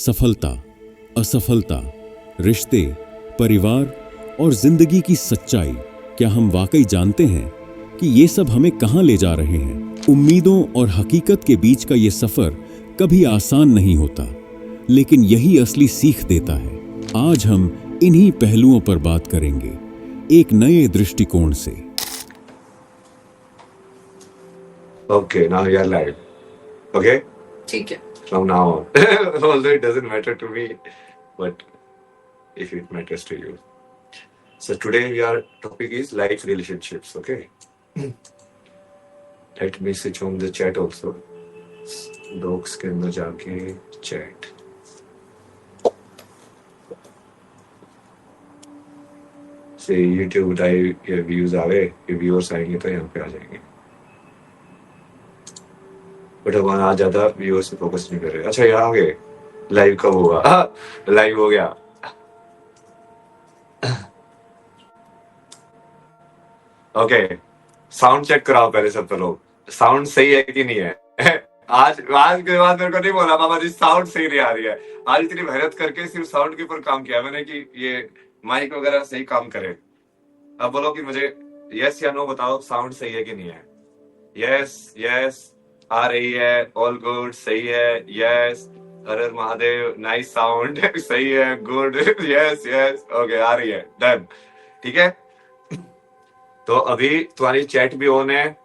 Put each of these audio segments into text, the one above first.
सफलता, असफलता, रिश्ते, परिवार और जिंदगी की सच्चाई, क्या हम वाकई जानते हैं कि ये सब हमें कहां ले जा रहे हैं? उम्मीदों और हकीकत के बीच का ये सफर कभी आसान नहीं होता, लेकिन यही असली सीख देता है। आज हम इन्हीं पहलुओं पर बात करेंगे, एक नए दृष्टिकोण से। Okay, now we are live. Okay? ठीक है। From now on. Although it doesn't matter to me, but if it matters to you. So today our topic is life relationships, okay? Let me switch on the chat also. Docs के अंदर जाके chat. से YouTube live ये views आवे, ये viewers आएंगे तो यहाँ पे आ जाएंगे। बट हमारा आज ज्यादा व्यूअर्स पे फोकस नहीं कर रहे। अच्छा यहाँ आ गए, लाइव कब होगा? लाइव हो गया। ओके, साउंड चेक कराओ पहले सब तो लोग, साउंड सही है कि नहीं है। आज के बाद मेरे को नहीं बोला पापा जी साउंड सही नहीं आ रही है। आज इतनी मेहनत करके सिर्फ साउंड के ऊपर काम किया मैंने कि ये माइक वगैरह सही काम करे। अब बोलो कि मुझे यस या नो बताओ, साउंड सही है कि नहीं है? यस यस आ रही है, ऑल गुड, सही है, यस, हर हर महादेव, नाइस साउंड, सही है, गुड, यस यस, ओके आ रही है, डन, ठीक है। तो अभी तुम्हारी चैट भी ऑन है,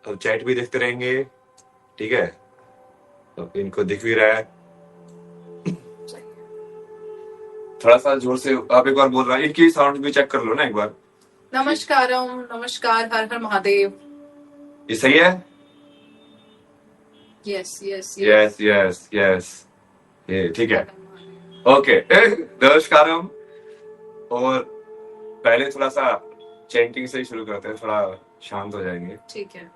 अब चैट भी देखते रहेंगे, ठीक है। तो इनको दिख भी रहा है, थोड़ा सा जोर से आप एक बार बोल रहा है, इनकी साउंड भी चेक कर लो ना एक बार। नमस्कारम, नमस्कार, हर हर महादेव। ये सही है? Yes yes yes yes yes, ये ठीक है, ओके। नमस्कारम। और पहले थोड़ा सा चैंटिंग से ही शुरू करते हैं, थोड़ा शांत हो जाएंगे। ठीक है।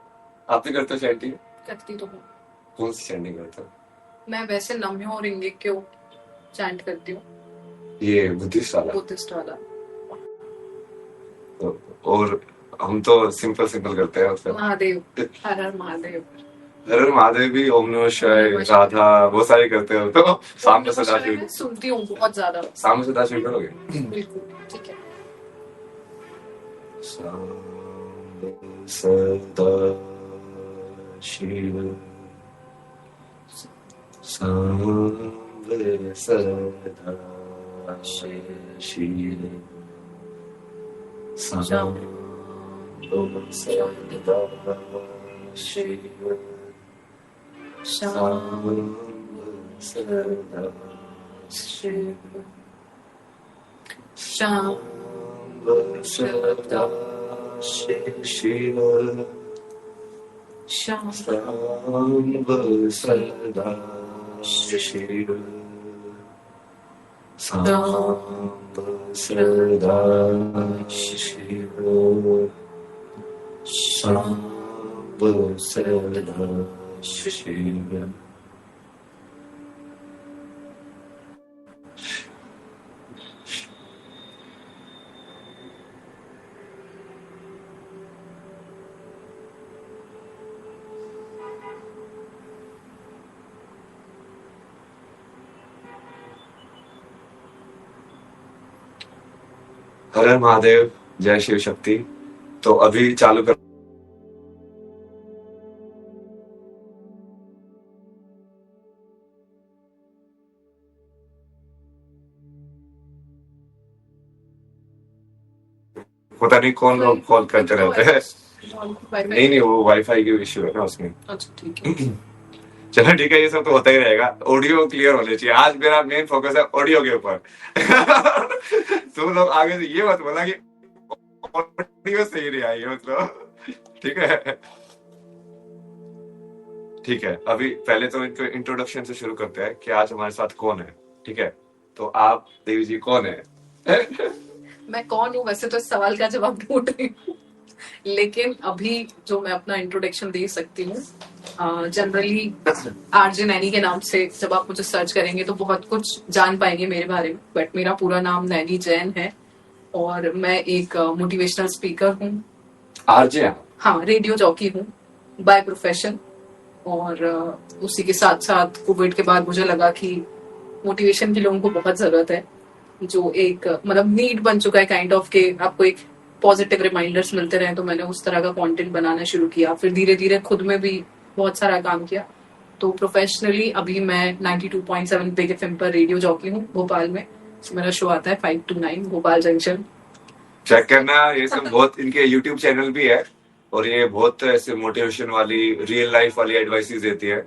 आप भी करते हो चैंटिंग? करती तो हूँ। कौन सी चैंटिंग करते हो? मैं वैसे नम्यो और इंगिक्यो चैंट करती हूँ। ये बुद्धिस्ट वाला। और हम तो सिंपल करते हैं। महादेव, हर हर महादेव। हर हर महादेव भी, ओम नमः शिवाय, राधा, वो सारे करते हो। तो शाम में सदाशिव सुनती हूँ बहुत ज्यादा। शाम में सदाशिव करोगे? बिल्कुल, ठीक है। सदाशिव हर हर महादेव, जय शिव शक्ति। तो अभी चालू कर, पता नहीं कौन लोग कॉल करते रहते हैं। नहीं वो वाईफाई की इश्यू है ना उसमें। अच्छा ठीक है। चलो ठीक है, ये सब तो होता ही रहेगा। ऑडियो क्लियर होने चाहिए, आज मेरा मेन फोकस है ऑडियो के ऊपर। तुम लोग आगे से ये मत बोला कि ऑडियो सही नहीं आई, मतलब ठीक है। ठीक है, अभी पहले तो इनको इंट्रोडक्शन से शुरू करते हैं कि आज हमारे साथ कौन है, ठीक है। तो आप देवी जी कौन है? मैं कौन हूँ वैसे तो इस सवाल का जवाब ढूंढ रही हूँ, लेकिन अभी जो मैं अपना इंट्रोडक्शन दे सकती हूँ, जनरली आरजे नैनी के नाम से जब आप मुझे सर्च करेंगे तो बहुत कुछ जान पाएंगे मेरे बारे में। बट मेरा पूरा नाम नैनी जैन है और मैं एक मोटिवेशनल स्पीकर हूँ। आरजे? हाँ, रेडियो जॉकी हूँ बाय प्रोफेशन। और उसी के साथ साथ कोविड के बाद मुझे लगा कि मोटिवेशन की लोगों को बहुत जरूरत है, जो एक मतलब नीड बन चुका है काइंड ऑफ के आपको एक पॉजिटिव रिमाइंडर्स मिलते रहे। तो मैंने उस तरह का कंटेंट बनाना शुरू किया, फिर धीरे धीरे खुद में भी बहुत सारा काम किया। तो प्रोफेशनली अभी मैं 92.7 बिग एफएम पर रेडियो जॉकी हूँ भोपाल में। मेरा शो आता है 5 to 9 भोपाल जंक्शन। चेक करना, ये सब बहुत इनके यूट्यूब चैनल भी है और ये बहुत ऐसे मोटिवेशन वाली रियल लाइफ वाली एडवाइसेस देती है।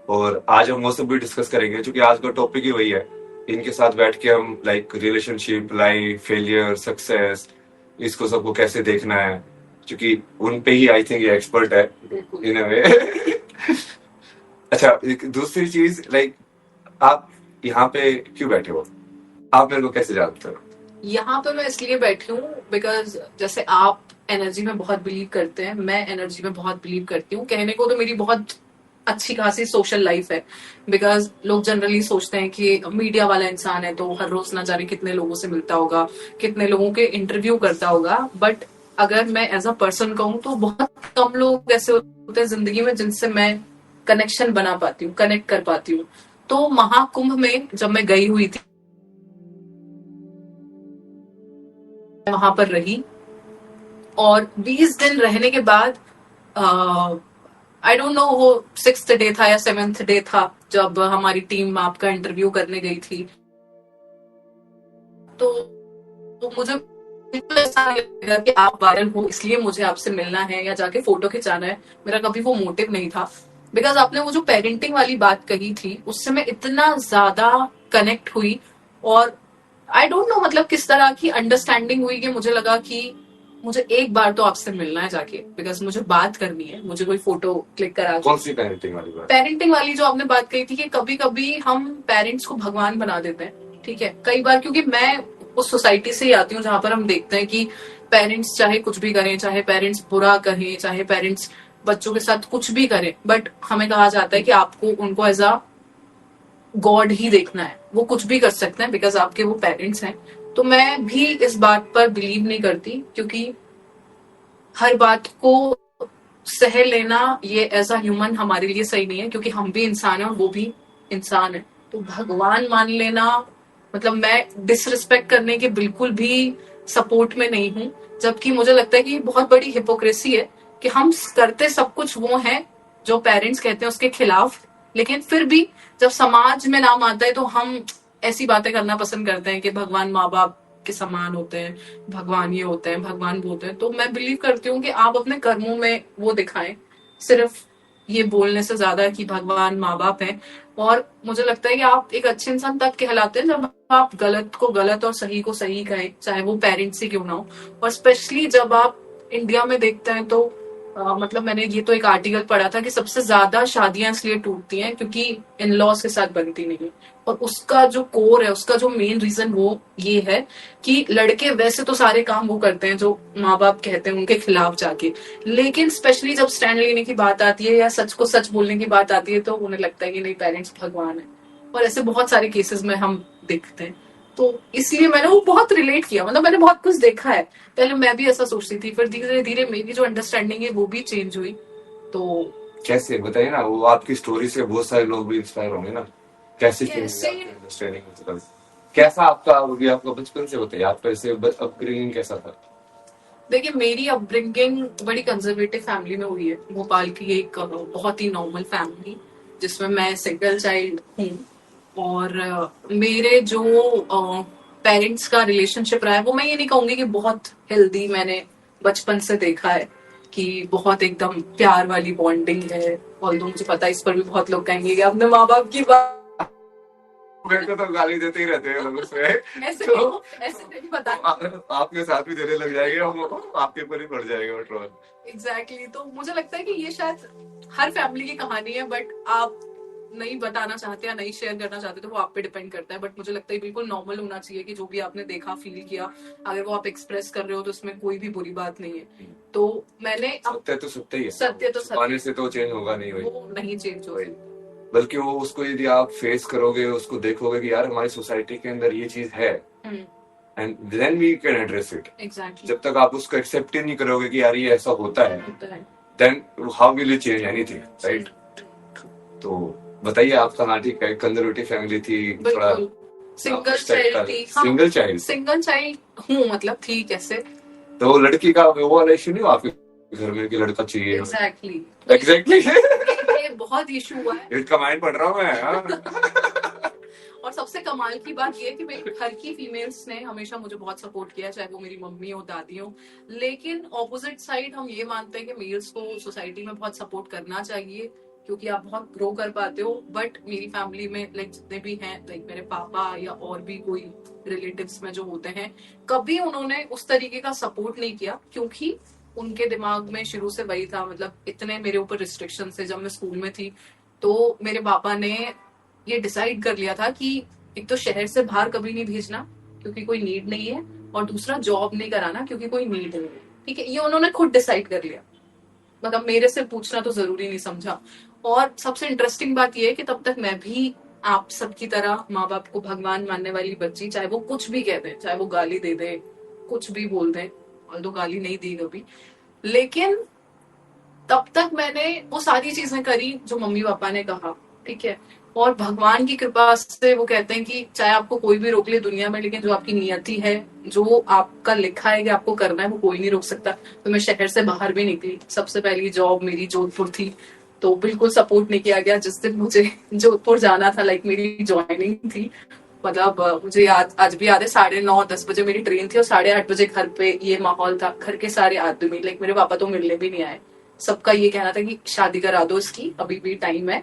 और आज हम वो सब भी डिस्कस करेंगे क्योंकि आज का टॉपिक ही वही है। इनके साथ बैठ के हम like relationship, life, failure, success, इसको सबको कैसे देखना है, क्योंकि उन पे ही आई थिंक ये एक्सपर्ट है इन अ वे। अच्छा, एक दूसरी चीज, लाइक आप यहाँ पे क्यों बैठे हो? आप मेरे को कैसे जानते हो? यहाँ पे मैं इसलिए बैठी हूँ बिकॉज जैसे आप एनर्जी में बहुत बिलीव करते हैं, मैं एनर्जी में बहुत बिलीव करती हूँ। कहने को तो मेरी बहुत अच्छी खासी सोशल लाइफ है, बिकॉज लोग जनरली सोचते हैं कि मीडिया वाला इंसान है तो हर रोज ना जाने कितने लोगों से मिलता होगा, कितने लोगों के इंटरव्यू करता होगा। बट अगर मैं एज अ पर्सन कहूँ तो बहुत कम लोग ऐसे होते हैं जिंदगी में जिनसे मैं कनेक्शन बना पाती हूँ, कनेक्ट कर पाती हूँ। तो महाकुंभ में जब मैं गई हुई थी, वहां पर रही और 20 दिन रहने के बाद आई डोंट नो वो 6th डे था या 7th डे था जब हमारी टीम आपका इंटरव्यू करने गई थी। तो मुझे बिल्कुल ऐसा नहीं लगा कि आप वायरल हो इसलिए मुझे आपसे मिलना है या जाके फोटो खिंचाना है। मेरा कभी वो मोटिव नहीं था। बिकॉज आपने वो जो पेरेंटिंग वाली बात कही थी उससे मैं इतना ज्यादा कनेक्ट हुई और आई डोंट नो मतलब किस तरह की अंडरस्टैंडिंग हुई कि मुझे लगा कि मुझे एक बार तो आपसे मिलना है जाके, बिकॉज मुझे बात करनी है, मुझे कोई फोटो क्लिक करा। कौन सी पेरेंटिंग वाली बात? पेरेंटिंग वाली जो आपने बात कही थी कि कभी कभी हम पेरेंट्स को भगवान बना देते हैं। ठीक है, कई बार क्योंकि मैं उस सोसाइटी से ही आती हूँ जहां पर हम देखते हैं कि पेरेंट्स चाहे कुछ भी करें, चाहे पेरेंट्स बुरा कहें, चाहे पेरेंट्स बच्चों के साथ कुछ भी करें, बट हमें कहा जाता है कि आपको उनको एज अ गॉड ही देखना है, वो कुछ भी कर सकते हैं बिकॉज आपके वो पेरेंट्स हैं। तो मैं भी इस बात पर बिलीव नहीं करती क्योंकि हर बात को सह लेना ये एज अ ह्यूमन हमारे लिए सही नहीं है, क्योंकि हम भी इंसान हैं और वो भी इंसान है। तो भगवान मान लेना मतलब मैं डिसरिस्पेक्ट करने के बिल्कुल भी सपोर्ट में नहीं हूं, जबकि मुझे लगता है कि ये बहुत बड़ी हिपोक्रेसी है कि हम करते सब कुछ वो हैं जो पेरेंट्स कहते हैं उसके खिलाफ, लेकिन फिर भी जब समाज में नाम आता है तो हम ऐसी बातें करना पसंद करते हैं कि भगवान माँ बाप के समान होते हैं, भगवान ये होते हैं, भगवान वो होते हैं। तो मैं बिलीव करती हूँ कि आप अपने कर्मों में वो दिखाएं, सिर्फ ये बोलने से ज्यादा कि भगवान माँ बाप हैं। और मुझे लगता है कि आप एक अच्छे इंसान तब कहलाते हैं जब आप गलत को गलत और सही को सही कहें, चाहे वो पेरेंट्स ही क्यों ना हो। और स्पेशली जब आप इंडिया में देखते हैं तो मतलब मैंने ये तो एक आर्टिकल पढ़ा था कि सबसे ज्यादा शादियां इसलिए टूटती हैं क्योंकि इन लॉज के साथ बनती नहीं है। और उसका जो कोर है, उसका जो मेन रीजन वो ये है कि लड़के वैसे तो सारे काम वो करते हैं जो माँ बाप कहते हैं उनके खिलाफ जाके, लेकिन स्पेशली जब स्टैंड लेने की बात आती है या सच को सच बोलने की बात आती है तो उन्हें लगता है कि नहीं, पेरेंट्स भगवान है। और ऐसे बहुत सारे केसेस में हम देखते हैं। तो इसलिए मैंने वो बहुत रिलेट किया, मतलब मैंने बहुत कुछ देखा है। पहले मैं भी ऐसा सोचती थी, फिर धीरे धीरे मेरी जो अंडरस्टैंडिंग है वो भी चेंज हुई। तो कैसे बताइए ना, वो आपकी स्टोरी से बहुत सारे लोग भी इंस्पायर होंगे ना। कैसे अंडरस्टैंडिंग, कैसा आपका बचपन से बताइए, आपका ऐसे अपब्रिंगिंग कैसा था? देखिए, मेरी अपब्रिंगिंग बड़ी कंजर्वेटिव फैमिली में हुई है। भोपाल की एक बहुत ही नॉर्मल फैमिली जिसमें मैं सिंगल चाइल्ड हूँ। और मेरे जो पेरेंट्स का रिलेशनशिप रहा है वो मैं ये नहीं कहूंगी कि बहुत हेल्दी मैंने बचपन से देखा है कि बहुत एकदम प्यार वाली बॉन्डिंग है। ऑल्दो मुझे पता है इस पर भी बहुत लोग कहेंगे कि अपने माँ बाप की बात मेरे को तो गाली देते ही रहते हैं लोग उसमें। ऐसे तो ऐसे नहीं पता आपके साथ भी देने लग जाएंगे, आपके ऊपर ही पड़ जाएगा वो ट्रोल। एग्जैक्टली। तो मुझे लगता है कि ये शायद हर फैमिली की कहानी है, बट आप नहीं बताना चाहते या नहीं शेयर करना चाहते तो वो आप पे डिपेंड करता है। बट मुझे लगता है बिल्कुल नॉर्मल होना चाहिए कि जो भी आपने देखा, फील किया, अगर वो आप एक्सप्रेस कर रहे हो तो इसमें कोई भी बुरी बात नहीं है। तो मैंने सत्य तो सत्य ही है, सत्य तो छुपाने से तो चेंज होगा नहीं, वो नहीं चेंज होगा। बल्कि वो उसको यदि आप फेस करोगे, उसको देखोगे कि यार हमारी सोसाइटी के अंदर ये चीज है, and then we can address it. Exactly. जब तक आप उसको एक्सेप्ट ही नहीं करोगे कि यार ये ऐसा होता है, then how will you change anything, right? तो बताइए आपका। हाँ ठीक है, कंजर्वेटिव फैमिली थी थोड़ा। बिल्कुल सिंगल उस टाइप चाइल्ड का थी। हाँ, सिंगल चाइल्ड। सिंगल चाइल्ड हूँ, मतलब थी कैसे। तो वो लड़की का वो वाला इशू नहीं हुआ आपके घर में कि लड़का चाहिए? Exactly exactly. ये बहुत इशू हुआ है। इसका माइंड पढ़ रहा हूँ मैं। हाँ। और सबसे कमाल की बात ये है कि मेरे घर की फीमेल्स ने हमेशा मुझे बहुत सपोर्ट किया, चाहे वो मेरी मम्मी हो, दादी हो। लेकिन ऑपोजिट साइड हम ये मानते हैं कि मेल्स को सोसाइटी में बहुत सपोर्ट करना चाहिए, क्योंकि आप बहुत ग्रो कर पाते हो। बट मेरी फैमिली में लाइक जितने भी हैं, लाइक मेरे पापा या और भी कोई रिलेटिव्स में जो होते हैं, कभी उन्होंने उस तरीके का सपोर्ट नहीं किया, क्योंकि उनके दिमाग में शुरू से वही था। मतलब इतने मेरे ऊपर रिस्ट्रिक्शन थे जब मैं स्कूल में थी, तो मेरे पापा ने ये डिसाइड कर लिया था कि एक तो शहर से बाहर कभी नहीं भेजना क्योंकि कोई नीड नहीं है, और दूसरा जॉब नहीं कराना क्योंकि कोई नीड नहीं है। ठीक है, ये उन्होंने खुद डिसाइड कर लिया, मतलब मेरे से पूछना तो जरूरी नहीं समझा। और सबसे इंटरेस्टिंग बात यह है कि तब तक मैं भी आप सबकी तरह माँ बाप को भगवान मानने वाली बच्ची, चाहे वो कुछ भी कह दे, चाहे वो गाली दे दे, कुछ भी बोल दे, और तो गाली नहीं दी कभी, लेकिन तब तक मैंने वो सारी चीजें करी जो मम्मी पापा ने कहा। ठीक है, और भगवान की कृपा से वो कहते हैं कि चाहे आपको कोई भी रोक ले दुनिया में, लेकिन जो आपकी नियति है, जो आपका लिखा है कि आपको करना है, वो कोई नहीं रोक सकता। तो मैं शहर से बाहर भी निकली। सबसे पहली जॉब मेरी जोधपुर थी, तो बिल्कुल सपोर्ट नहीं किया गया। जिस दिन मुझे जोधपुर जाना था, लाइक मेरी ज्वाइनिंग थी, मतलब मुझे याद, आज भी याद है, 9:30-10 बजे मेरी ट्रेन थी और 8:30 बजे घर पे ये माहौल था। घर के सारे आदमी, लाइक मेरे पापा तो मिलने भी नहीं आए, सबका ये कहना था कि शादी करा दो इसकी, अभी भी टाइम है,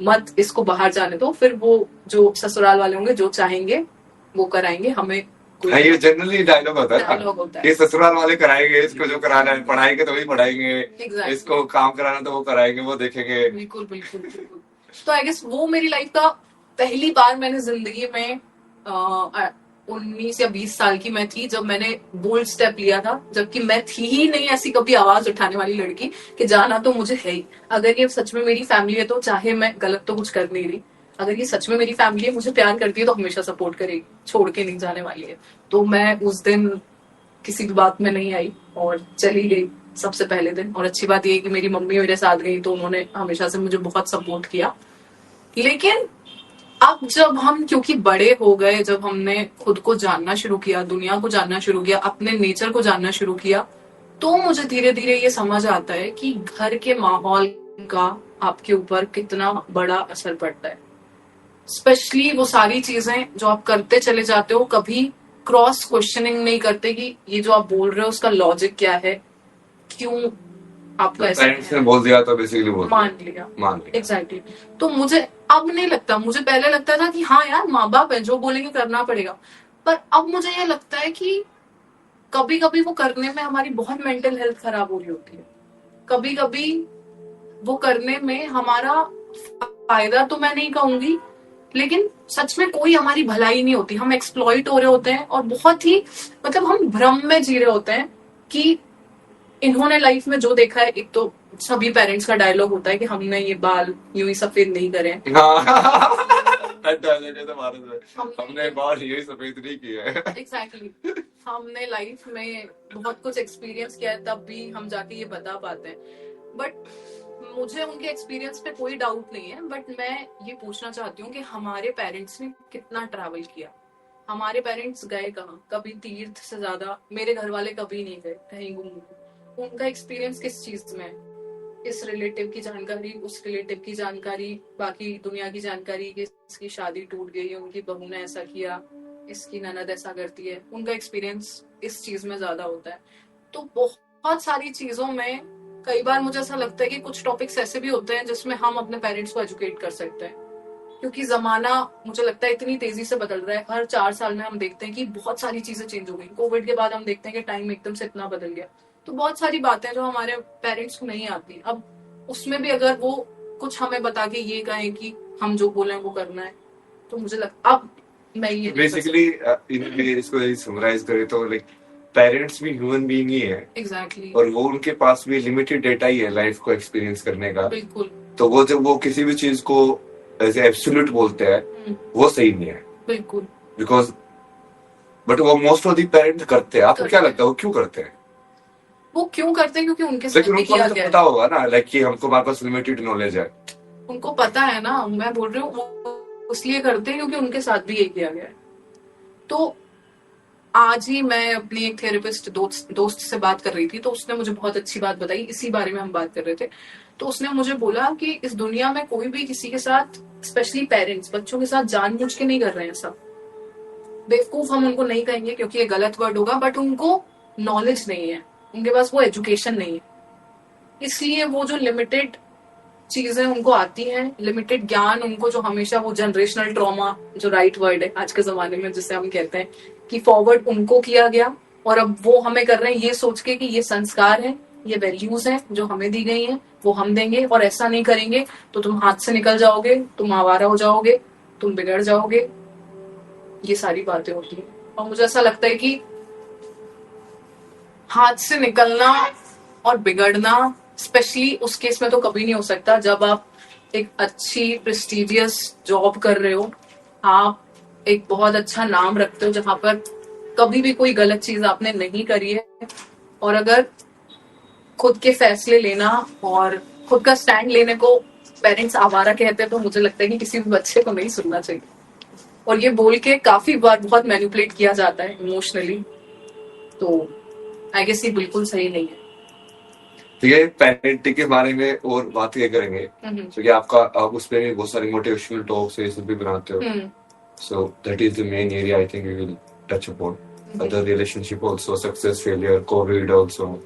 मत इसको बाहर जाने दो, फिर वो जो ससुराल वाले होंगे जो चाहेंगे वो कराएंगे, हमें हाँ, ये जनरली डायलॉग होता है ना, डायलॉग होता है। ये ससुराल वाले कराएंगे, इसको जो कराना है पढ़ाएंगे तो वही पढ़ाएंगे, Exactly. इसको काम कराना तो वो कराएंगे, वो देखेंगे। बिल्कुल बिल्कुल बिल्कुल। तो आई गेस वो मेरी लाइफ का पहली बार मैंने जिंदगी में 19 या 20 साल की मैं थी जब मैंने बोल्ड स्टेप लिया था, जबकि मैं थी ही नहीं ऐसी कभी आवाज उठाने वाली लड़की कि जाना तो मुझे है ही। अगर ये सच में मेरी फैमिली है तो चाहे मैं गलत तो कुछ कर नहीं रही, अगर ये सच में मेरी फैमिली है, मुझे प्यार करती है, तो हमेशा सपोर्ट करेगी, छोड़ के नहीं जाने वाली है। तो मैं उस दिन किसी भी बात में नहीं आई और चली गई सबसे पहले दिन। और अच्छी बात ये कि मेरी मम्मी मेरे साथ गई, तो उन्होंने हमेशा से मुझे बहुत सपोर्ट किया। लेकिन अब जब हम क्योंकि बड़े हो गए, जब हमने खुद को जानना शुरू किया, दुनिया को जानना शुरू किया, अपने नेचर को जानना शुरू किया, तो मुझे धीरे धीरे ये समझ आता है कि घर के माहौल का आपके ऊपर कितना बड़ा असर पड़ता है। स्पेशली वो सारी चीजें जो आप करते चले जाते हो, कभी क्रॉस क्वेश्चनिंग नहीं करते कि ये जो आप बोल रहे हो उसका लॉजिक क्या है, क्यों आपको ऐसा पेरेंट्स ने बोल दिया तो बेसिकली मान लिया। एग्जैक्टली। तो मुझे अब नहीं लगता, मुझे पहले लगता था कि हाँ यार माँ बाप है, जो बोलेंगे करना पड़ेगा, पर अब मुझे ये लगता है कि कभी कभी वो करने में हमारी बहुत मेंटल हेल्थ खराब हो रही होती है, कभी कभी वो करने में हमारा फायदा तो मैं नहीं कहूंगी, लेकिन सच में कोई हमारी भलाई नहीं होती। हम एक्सप्लॉइट हो रहे होते हैं और बहुत ही मतलब हम भ्रम में जी रहे होते हैं कि इन्होंने लाइफ में जो देखा है। एक तो सभी पेरेंट्स का डायलॉग होता है कि हमने ये बाल यूं ही सफेद नहीं करे, हमने बाल यूं ही सफेद नहीं किए हैं। एग्जैक्टली हमने लाइफ में बहुत कुछ एक्सपीरियंस किया है, तब भी हम जाके ये बता पाते हैं। बट मुझे उनके एक्सपीरियंस पे कोई डाउट नहीं है, बट मैं ये पूछना चाहती हूँ कि हमारे पेरेंट्स ने कितना ट्रैवल किया, हमारे पेरेंट्स गए कहाँ, कभी तीर्थ से ज्यादा मेरे घर वाले कभी नहीं गए कहीं घूमने। उनका एक्सपीरियंस किस चीज में, इस रिलेटिव की जानकारी, उस रिलेटिव की जानकारी, बाकी दुनिया की जानकारी कि इसकी शादी टूट गई है, उनकी बहू ने ऐसा किया, इसकी ननद ऐसा करती है, उनका एक्सपीरियंस इस चीज में ज्यादा होता है। तो बहुत सारी चीजों में कई बार मुझे ऐसा लगता है कि कुछ टॉपिक्स ऐसे भी होते हैं जिसमें हम अपने पेरेंट्स को एजुकेट कर सकते हैं, क्योंकि जमाना मुझे लगता है इतनी तेजी से बदल रहा है। हर 4 साल में हम देखते हैं कि बहुत सारी चीजें चेंज हो गई। कोविड के बाद हम देखते हैं कि टाइम एकदम से इतना बदल गया, तो बहुत सारी बातें जो हमारे पेरेंट्स को नहीं आती, अब उसमें भी अगर वो कुछ हमें बता के ये कहें कि हम जो बोले वो करना है, तो मुझे लगता अब मैं ये बेसिकली इसको समराइज करें तो लाइक पेरेंट्स भी ह्यूमन बीइंग ही है। एग्जैक्टली। और वो उनके पास भी लिमिटेड डेटा ही है लाइफ को एक्सपीरियंस करने का। बिल्कुल। तो वो जब वो किसी भी चीज को ऐसे एब्सोल्यूट बोलते हैं वो सही नहीं है। बिल्कुल। बिकॉज बट वो मोस्ट ऑफ द पेरेंट्स करते हैं। आपको क्या लगता है वो क्यों करते हैं? वो क्यों करते हैं? क्योंकि उनके साथ भी किया गया है। पता होगा ना लाइक कि हमको हमारे पास लिमिटेड नॉलेज है, उनको पता है ना, मैं बोल रही हूँ वो इसलिए करते हैं क्योंकि उनके साथ भी यही किया गया है। तो आज ही मैं अपनी एक थेरेपिस्ट दोस्त से बात कर रही थी, तो उसने मुझे बहुत अच्छी बात बताई, इसी बारे में हम बात कर रहे थे। तो उसने मुझे बोला कि इस दुनिया में कोई भी किसी के साथ, स्पेशली पेरेंट्स बच्चों के साथ जानबूझ के नहीं कर रहे हैं सब। बेवकूफ हम उनको नहीं कहेंगे क्योंकि ये गलत वर्ड होगा, बट उनको नॉलेज नहीं है, उनके पास वो एजुकेशन नहीं है, इसलिए वो जो लिमिटेड चीजें उनको आती हैं, लिमिटेड ज्ञान उनको, जो हमेशा वो जनरेशनल ट्रॉमा, जो राइट वर्ड है आज के जमाने में जिसे हम कहते हैं, कि फॉरवर्ड उनको किया गया और अब वो हमें कर रहे हैं ये सोच के कि ये संस्कार है, ये वैल्यूज हैं जो हमें दी गई हैं, वो हम देंगे, और ऐसा नहीं करेंगे तो तुम हाथ से निकल जाओगे, तुम आवारा हो जाओगे, तुम बिगड़ जाओगे। ये सारी बातें होती हैं और मुझे ऐसा लगता है कि हाथ से निकलना और बिगड़ना स्पेशली उस केस में तो कभी नहीं हो सकता जब आप एक अच्छी प्रेस्टिजियस जॉब कर रहे हो, आप एक बहुत अच्छा नाम रखते हो जहां पर कभी भी कोई गलत चीज आपने नहीं करी है, और अगर खुद के फैसले लेना और खुद का स्टैंड लेने को पेरेंट्स आवारा कहते हैं, तो मुझे लगता है कि किसी भी बच्चे को नहीं सुनना चाहिए। और ये बोल के काफी बार बहुत मैनिपुलेट किया जाता है इमोशनली, तो आई गेस ये बिल्कुल सही नहीं है। तो ये पेरेंटिंग के बारे में और बात ये करेंगे, क्योंकि आप उस पर भी बहुत सारी मोटिवेशनल टॉक्स ये सब भी बनाते हो, so that is the main area I think we will touch upon, other relationship also, success failure, covid also.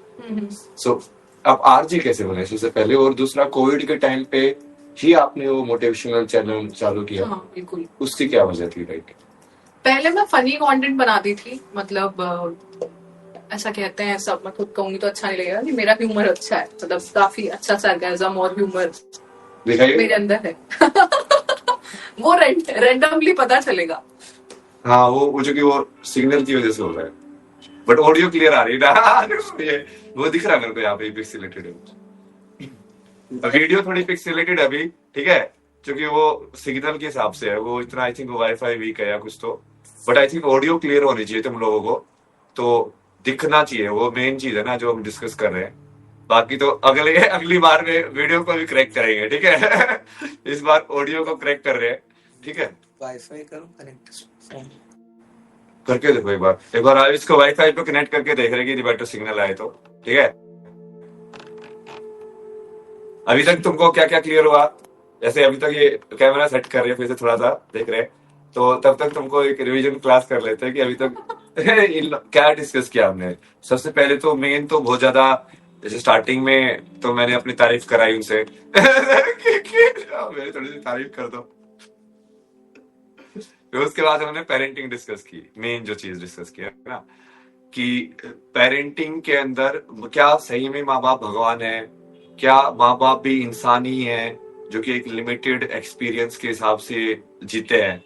So आप आरजे कैसे बने सबसे पहले, और दूसरा कोविड के टाइम पे ही आपने वो मोटिवेशनल चैनल चालू किया? हाँ बिल्कुल। उसकी क्या वजह थी? राइट, पहले मैं फनी कंटेंट बनाती थी, मतलब ऐसा कहते हैं सब, मैं खुद कहूंगी तो अच्छा नहीं लगेगा कि मेरा ह्यूमर अच्छा है, मतलब काफी अच्छा सरकाज़म और ह्यूमर मेरे अंदर है। वो रैंडमली पता चलेगा। हाँ, वो जो कि वो सिग्नल की वजह से हो रहा है, बट ऑडियो क्लियर आ रही है ना। ये वो दिख रहा है मेरे को यहाँ पे पिक्सेलेटेड है, वीडियो थोड़ी पिक्सेलेटेड है अभी, ठीक है, क्योंकि वो सिग्नल के हिसाब से है, वो इतना आई थिंक वाईफाई वीक है या कुछ, तो but I think audio clear होनी चाहिए तुम लोगों को, तो दिखना चाहिए, वो मेन चीज है ना जो हम डिस्कस कर रहे हैं। बाकी तो अगली बार में वीडियो को भी क्रैक करेंगे, ठीक है। इस बार ऑडियो को क्रैक कर रहे हैं, ठीक है। वाईफाई करो कनेक्ट करके देखो एक बार आप इसको वाईफाई पे कनेक्ट करके देख रहे कि बेटर सिग्नल आए तो, ठीक है। अभी तक तुमको क्या क्या क्लियर हुआ? जैसे अभी तक ये कैमरा सेट कर रहे हैं, फिर से थोड़ा सा देख रहे हैं, तो तब तक तुमको एक रिवीजन क्लास कर लेते हैं कि अभी तक क्या डिस्कस किया हमने। सबसे पहले तो मेन तो बहुत ज्यादा, जैसे स्टार्टिंग में तो मैंने अपनी तारीफ कराई उनसे। मेरी थोड़ी सी तारीफ कर दो। फिर उसके बाद हमने पेरेंटिंग डिस्कस की, मेन जो चीज डिस्कस किया ना, कि पेरेंटिंग के अंदर क्या सही में माँ बाप भगवान है, क्या माँ बाप भी इंसान ही है जो कि एक लिमिटेड एक्सपीरियंस के हिसाब से जीते हैं,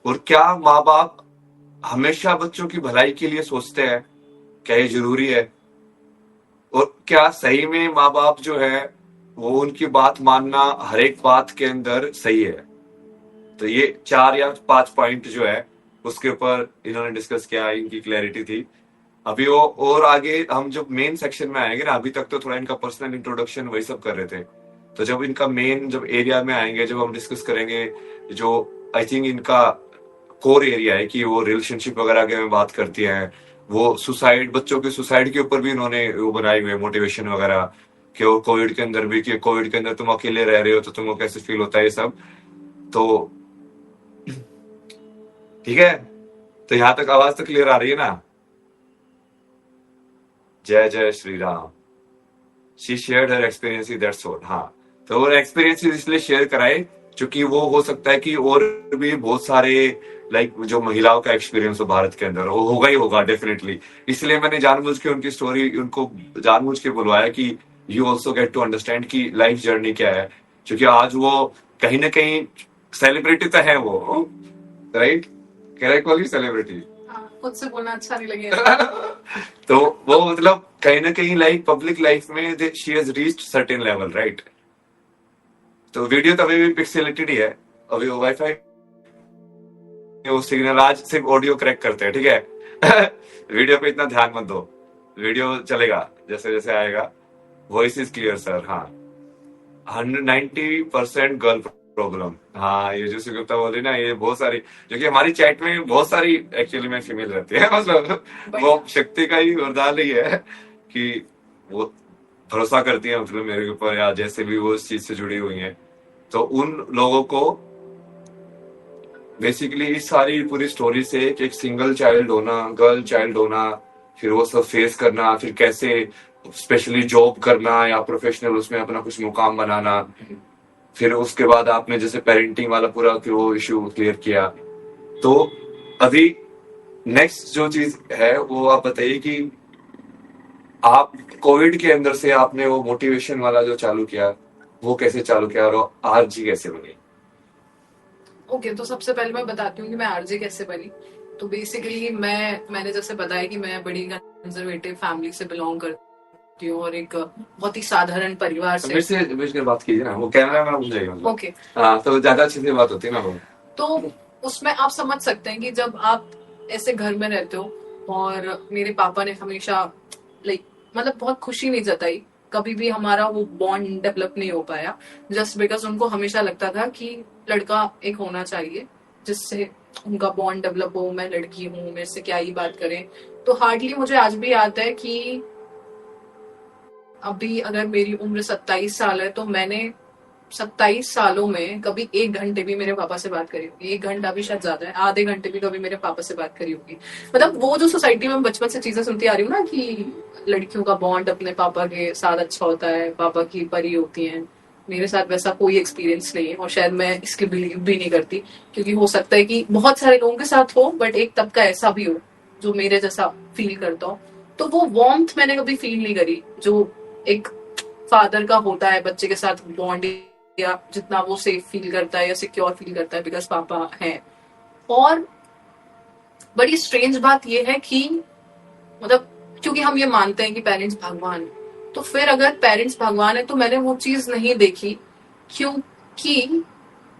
और क्या माँ बाप हमेशा बच्चों की भलाई के लिए सोचते हैं, क्या ये जरूरी है, और क्या सही में माँ बाप जो है वो उनकी बात मानना हर एक बात के अंदर सही है। तो ये 4 या 5 पॉइंट जो है उसके ऊपर इन्होंने डिस्कस किया, इनकी क्लैरिटी थी। अभी वो और आगे हम जब मेन सेक्शन में आएंगे ना, अभी तक तो थोड़ा इनका पर्सनल इंट्रोडक्शन वही सब कर रहे थे, तो जब इनका मेन जब एरिया में आएंगे, जब हम डिस्कस करेंगे, जो आई थिंक इनका कोर एरिया है कि वो रिलेशनशिप वगैरह के में बात करती है, वो सुसाइड, बच्चों के सुसाइड के ऊपर भी इन्होंने वो बनाए हुए मोटिवेशन वगैरह, कि वो कोविड के अंदर भी, कि कोविड के अंदर तुम अकेले रह रहे हो तो तुमको कैसे फील होता है, ये सब। तो ठीक है, तो यहां तक आवाज तो क्लियर आ रही है ना? जय जय Shri Ram. She shared her experience, that's all. हाँ, तो वो एक्सपीरियंस इसलिए शेयर कराए क्योंकि वो हो सकता है कि और भी बहुत सारे लाइक जो महिलाओं का एक्सपीरियंस हो भारत के अंदर, वो होगा ही होगा डेफिनेटली। इसलिए मैंने जानबूझ के उनकी स्टोरी, उनको जानबूझ के बुलवाया कि you also get to understand की लाइफ जर्नी क्या है, क्योंकि आज वो कहीं ना कहीं सेलिब्रिटी तो है वो, राइट? करेक्ट वाली सेलिब्रिटी, खुद से बोलना अच्छा नहीं लगेगा। तो वो मतलब कहीं ना कहीं लाइक पब्लिक लाइफ में she has reached certain level, right? तो वीडियो तो अभी भी पिक्सेलेटेड ही है, अभी वो वाईफाई वो सिग्नल, आज सिर्फ ऑडियो क्रैक करते हैं, ठीक है। वीडियो पे इतना ध्यान मत दो, वीडियो चलेगा जैसे जैसे आएगा। Voice is clear sir. हाँ, 190% गर्ल प्रॉब्लम। हाँ, ये जो सुगुप्ता बोली ना, ये बहुत सारी, जो कि हमारी चैट में बहुत सारी एक्चुअली में फीमेल रहती है, मतलब वो शक्ति का ही वरदान ही है कि वो भरोसा करती है, मतलब मेरे ऊपर, या जैसे भी वो इस चीज से जुड़ी हुई है। तो उन लोगों को बेसिकली इस सारी पूरी स्टोरी से एक सिंगल चाइल्ड होना, गर्ल चाइल्ड होना, फिर वो सब फेस करना, फिर कैसे स्पेशली जॉब करना या प्रोफेशनल उसमें अपना कुछ मुकाम बनाना, फिर उसके बाद आपने जैसे पेरेंटिंग वाला पूरा वो इश्यू क्लियर किया। तो अभी नेक्स्ट जो चीज है वो आप बताइए कि आप कोविड के अंदर से आपने वो मोटिवेशन वाला जो चालू किया, वो कैसे चालू किया और आरजी कैसे बनी? ओके, तो सबसे पहले मैं बताती हूँ कि मैं आरजे कैसे बनी। तो बेसिकली मैंने जैसे बताया कि मैं बड़ी कंजर्वेटिव फैमिली से बिलोंग करती हूँ और एक बहुत ही साधारण परिवार से। मेरे से बात कीजिए ना, वो कैमरा में घूम जाएगा मतलब। ओके, हाँ, तो ज्यादा अच्छे से बात होती है ना वो। तो उसमें आप समझ सकते हैं कि जब आप ऐसे घर में रहते हो, और मेरे पापा ने हमेशा लाइक मतलब बहुत खुशी नहीं जताई, कभी भी हमारा वो बॉन्ड डेवलप नहीं हो पाया, जस्ट बिकॉज उनको हमेशा लगता था कि लड़का एक होना चाहिए जिससे उनका बॉन्ड डेवलप हो। मैं लड़की हूँ, मेरे से क्या ही बात करें। तो हार्डली मुझे आज भी याद है कि अभी अगर मेरी उम्र 27 साल है, तो मैंने 27 सालों में कभी 1 घंटे भी मेरे पापा से बात करी होगी। 1 घंटा भी शायद ज्यादा है, आधे घंटे भी कभी मेरे पापा से बात करी होगी। मतलब वो जो सोसाइटी में बचपन से चीजें सुनती आ रही हूँ ना कि लड़कियों का बॉन्ड अपने पापा के साथ अच्छा होता है, पापा की परी होती हैं, मेरे साथ वैसा कोई एक्सपीरियंस नहीं है, और शायद मैं इसके बिलीव भी नहीं करती, क्योंकि हो सकता है कि बहुत सारे लोगों के साथ हो, बट एक तबका ऐसा भी हो जो मेरे जैसा फील करता हो। तो वो वार्मथ मैंने कभी फील नहीं करी जो एक फादर का होता है बच्चे के साथ बॉन्ड, या जितना वो सेफ फील करता है या सिक्योर फील करता है बिकॉज पापा है। और बड़ी स्ट्रेंज बात ये है कि मतलब क्योंकि हम ये मानते हैं कि पेरेंट्स भगवान है, तो फिर अगर पेरेंट्स भगवान है तो मैंने वो चीज नहीं देखी, क्योंकि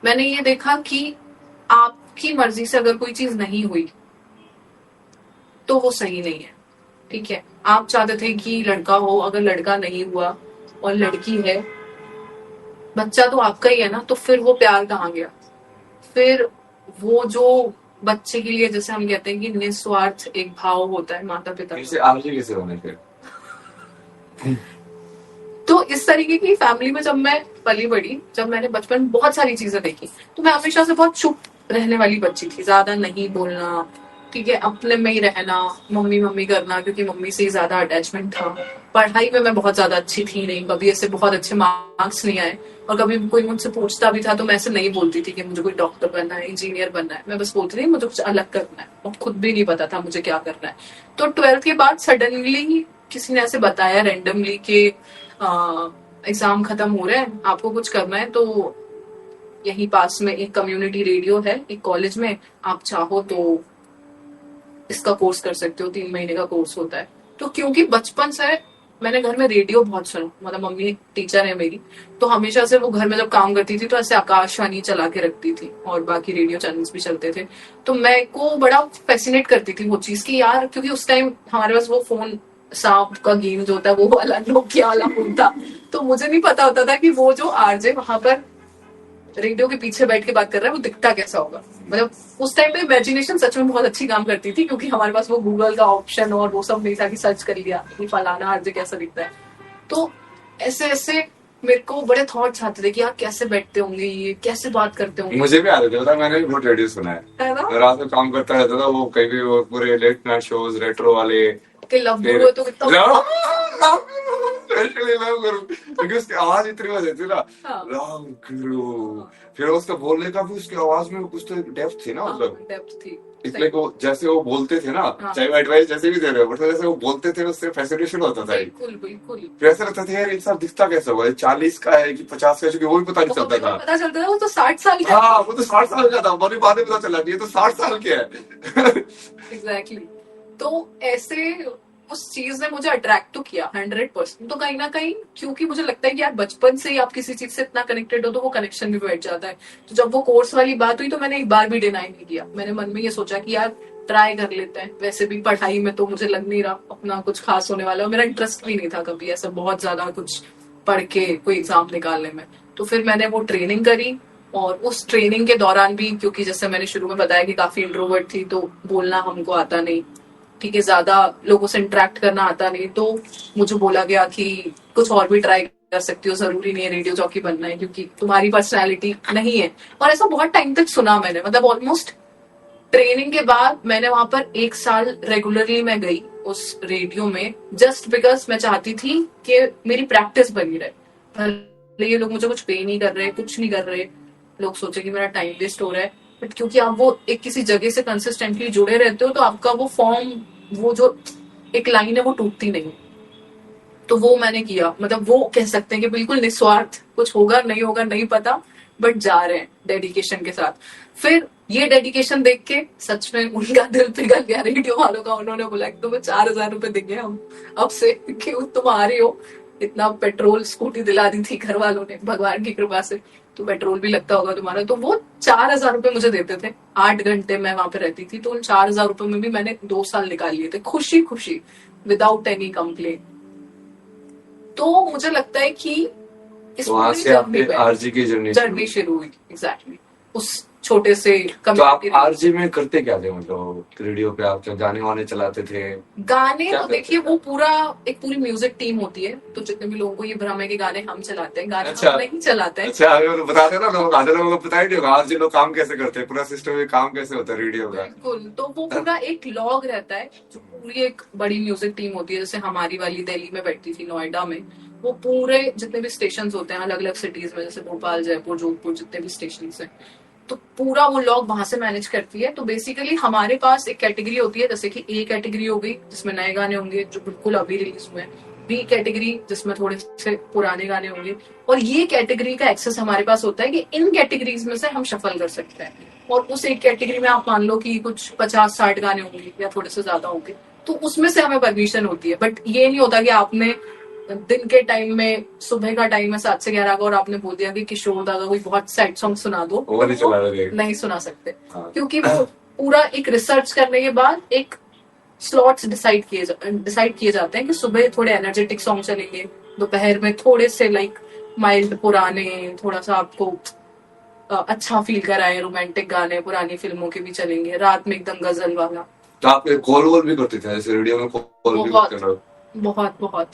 मैंने ये देखा कि आपकी मर्जी से अगर कोई चीज नहीं हुई तो वो सही नहीं है। ठीक है, आप चाहते थे कि लड़का हो, अगर लड़का नहीं हुआ और लड़की है, बच्चा तो आपका ही है ना, तो फिर वो प्यार कहाँ गया? फिर वो जो बच्चे के लिए जैसे हम कहते हैं कि निस्वार्थ एक भाव होता है माता पिता कैसे का। आरजी कैसे बने फिर? तो इस तरीके की फैमिली में जब मैं पली बड़ी, जब मैंने बचपन में बहुत सारी चीजें देखी, तो मैं हमेशा से बहुत चुप रहने वाली बच्ची थी, ज्यादा नहीं बोलना, ठीक है, अपने में ही रहना, मम्मी मम्मी करना, क्योंकि मम्मी से ही ज्यादा अटैचमेंट था। पढ़ाई में मैं बहुत ज्यादा अच्छी थी नहीं, कभी ऐसे बहुत अच्छे मार्क्स नहीं आए, और कभी कोई मुझसे पूछता भी था तो मैं ऐसे नहीं बोलती थी कि मुझे कोई डॉक्टर बनना है, इंजीनियर बनना है, मैं बस बोलती थी मुझे कुछ अलग करना है, और खुद भी नहीं पता था मुझे क्या करना है। तो 12th के बाद सडनली किसी ने ऐसे बताया रैंडमली कि एग्जाम खत्म हो रहे हैं, आपको कुछ करना है, तो यहीं पास में एक कम्युनिटी रेडियो है एक कॉलेज में, आप चाहो तो इसका कोर्स कर सकते हो, 3 महीने का कोर्स होता है। तो क्योंकि बचपन से मैंने घर में रेडियो बहुत सुना, मतलब मम्मी टीचर है मेरी, तो हमेशा से वो घर में जब काम करती थी तो ऐसे आकाशवाणी चला के रखती थी और बाकी रेडियो चैनल्स भी चलते थे। तो मैं को बड़ा फैसिनेट करती थी वो चीज की यार, क्योंकि उस टाइम हमारे पास वो फोन सांप का गेम जो होता है वो वाला नोकिया वाला फोन था, तो मुझे नहीं पता होता था कि वो जो आरजे वहां पर रेडियो के पीछे बैठ के बात कर रहा है वो दिखता कैसा होगा। मतलब उस टाइम पे इमेजिनेशन सच में बहुत अच्छी काम करती थी, क्योंकि हमारे पास वो गूगल का ऑप्शन और वो सब नहीं था कि सर्च कर लिया कि फलाना आरजे कैसा दिखता है। तो ऐसे ऐसे मेरे को बड़े थॉट्स आते थे कि यार कैसे बैठते होंगे ये, कैसे बात करते होंगे। मुझे भी आते थे, पता है, मैंने भी बहुत रेडियो सुना है ना? मैं रात में काम करता रहता था, वो कहीं भी वो पूरे लेट नाइट शोज रेट्रो वाले कि लव गुरु तो कितना क्योंकि उसकी आवाज इतनी मजे थी ना, हाँ। राम गुरु, फिर उसका बोलने का भी उसकी आवाज में कुछ तो डेप्थ थी ना, मतलब डेप्थ थी, इसलिए वो जैसे वो बोलते थे ना, हाँ। चाहे वो एडवाइस जैसे भी दे रहे हो, बट जैसे वो बोलते थे उससे फैसिनेशन होता था। बिल्कुल बिल्कुल। फिर ऐसा लगता था यार इंसान दिखता कैसा होगा, 40 का है कि 50 का है, क्योंकि वो भी पता नहीं चलता था। पता चलता था वो तो 60 साल का। हाँ, वो तो 60 साल का था, बड़ी बाद में पता चला कि ये तो 60 साल के है। एग्जैक्टली। तो ऐसे उस चीज ने मुझे अट्रैक्ट तो किया 100%। तो कहीं ना कहीं क्योंकि मुझे लगता है कि यार बचपन से ही आप किसी चीज से इतना कनेक्टेड हो तो वो कनेक्शन भी बैठ जाता है। तो जब वो कोर्स वाली बात हुई तो मैंने एक बार भी डिनाई नहीं किया, मैंने मन में ये सोचा कि यार ट्राई कर लेते हैं। वैसे भी पढ़ाई में तो मुझे लग नहीं रहा अपना कुछ खास होने वाला, और मेरा इंटरेस्ट भी नहीं था कभी ऐसा बहुत ज्यादा कुछ पढ़ के कोई एग्जाम निकालने में। तो फिर मैंने वो ट्रेनिंग करी, और उस ट्रेनिंग के दौरान भी, क्योंकि जैसे मैंने शुरू में बताया कि काफी इंट्रोवर्ट थी, तो बोलना हमको आता नहीं, ठीक है, ज्यादा लोगों से इंटरेक्ट करना आता नहीं, तो मुझे बोला गया कि कुछ और भी ट्राई कर सकती हो, जरूरी नहीं है रेडियो जॉकी बनना है, क्योंकि तुम्हारी पर्सनैलिटी नहीं है। और ऐसा बहुत टाइम तक सुना मैंने, मतलब ऑलमोस्ट ट्रेनिंग के बाद मैंने वहां पर 1 साल रेगुलरली मैं गई उस रेडियो में, जस्ट बिकॉज मैं चाहती थी कि मेरी प्रैक्टिस बनी रहे। भले ये लोग मुझे कुछ पे नहीं कर रहे, कुछ नहीं कर रहे, लोग सोचे कि मेरा टाइम वेस्ट हो रहा है, बट क्योंकि आप वो एक किसी जगह से कंसिस्टेंटली जुड़े रहते हो, तो आपका वो फॉर्म, वो जो एक लाइन है, वो टूटती नहीं। तो वो मैंने किया, मतलब वो कह सकते हैं कि बिल्कुल निस्वार्थ, कुछ होगा नहीं होगा नहीं पता, बट जा रहे हैं डेडिकेशन के साथ। फिर ये डेडिकेशन देख के सच में उनका दिल पिघल गया रेडियो वालों का। उन्होंने बोला कि तुम्हें 4,000 रुपए देंगे हम अब से, कि तुम आ रही हो। इतना पेट्रोल, स्कूटी दिला दी थी घर वालों ने भगवान की कृपा से, तो पेट्रोल भी लगता होगा तुम्हारा। तो वो 4,000 रुपए मुझे देते थे, 8 घंटे मैं वहां पे रहती थी, तो उन 4,000 रुपए में भी मैंने 2 साल निकाल लिए थे खुशी खुशी, विदाउट एनी कंप्लेन। तो मुझे लगता है कि इस वहां पूरी से आपने जर्नी आरजी की जर्नी शुरू हुई, एग्जैक्टली उस छोटे से तो आप कम्युनिटी। आरजी में करते क्या थे, मतलब रेडियो पे आप जो गाने वाने चलाते थे? गाने क्या तो करते देखिए, वो एक पूरी म्यूजिक टीम होती है, तो जितने भी लोगों को ये भ्रम है कि गाने हम चलाते हैं, गाने अच्छा। हम नहीं चलाते हैं। अच्छा, अभी वो बताते ना लोग, आधे लोगों को पता ही नहीं होगा आरजी लोग काम कैसे करते हैं, पूरा सिस्टम में काम कैसे होता है रेडियो का। बिल्कुल, तो वो पूरा एक लॉग रहता है, जो पूरी एक बड़ी म्यूजिक टीम होती है। जैसे हमारी वाली दिल्ली में बैठती थी, नोएडा में, वो पूरे जितने भी स्टेशन होते हैं अलग अलग सिटीज में, जैसे भोपाल, जयपुर, जोधपुर, जितने भी स्टेशन हैं, तो पूरा वो लॉग वहां से मैनेज करती है। तो बेसिकली हमारे पास एक कैटेगरी होती है, जैसे कि ए कैटेगरी हो गई जिसमें नए गाने होंगे जो बिल्कुल अभी रिलीज हुए हैं, बी कैटेगरी जिसमें थोड़े से पुराने गाने होंगे, और ये कैटेगरी का एक्सेस हमारे पास होता है कि इन कैटेगरीज में से हम शफल कर सकते हैं। और उस एक कैटेगरी में आप मान लो कि कुछ 50-60 गाने होंगे या थोड़े से ज्यादा होंगे, तो उसमें से हमें परमिशन होती है। बट ये नहीं होता कि आपने दिन के टाइम में, सुबह का टाइम है 7 से 11 का, और आपने बोल दिया कि किशोर दा का कोई बहुत सैड सॉन्ग सुना दो, वो नहीं चला रहे। नहीं सुना सकते। हाँ। क्योंकि वो पूरा एक रिसर्च करने के बाद एक स्लॉट्स डिसाइड किए जाते हैं कि सुबह थोड़े एनर्जेटिक सॉन्ग चलेंगे, दोपहर में थोड़े से लाइक माइल्ड पुराने, थोड़ा सा आपको अच्छा फील कराए रोमांटिक गाने पुरानी फिल्मों के भी चलेंगे, रात में एकदम गजल वाला। तो आप कॉल वॉल भी करते थे जैसे रेडियो में कॉल भी बहुत करते थे? बहुत बहुत।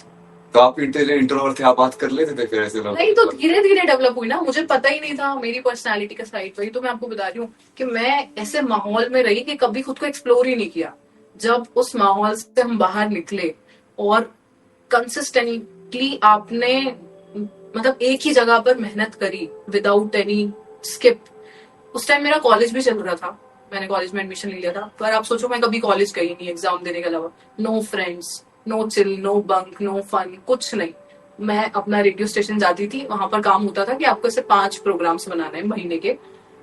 तो आप इंट्रोवर्ट थे, आप बात कर लेते थे फिर ऐसे लोग? नहीं, तो धीरे धीरे डेवलप हुई ना, मुझे पता ही नहीं था मेरी पर्सनालिटी का साइड। वही तो मैं आपको बता रही हूँ कि मैं ऐसे माहौल में रही कि कभी खुद को एक्सप्लोर ही नहीं किया। जब उस माहौल से हम बाहर निकले और कंसिस्टेंटली आपने मतलब एक ही जगह पर मेहनत करी विदाउट एनी स्किप। उस टाइम मेरा कॉलेज भी चल रहा था, मैंने कॉलेज में एडमिशन ले लिया था, पर आप सोचो मैं कभी कॉलेज गई नहीं एग्जाम देने के अलावा। No friends, no chill, no bunk, no fun, कुछ नहीं। मैं अपना रेडियो स्टेशन जाती थी, वहां पर काम होता था कि आपको ऐसे 5 प्रोग्राम्स बनाने हैं महीने के।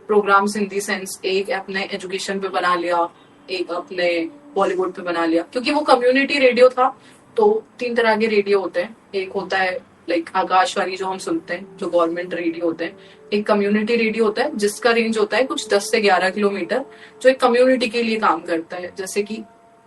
प्रोग्राम्स इन दी सेंस, एक अपने एजुकेशन पे बना लिया, एक अपने बॉलीवुड पे बना लिया, क्योंकि वो कम्युनिटी रेडियो था। तो 3 तरह के रेडियो होते हैं, एक होता है लाइक आकाशवाणी जो हम सुनते हैं, जो गवर्नमेंट रेडियो होते हैं। एक कम्युनिटी रेडियो होता है जिसका रेंज होता है कुछ 10 से 11 किलोमीटर, जो एक कम्युनिटी के लिए काम करता है, जैसे कि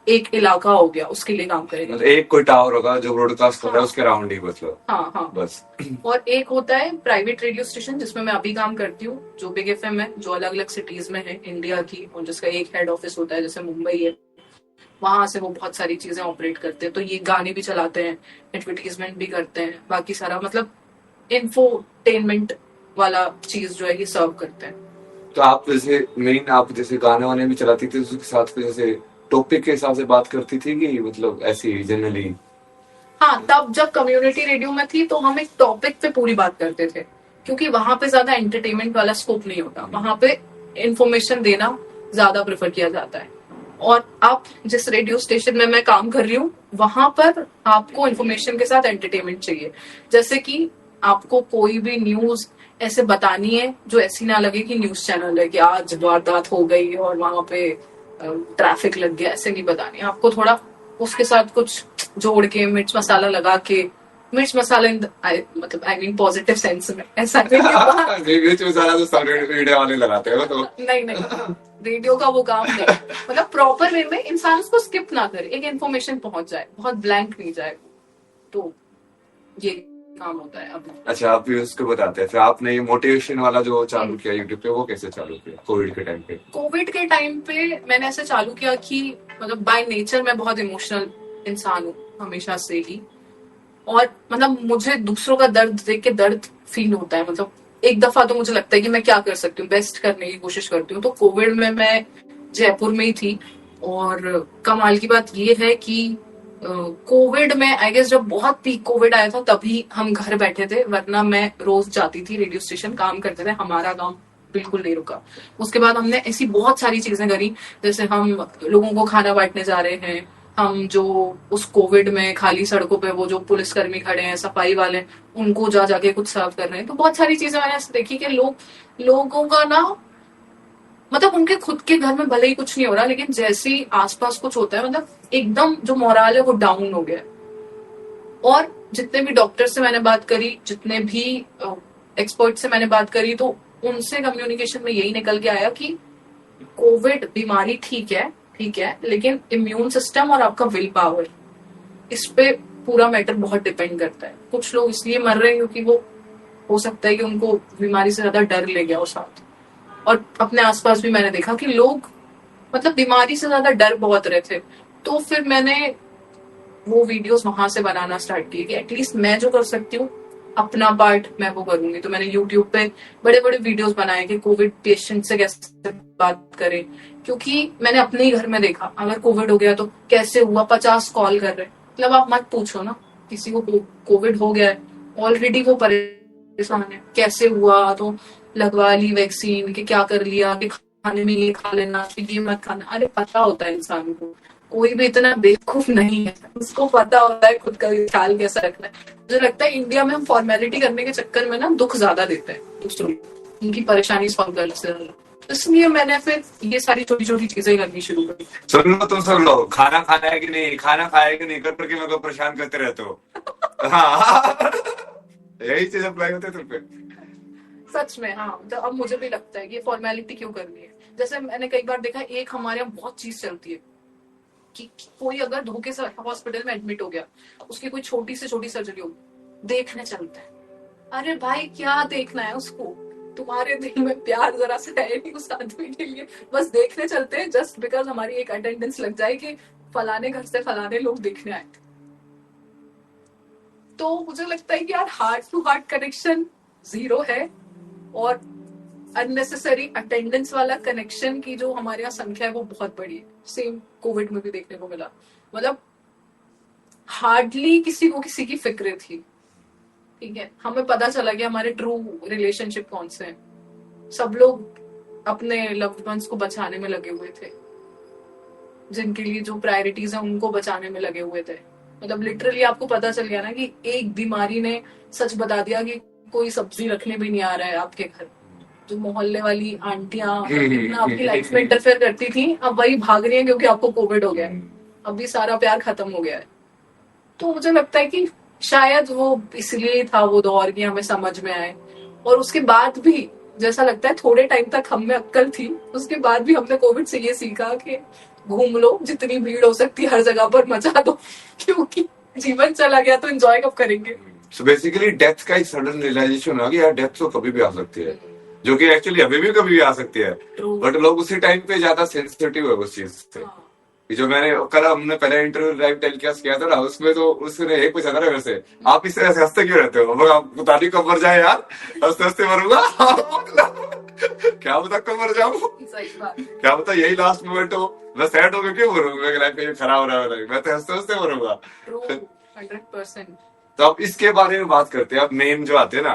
एक इलाका हो गया उसके लिए काम करेगा। मतलब एक कोई टावर होगा जो ब्रॉडकास्ट कर रहा है, हाँ। उसके राउंड ही मतलब। हाँ हाँ बस। और एक होता है प्राइवेट रेडियो स्टेशन, जिसमें मैं अभी काम करती हूँ, जो बिग एफएम है, जो अलग अलग सिटीज में है इंडिया की, और जिसका एक हेड ऑफिस होता है, जैसे मुंबई है, वहां से वो बहुत सारी चीजें ऑपरेट करते हैं। तो ये गाने भी चलाते हैं, एडवर्टीजमेंट भी करते हैं, बाकी सारा मतलब इंफोटेनमेंट वाला चीज जो है ये सर्व करते हैं। तो आप जैसे मेन आप जैसे गाने वाने भी चलाती थी, उसके साथ में जैसे टॉपिक के हिसाब से बात करती थी कि मतलब ऐसी जनरली? हाँ, तब जब कम्युनिटी रेडियो में थी तो हम एक टॉपिक पे पूरी बात करते थे, क्योंकि वहां पे ज्यादा एंटरटेनमेंट वाला स्कोप नहीं होता, वहां पे इंफॉर्मेशन देना ज्यादा प्रेफर किया जाता है। और आप जिस रेडियो स्टेशन में मैं काम कर रही हूँ, वहां पर आपको इन्फॉर्मेशन के साथ एंटरटेनमेंट चाहिए। जैसे कि आपको कोई भी न्यूज ऐसे बतानी है जो ऐसी ना लगे कि न्यूज चैनल है कि आज वारदात हो गई और वहां पे ट्रैफिक लग गया, ऐसे नहीं बतानी है आपको। थोड़ा उसके साथ कुछ जोड़ के, मिर्च मसाला लगा के, मिर्च मसाला मतलब आई मीन पॉजिटिव सेंस में, ऐसा नहीं मिर्च मसाला तो सब रेडियो वाले लगाते हैं तो। नहीं, रेडियो का वो काम नहीं, मतलब प्रॉपर वे में इंसान उसको स्किप ना करे, एक इन्फॉर्मेशन पहुंच जाए, बहुत ब्लैंक नहीं जाए। तो ये काम होता है अभी। अच्छा, आप भी उसको बताते हैं। फिर आपने ये मोटिवेशन वाला जो चालू किया यूट्यूब पे, वो कैसे चालू किया कोविड के टाइम पे? कोविड के टाइम पे मैंने ऐसे चालू किया कि मतलब बाय नेचर मैं बहुत इमोशनल इंसान हूँ हमेशा से ही, और मतलब मुझे दूसरों का दर्द देख के दर्द फील होता है। मतलब एक दफा तो मुझे लगता है कि मैं क्या कर सकती हूँ, बेस्ट करने की कोशिश करती हूँ। तो कोविड में मैं जयपुर में ही थी, और कमाल की बात ये है कि कोविड में आई गेस जब बहुत पीक कोविड आया था तभी हम घर बैठे थे, वरना मैं रोज जाती थी रेडियो स्टेशन, काम करते थे, हमारा काम बिल्कुल नहीं रुका। उसके बाद हमने ऐसी बहुत सारी चीजें करी, जैसे हम लोगों को खाना बांटने जा रहे हैं, हम जो उस कोविड में खाली सड़कों पे वो जो पुलिसकर्मी खड़े हैं, सफाई वाले, उनको जा जाके कुछ सर्व कर रहे हैं। तो बहुत सारी चीजें मैंने ऐसे देखी कि लोगों का ना, मतलब उनके खुद के घर में भले ही कुछ नहीं हो रहा, लेकिन जैसे ही आसपास कुछ होता है मतलब एकदम जो मोरल है वो डाउन हो गया है। और जितने भी डॉक्टर से मैंने बात करी, जितने भी एक्सपर्ट से मैंने बात करी, तो उनसे कम्युनिकेशन में यही निकल के आया कि कोविड बीमारी ठीक है, लेकिन इम्यून सिस्टम और आपका विल पावर, इस पे पूरा मैटर बहुत डिपेंड करता है। कुछ लोग इसलिए मर रहे हैं क्योंकि वो, हो सकता है कि उनको बीमारी से ज्यादा डर ले गया हो साथ। और अपने आसपास भी मैंने देखा कि लोग मतलब बीमारी से ज्यादा डर बहुत रहे थे। तो फिर मैंने वो वीडियोस वहां से बनाना स्टार्ट किए कि एटलीस्ट मैं जो कर सकती हूँ अपना पार्ट मैं वो करूंगी। तो मैंने यूट्यूब पे बड़े बड़े वीडियोस बनाए कि कोविड पेशेंट से कैसे बात करें, क्योंकि मैंने अपने ही घर में देखा अगर कोविड हो गया तो कैसे हुआ, 50 कॉल कर रहे। मतलब आप मत पूछो ना, किसी को कोविड हो गया है ऑलरेडी, वो परेशान है, कैसे हुआ, तो लगवा ली वैक्सीन, कि क्या कर लिया, कि खाने में ये खा लेना, ये मत खाना। अरे पता होता है इंसान को, कोई भी इतना बेवकूफ नहीं है, उसको पता होता है खुद का ख्याल कैसा रखना है। मुझे लगता है इंडिया में हम फॉर्मेलिटी करने के चक्कर में ना दुख ज्यादा देते हैं दूसरों को, उनकी परेशानी सॉल्व करने से ज्यादा। इसलिए मैंने फिर ये सारी छोटी छोटी चीजें करनी शुरू करी। सुन लो, खाना खाना है कि नहीं, खाना खाया है कि नहीं कर करके मेरे को परेशान करते रहते हो। हाँ, यही चीज अप्लाई होते तुम पे। सच में हाँ, तो अब मुझे भी लगता है कि ये फॉर्मेलिटी क्यों करनी है। जैसे मैंने कई बार देखा, एक हमारे यहाँ बहुत चीज चलती है कि कोई अगर धोखे से हॉस्पिटल में एडमिट हो गया, उसकी कोई छोटी से छोटी सर्जरी हो, देखने चलते हैं। अरे भाई क्या देखना है उसको, तुम्हारे दिल में प्यार जरा से है नहीं उस आदमी के लिए, बस देखने चलते हैं जस्ट बिकॉज हमारी एक अटेंडेंस लग जाए कि फलाने घर से फलाने लोग देखने आए। तो मुझे लगता है कि यार heart to heart connection zero है, और अननेसेसरी अटेंडेंस वाला कनेक्शन की जो हमारे यहाँ संख्या है वो बहुत बड़ी है। सेम कोविड में भी देखने को मिला, मतलब हार्डली किसी को किसी की फिक्र थी। ठीक है, हमें पता चला कि हमारे ट्रू रिलेशनशिप कौन से हैं। सब लोग अपने लव्ड वंस को बचाने में लगे हुए थे, जिनके लिए जो प्रायोरिटीज है उनको बचाने में लगे हुए थे। मतलब लिटरली आपको पता चल गया ना कि एक बीमारी ने सच बता दिया कि कोई सब्जी रखने भी नहीं आ रहा है आपके घर। जो मोहल्ले वाली आंटियां आपकी लाइफ में इंटरफेयर करती थी, अब वही भाग रही है क्योंकि आपको कोविड हो गया है। अभी सारा प्यार खत्म हो गया है। तो मुझे लगता है कि शायद वो इसलिए था वो दौर की हमें समझ में आए। और उसके बाद भी जैसा लगता है थोड़े टाइम तक हम में अक्कल थी, उसके बाद भी हमने कोविड से ये सीखा कि घूम लो, जितनी भीड़ हो सकती है हर जगह पर मचा दो, क्योंकि जीवन चला गया तो एंजॉय कब करेंगे। सो बेसिकली डेथ का ही सडन रियलाइजेशन हुआ कि यार डेथ तो कभी भी आ सकती है, जो कि एक्चुअली अभी भी कभी भी आ सकती है। बट लोग उसी टाइम पे ज्यादा सेंसिटिव है उस चीज से। जो मैंने कल हमने पहले इंटरव्यू लाइव टेलीकास्ट किया था ना, उसमें तो उसने एक पूछा था ना मेरे से, आप इससे ऐसे हंसते क्यों रहते हो? आप बता दी कब मर जाए यार, हंसते हंसते मरूंगा। क्या बता कब मर जाऊं, क्या बता यही लास्ट मोमेंट हो, मैं सैड होकर क्यों मरूंगा, मेरी लाइफ में खराब हो रहा है, मैं तो हंसते हंसते मरूंगा। 100%। तो अब इसके बारे में बात करते हैं। अब मेन जो आते हैं ना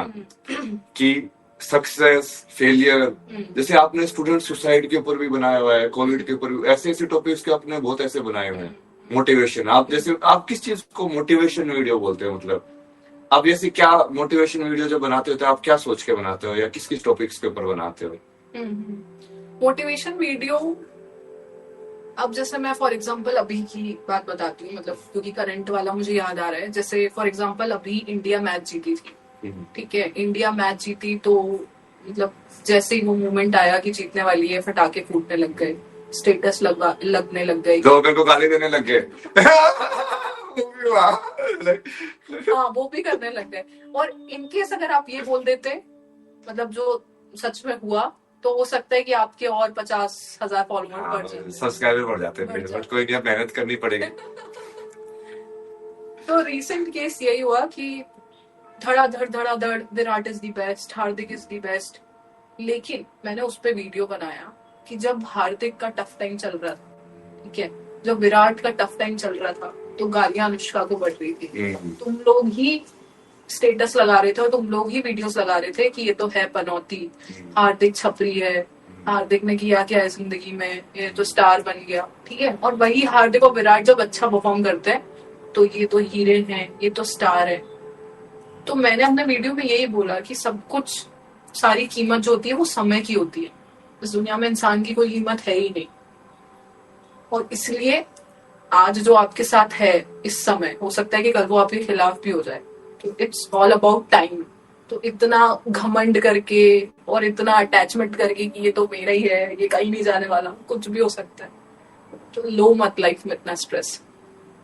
कि सक्सेस फेलियर, जैसे आपने स्टूडेंट सुसाइड के ऊपर भी बनाया हुआ है, कोविड के ऊपर भी, ऐसे ऐसे टॉपिक्स के आपने बहुत ऐसे बनाए हुए हैं। मोटिवेशन, आप जैसे आप किस चीज को मोटिवेशन वीडियो बोलते हैं? मतलब आप जैसे क्या मोटिवेशन वीडियो जो बनाते हो तो आप क्या सोच के बनाते हो, या किस किस टॉपिक्स के ऊपर बनाते हो? मोटिवेशन वीडियो, अब जैसे मैं फॉर एग्जांपल अभी की बात बताती हूँ, मतलब क्योंकि करंट वाला मुझे याद आ रहा है। जैसे फॉर एग्जांपल अभी इंडिया मैच जीती थी, ठीक है, इंडिया मैच जीती तो मतलब जैसे ही वो मूवमेंट आया कि जीतने वाली है, फटाके फूटने लग गए, स्टेटस लगने लग गए, लोग को गाली देने लग गए। हाँ वो भी करने लग गए। और इनकेस अगर आप ये बोल देते, मतलब जो सच में हुआ, तो हो सकता है कि आपके और 50,000 फॉलोअर बढ़ जाते। सब्सक्राइबर बढ़ जाते बढ़ हैं, जाते। बट कोई नहीं, अब मेहनत करनी पड़ेगी। तो रिसेंट केस यही हुआ कि धड़ाधड़ Virat is the best, Hardik is the best. लेकिन मैंने उस पे वीडियो बनाया कि जब हार्दिक का टफ टाइम चल रहा था, ठीक है, जब विराट का टफ टाइम चल रहा था, तो गालियां अनुष्का को बढ़ रही थी। तुम लोग ही स्टेटस लगा रहे थे और तुम लोग ही वीडियोस लगा रहे थे कि ये तो है पनौती, हार्दिक छपरी है, हार्दिक ने किया क्या है जिंदगी में, ये तो स्टार बन गया, ठीक है। और वही हार्दिक और विराट जब अच्छा परफॉर्म करते हैं तो ये तो हीरे हैं, ये तो स्टार है। तो मैंने अपने वीडियो में यही बोला कि सब कुछ, सारी कीमत जो होती है वो समय की होती है। इस दुनिया में इंसान की कोई कीमत है ही नहीं। और इसलिए आज जो आपके साथ है इस समय, हो सकता है कि कल वो आपके खिलाफ भी हो जाए। तो इट्स ऑल अबाउट टाइम। तो इतना घमंड करके और इतना अटैचमेंट करके कि ये तो मेरा ही है, ये कहीं नहीं जाने वाला, कुछ भी हो सकता है। तो लो मत लाइफ में इतना स्ट्रेस।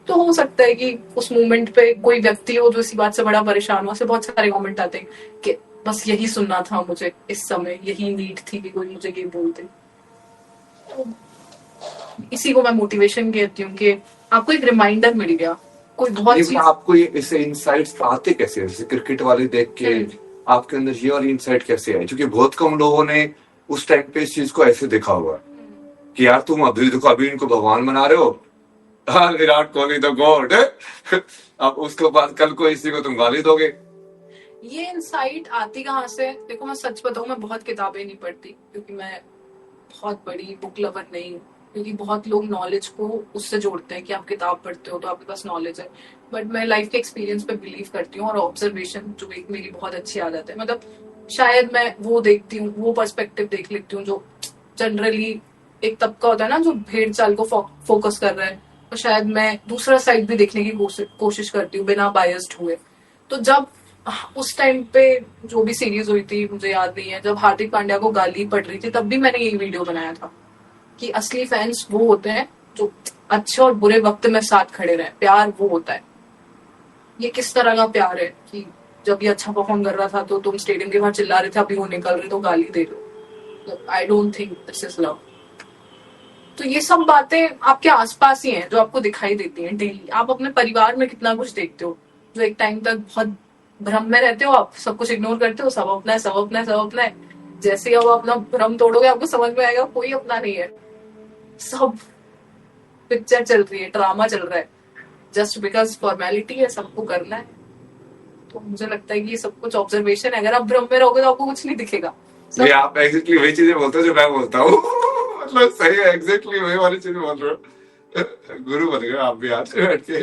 तो हो सकता है कि उस मोमेंट पे कोई व्यक्ति हो जो इसी बात से बड़ा परेशान हो, से बहुत सारे कमेंट आते हैं कि बस यही सुनना था मुझे इस समय, यही नीड थी कि कोई मुझे ये बोल दे। तो इसी को मैं मोटिवेशन कहती हूँ कि आपको एक रिमाइंडर मिल गया, कोई बहुत ये चीज। आपको ये ऐसे इंसाइट्स आते कैसे हैं? जैसे क्रिकेट वाले देख के आपके अंदर ये और इंसाइट कैसे आए? क्योंकि बहुत कम लोगों ने उस टाइम पे इस चीज को ऐसे देखा हुआ कि यार तुम अभी देखो, अभी इनको भगवान बना रहे हो, हाँ विराट कोहली द गॉड, अब उसके बाद कल को इसी को तुम गाली दोगे। ये इंसाइट आती कहाँ से? देखो मैं सच बताऊं, मैं बहुत किताबें नहीं पढ़ती क्योंकि मैं बहुत बड़ी बुक लवर नहीं हूँ। क्योंकि बहुत लोग नॉलेज को उससे जोड़ते हैं कि आप किताब पढ़ते हो तो आपके पास नॉलेज है, बट मैं लाइफ के एक्सपीरियंस पे बिलीव करती हूँ और ऑब्जर्वेशन जो एक मेरी बहुत अच्छी आदत है। मतलब शायद मैं वो देखती हूँ, वो पर्सपेक्टिव देख लेती हूँ जो जनरली एक तबका होता है ना जो भेड़ चाल को फोकस कर रहा है, तो शायद मैं दूसरा साइड भी देखने की कोशिश करती हूँ बिना बायस्ड हुए। तो जब उस टाइम पे जो भी सीरीज हुई थी मुझे याद नहीं है, जब हार्दिक पांड्या को गाली पड़ रही थी, तब भी मैंने यही वीडियो बनाया था कि असली फैंस वो होते हैं जो अच्छे और बुरे वक्त में साथ खड़े रहे। प्यार वो होता है। ये किस तरह का प्यार है कि जब ये अच्छा परफॉर्म कर रहा था तो तुम स्टेडियम के बाहर चिल्ला रहे थे, अभी वो निकल रहे तो गाली दे रहे हो। I don't think this is love. तो ये सब बातें आपके आसपास ही हैं जो आपको दिखाई देती हैं डेली। आप अपने परिवार में कितना कुछ देखते हो, जो एक टाइम तक बहुत भ्रम में रहते हो, आप सब कुछ इग्नोर करते हो, सब अपना है, सब अपना है, सब अपना है। जैसे ही आप अपना भ्रम तोड़ोगे आपको समझ में आएगा कोई अपना नहीं है, सब पिक्चर चल रही है, ड्रामा चल रहा है, जस्ट बिकॉज फॉर्मेलिटी है, सबको करना है। तो मुझे लगता है कि ये सब कुछ ऑब्जर्वेशन है। अगर आप भ्रम में रहोगे तो आपको कुछ नहीं दिखेगा। ये आप एग्जैक्टली वही चीजें बोलते हो जो मैं बोलता हूँ। मतलब सही है, एग्जैक्टली वही वाली चीजें बोल रहे हो। गुरु बन गए आप भी आज बैठ के।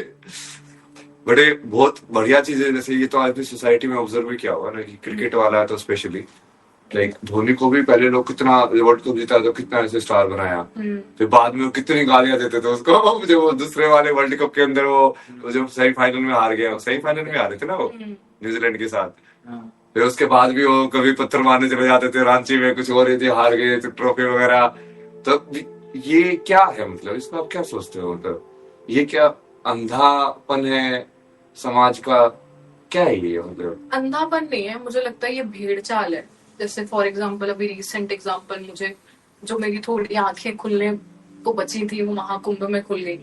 बड़े बहुत बढ़िया चीजें, जैसे ये तो आज सोसाइटी में ऑब्जर्व भी किया हुआ ना कि क्रिकेट वाला है तो स्पेशली लाइक धोनी को भी पहले लोग कितना वर्ल्ड कप जीता तो कितना ऐसे स्टार बनाया, फिर बाद में वो कितनी गालियां देते थे उसको। जो वो दूसरे वाले वर्ल्ड कप के अंदर वो जो सेमीफाइनल में हार गया, सेमीफाइनल में हारे थे ना वो न्यूजीलैंड के साथ, फिर उसके बाद भी वो कभी पत्थर मारने चले जाते थे, रांची में कुछ हो रही थी, हार गए तो ट्रॉफी वगैरह। तो ये क्या है, मतलब इसको आप क्या सोचते हो? मतलब ये क्या अंधापन है समाज का, क्या है ये? मतलब अंधापन नहीं है, मुझे लगता है ये भेड़ चाल है। जैसे फॉर एग्जाम्पल अभी रिसेंट एग्जाम्पल मुझे जो मेरी थोड़ी आंखें खुलने को बची थी वो महाकुंभ में खुल गई।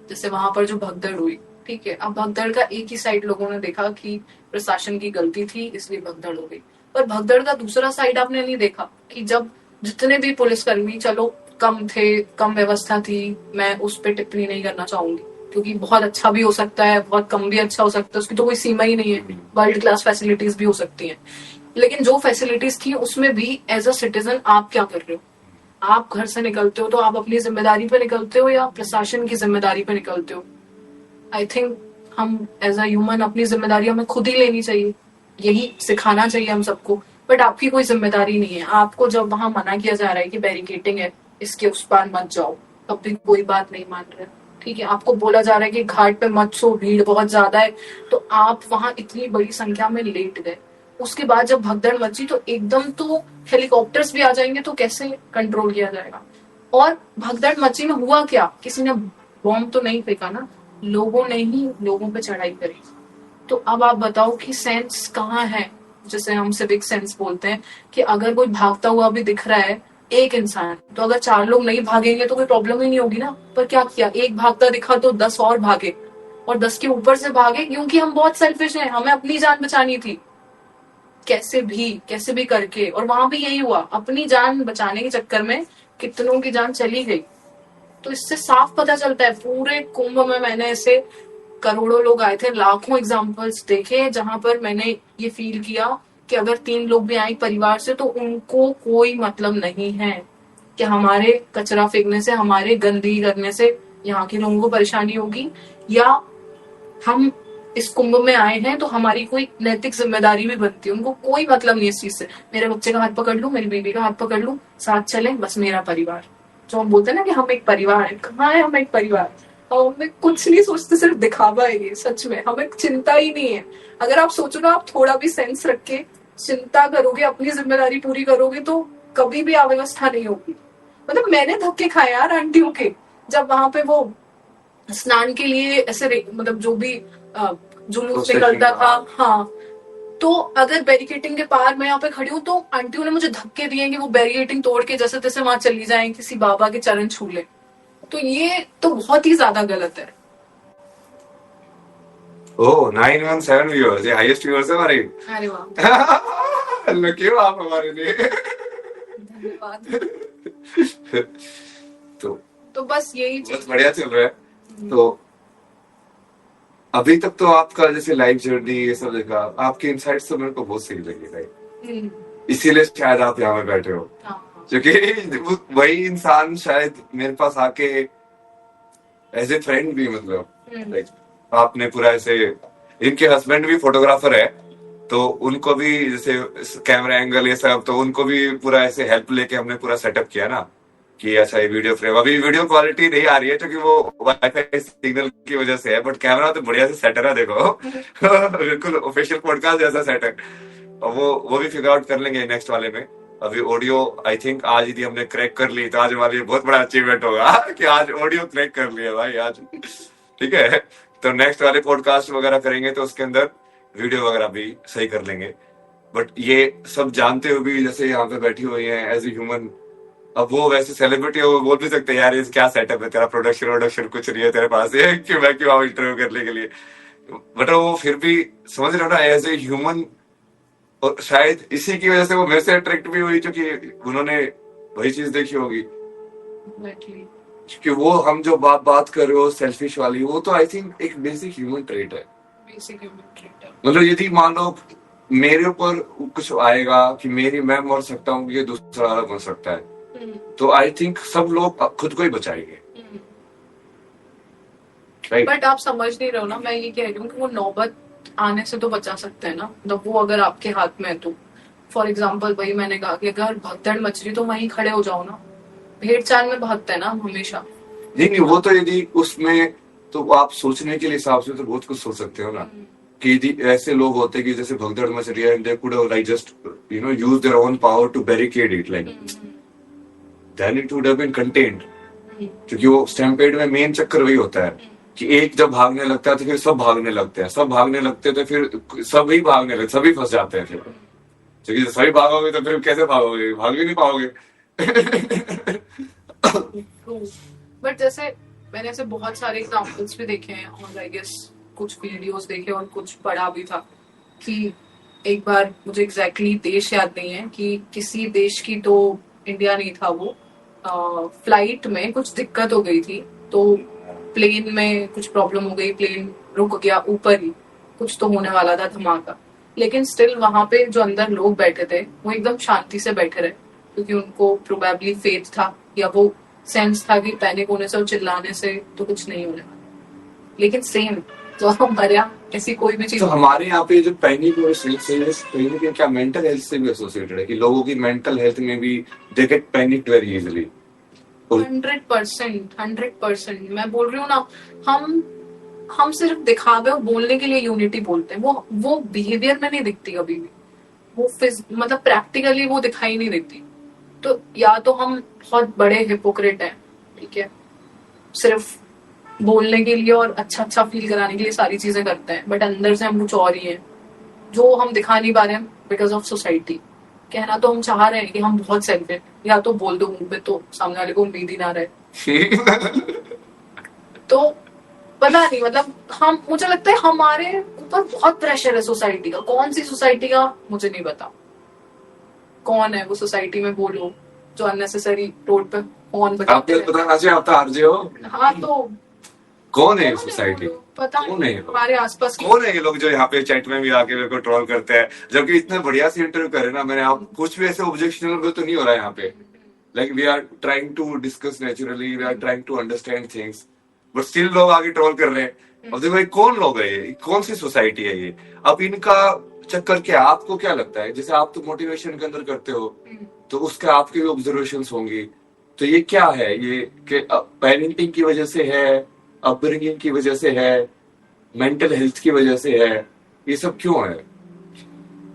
जैसे वहां पर जो भगदड़ हुई, ठीक है, अब भगदड़ का एक ही साइड लोगों ने देखा कि प्रशासन की गलती थी इसलिए भगदड़ हो गई, पर भगदड़ का दूसरा साइड आपने नहीं देखा कि जब जितने भी पुलिसकर्मी, चलो कम थे, कम व्यवस्था थी, मैं उस पर टिप्पणी नहीं करना चाहूंगी क्योंकि बहुत अच्छा भी हो सकता है, बहुत कम भी अच्छा हो सकता है, उसकी तो कोई सीमा ही नहीं है। वर्ल्ड क्लास फैसिलिटीज भी हो सकती हैं, लेकिन जो फैसिलिटीज थी उसमें भी एज अ सिटीजन आप क्या कर रहे हो? आप घर से निकलते हो तो आप अपनी जिम्मेदारी पे निकलते हो या प्रशासन की जिम्मेदारी पे निकलते हो? आई थिंक हम एज अ ह्यूमन अपनी जिम्मेदारी हमें खुद ही लेनी चाहिए, यही सिखाना चाहिए हम सबको। बट आपकी कोई जिम्मेदारी नहीं है। आपको जब वहां मना किया जा रहा है कि बैरिकेटिंग है, इसके उस पार मत जाओ, तब भी कोई बात नहीं मान रहे, ठीक है। आपको बोला जा रहा है कि घाट पे मत सो, भीड़ बहुत ज्यादा है, तो आप वहां इतनी बड़ी संख्या में लेट गए। उसके बाद जब भगदड़ मची तो एकदम तो हेलीकॉप्टर्स भी आ जाएंगे, तो कैसे कंट्रोल किया जाएगा? और भगदड़ मची में हुआ क्या? किसी ने बॉम्ब तो नहीं फेंका ना, लोगों ने ही लोगों पे चढ़ाई करी। तो अब आप बताओ कि सेंस कहाँ है, जैसे हम सिविक सेंस बोलते हैं कि अगर कोई भागता हुआ भी दिख रहा है एक इंसान, तो अगर 4 लोग नहीं भागेंगे तो कोई प्रॉब्लम ही नहीं होगी ना। पर क्या किया, एक भागता दिखा तो 10 और भागे, और 10 के ऊपर से भागे, क्योंकि हम बहुत सेल्फिश हैं, हमें अपनी जान बचानी थी कैसे भी करके। और वहां भी यही हुआ, अपनी जान बचाने के चक्कर में कितनों की जान चली गई। तो इससे साफ पता चलता है, पूरे कुंभ में मैंने ऐसे करोड़ों लोग आए थे, लाखों एग्जाम्पल्स देखे जहां पर मैंने ये फील किया कि अगर 3 लोग भी आए परिवार से तो उनको कोई मतलब नहीं है कि हमारे कचरा फेंकने से, हमारे गंदगी करने से यहाँ के लोगों को परेशानी होगी, या हम इस कुंभ में आए हैं तो हमारी कोई नैतिक जिम्मेदारी भी बनती है। उनको कोई मतलब नहीं इस चीज से, मेरे बच्चे का हाथ पकड़ लूं, मेरी बीवी का हाथ पकड़ लूं, साथ चले, बस मेरा परिवार। जो हम बोलते हैं ना कि हम एक परिवार है, कहाँ है हम एक परिवार, हमें कुछ नहीं सोचते, सिर्फ दिखावा है ये। सच में हमें चिंता ही नहीं है। अगर आप सोचो ना, आप थोड़ा भी सेंस रख के चिंता करोगे, अपनी जिम्मेदारी पूरी करोगे, तो कभी भी अव्यवस्था नहीं होगी। मतलब मैंने धक्के खाए यार आंटियों के, जब वहां पे वो स्नान के लिए ऐसे मतलब जो भी जुलूस निकलता था, हाँ, तो अगर बैरिकेटिंग के पार मैं यहाँ पे खड़ी हूँ तो आंटियों ने मुझे धक्के दिए कि वो बैरिकेटिंग तोड़ के जैसे तैसे वहां चली जाए, किसी बाबा के चरण छू ले। तो ये तो बहुत ही ज्यादा गलत है। ओह 917 व्यूअर्स, ये हाईएस्ट व्यूअर्स है हमारे। अरे वाह, लकी हो आप हमारे लिए। धन्यवाद। तो तो बस यही बहुत चीज। बढ़िया चल रहा है। तो अभी तक तो आपका जैसे लाइफ जर्नी ये सब देखा, आपके इनसाइट्स तो मेरे को बहुत सही लगे भाई, इसीलिए शायद आप यहाँ पे बैठे हो, हाँ, क्योंकि वही इंसान शायद मेरे पास आके एज ए फ्रेंड भी, मतलब लाइक आपने पूरा ऐसे, इनके हस्बैंड भी फोटोग्राफर है तो उनको भी जैसे कैमरा एंगल ये सब, तो उनको भी पूरा ऐसे हेल्प लेके हमने पूरा सेटअप किया ना कि अच्छा ये वीडियो फ्रेम, अभी वीडियो क्वालिटी नहीं आ रही है क्योंकि वो वाईफाई सिग्नल की वजह से है, बट कैमरा तो बढ़िया से सेट है, देखो बिल्कुल ऑफिशियल पॉडकास्ट जैसा सेट है। और वो भी फिगर आउट कर लेंगे नेक्स्ट वाले में। अभी ऑडियो आई थिंक आज यदि हमने क्रैक कर ली तो आज हमारे लिए बहुत बड़ा अचीवमेंट होगा कि आज ऑडियो क्रैक कर लिया भाई आज, ठीक है। तो नेक्स्ट वाले पॉडकास्ट वगैरह करेंगे तो उसके अंदर वीडियो वगैरह भी सही कर लेंगे। बट ये सब जानते हुए भी जैसे यहाँ पे बैठी हुई है एज ए ह्यूमन, अब वो वैसे सेलिब्रिटी हो, वो बोल भी सकते हैं यार ये क्या सेटअप है तेरा, प्रोडक्शन वोडक्शन कुछ नहीं है तेरे पास, ये क्यों मैं क्यों आऊँ इंटरव्यू करने के लिए। बट वो फिर भी समझ रहे हो ना एज ए ह्यूमन, और शायद इसी की वजह से वो मेरे से अट्रैक्ट भी हुई क्योंकि उन्होंने वही चीज देखी होगी। क्योंकि वो हम जो बात कर रहे हो सेल्फिश वाली, वो तो आई थिंक एक बेसिक ह्यूमन ट्रेट है। मतलब यदि मान लो मेरे ऊपर कुछ आएगा कि मैं मर सकता हूँ, ये दूसरा वाला मर सकता है, तो आई थिंक सब लोग खुद को ही बचाएंगे, राइट? बट आप समझ नहीं रहे हो ना, मैं ये कह रही हूँ कि वो नौबत आने से तो बचा सकते हैं ना, मतलब वो अगर आपके हाथ में है तो। फॉर एग्जाम्पल वही मैंने कहा कि अगर भगदड़ मच रही तो वहीं खड़े हो जाओ ना, भेड़ चाल में भागते हैं ना हम हमेशा। नहीं वो तो यदि उसमें, तो आप सोचने के हिसाब से तो बहुत कुछ सोच सकते हो ना कि यदि ऐसे लोग होते कि जैसे भगदड़ मच रही है, they could have like just use their own power to barricade it, like then it would have been contained। क्योंकि वो स्टैम्पेड में मेन चक्कर वही होता है कि एक जब भागने लगता है तो फिर सब भागने लगते हैं, सब भागने लगते हैं तो फिर सभी भागने लगते, सभी फंस जाते हैं फिर, क्योंकि सभी भागोगे तो फिर कैसे भागोगे, भाग भी नहीं पाओगे। बट जैसे मैंने ऐसे बहुत सारे एग्जाम्पल्स भी देखे हैं, और आई गेस कुछ वीडियोस देखे और कुछ पढ़ा भी था कि एक बार, मुझे एग्जैक्टली देश याद नहीं है, कि किसी देश की, तो इंडिया नहीं था वो, फ्लाइट में कुछ दिक्कत हो गई थी, तो प्लेन में कुछ प्रॉब्लम हो गई, प्लेन रुक गया ऊपर ही, कुछ तो होने वाला था धमाका, लेकिन स्टिल वहां पे जो अंदर लोग बैठे थे वो एकदम शांति से बैठे रहे, क्योंकि उनको प्रोबेबली फेथ था या वो सेंस था कि पैनिक होने से और चिल्लाने से तो कुछ नहीं होने वाला। लेकिन सेम जो हम मरिया, ऐसी कोई भी चीज, तो हमारे यहाँ पे जो पैनिक और पैनिक क्या मेंटल हेल्थ से भी एसोसिएटेड है कि लोगों की मेंटल हेल्थ में भी they get panicked very easily. 100%। मैं बोल रही हूँ ना, हम सिर्फ दिखावे और बोलने के लिए यूनिटी बोलते हैं, वो बिहेवियर में नहीं दिखती कभी भी, वो मतलब प्रैक्टिकली वो दिखाई नहीं देती। तो या तो हम बहुत बड़े हिपोक्रेट हैं, ठीक है, सिर्फ बोलने के लिए और अच्छा अच्छा फील कराने के लिए सारी चीजें करते हैं, बट अंदर से हम कुछ और ही हैं जो हम दिखा नहीं पा रहे हैं बिकॉज ऑफ सोसाइटी। कहना तो हम चाह रहे हैं कि हम बहुत सेल्फिश, या तो बोल दो मुंह पे तो सामने वाले को उम्मीद ही ना रहे। तो पता नहीं, मतलब हम, मुझे लगता है हमारे ऊपर बहुत प्रेशर है सोसाइटी का। कौन सी सोसाइटी का मुझे नहीं पता, कौन है वो सोसाइटी में वो लोग जो अननेसेसरी रोड पे हॉर्न बजाते आपको हैं। पता चाहिए, आप तो आरजे हो। हाँ तो कौन है ये कौन है वो सोसाइटी? लोग? पता कौन है ये नहीं, लोग? हमारे आसपास के। कौन है ये लोग जो यहाँ पे चैट में भी आके मेरे को ट्रोल करते हैं, जबकि इतने बढ़िया से इंटरव्यू करे ना मैंने। आप कुछ भी ऐसे ऑब्जेक्शनल तो नहीं हो रहा है यहाँ पे। Like we are trying to discuss naturally, we are trying to understand things, but still लोग आगे ट्रोल कर रहे हैं। अब देखो ये कौन लोग है, ये कौन सी सोसाइटी है ये? अब इनका चक्कर क्या है? आपको क्या लगता है? जैसे आप तो मोटिवेशन के अंदर करते हो, तो उसके आपके भी ऑब्जर्वेशंस होंगी। तो ये क्या है? ये पेरेंटिंग की वजह से है, अपब्रिंगिंग की वजह से है, मेंटल हेल्थ की वजह से है, ये सब क्यों है?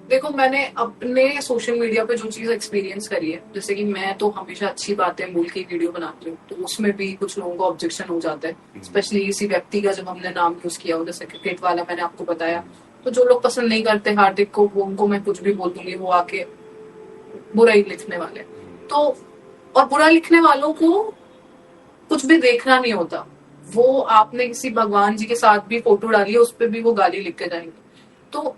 देखो, मैंने अपने सोशल मीडिया पे जो चीज एक्सपीरियंस करी है, जैसे कि मैं तो हमेशा अच्छी बातें बोल के वीडियो बनाती हूँ, तो उसमें भी कुछ लोगों को ऑब्जेक्शन हो जाता है, स्पेशली इसी व्यक्ति का जब हमने नाम यूज किया हो, जैसे क्रिकेट वाला मैंने आपको बताया। तो जो लोग पसंद नहीं करते हार्दिक को, वो उनको मैं कुछ भी बोल दूंगी, वो आके बुरा ही लिखने वाले। तो और बुरा लिखने वालों को कुछ भी देखना नहीं होता। वो आपने किसी भगवान जी के साथ भी फोटो डाली है, उस पर भी वो गाली लिख के जाएंगे। तो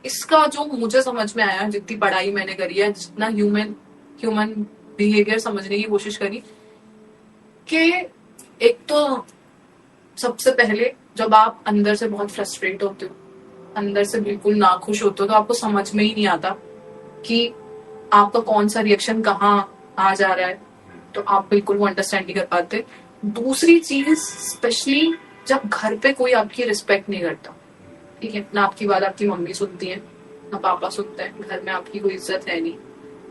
इसका जो मुझे समझ में आया, जितनी पढ़ाई मैंने करी है, जितना ह्यूमन बिहेवियर समझने की कोशिश करी, कि एक तो सबसे पहले जब आप अंदर से बहुत फ्रस्ट्रेट होते हो, अंदर से बिल्कुल नाखुश होते हो, तो आपको समझ में ही नहीं आता कि आपका कौन सा रिएक्शन कहाँ आ जा रहा है, तो आप बिल्कुल वो अंडरस्टैंड नहीं कर पाते। दूसरी चीज, स्पेशली जब घर पे कोई आपकी रिस्पेक्ट नहीं करता, ठीक है ना, आपकी बात आपकी मम्मी सुनती है ना पापा सुनते हैं, घर में आपकी कोई इज्जत है नहीं,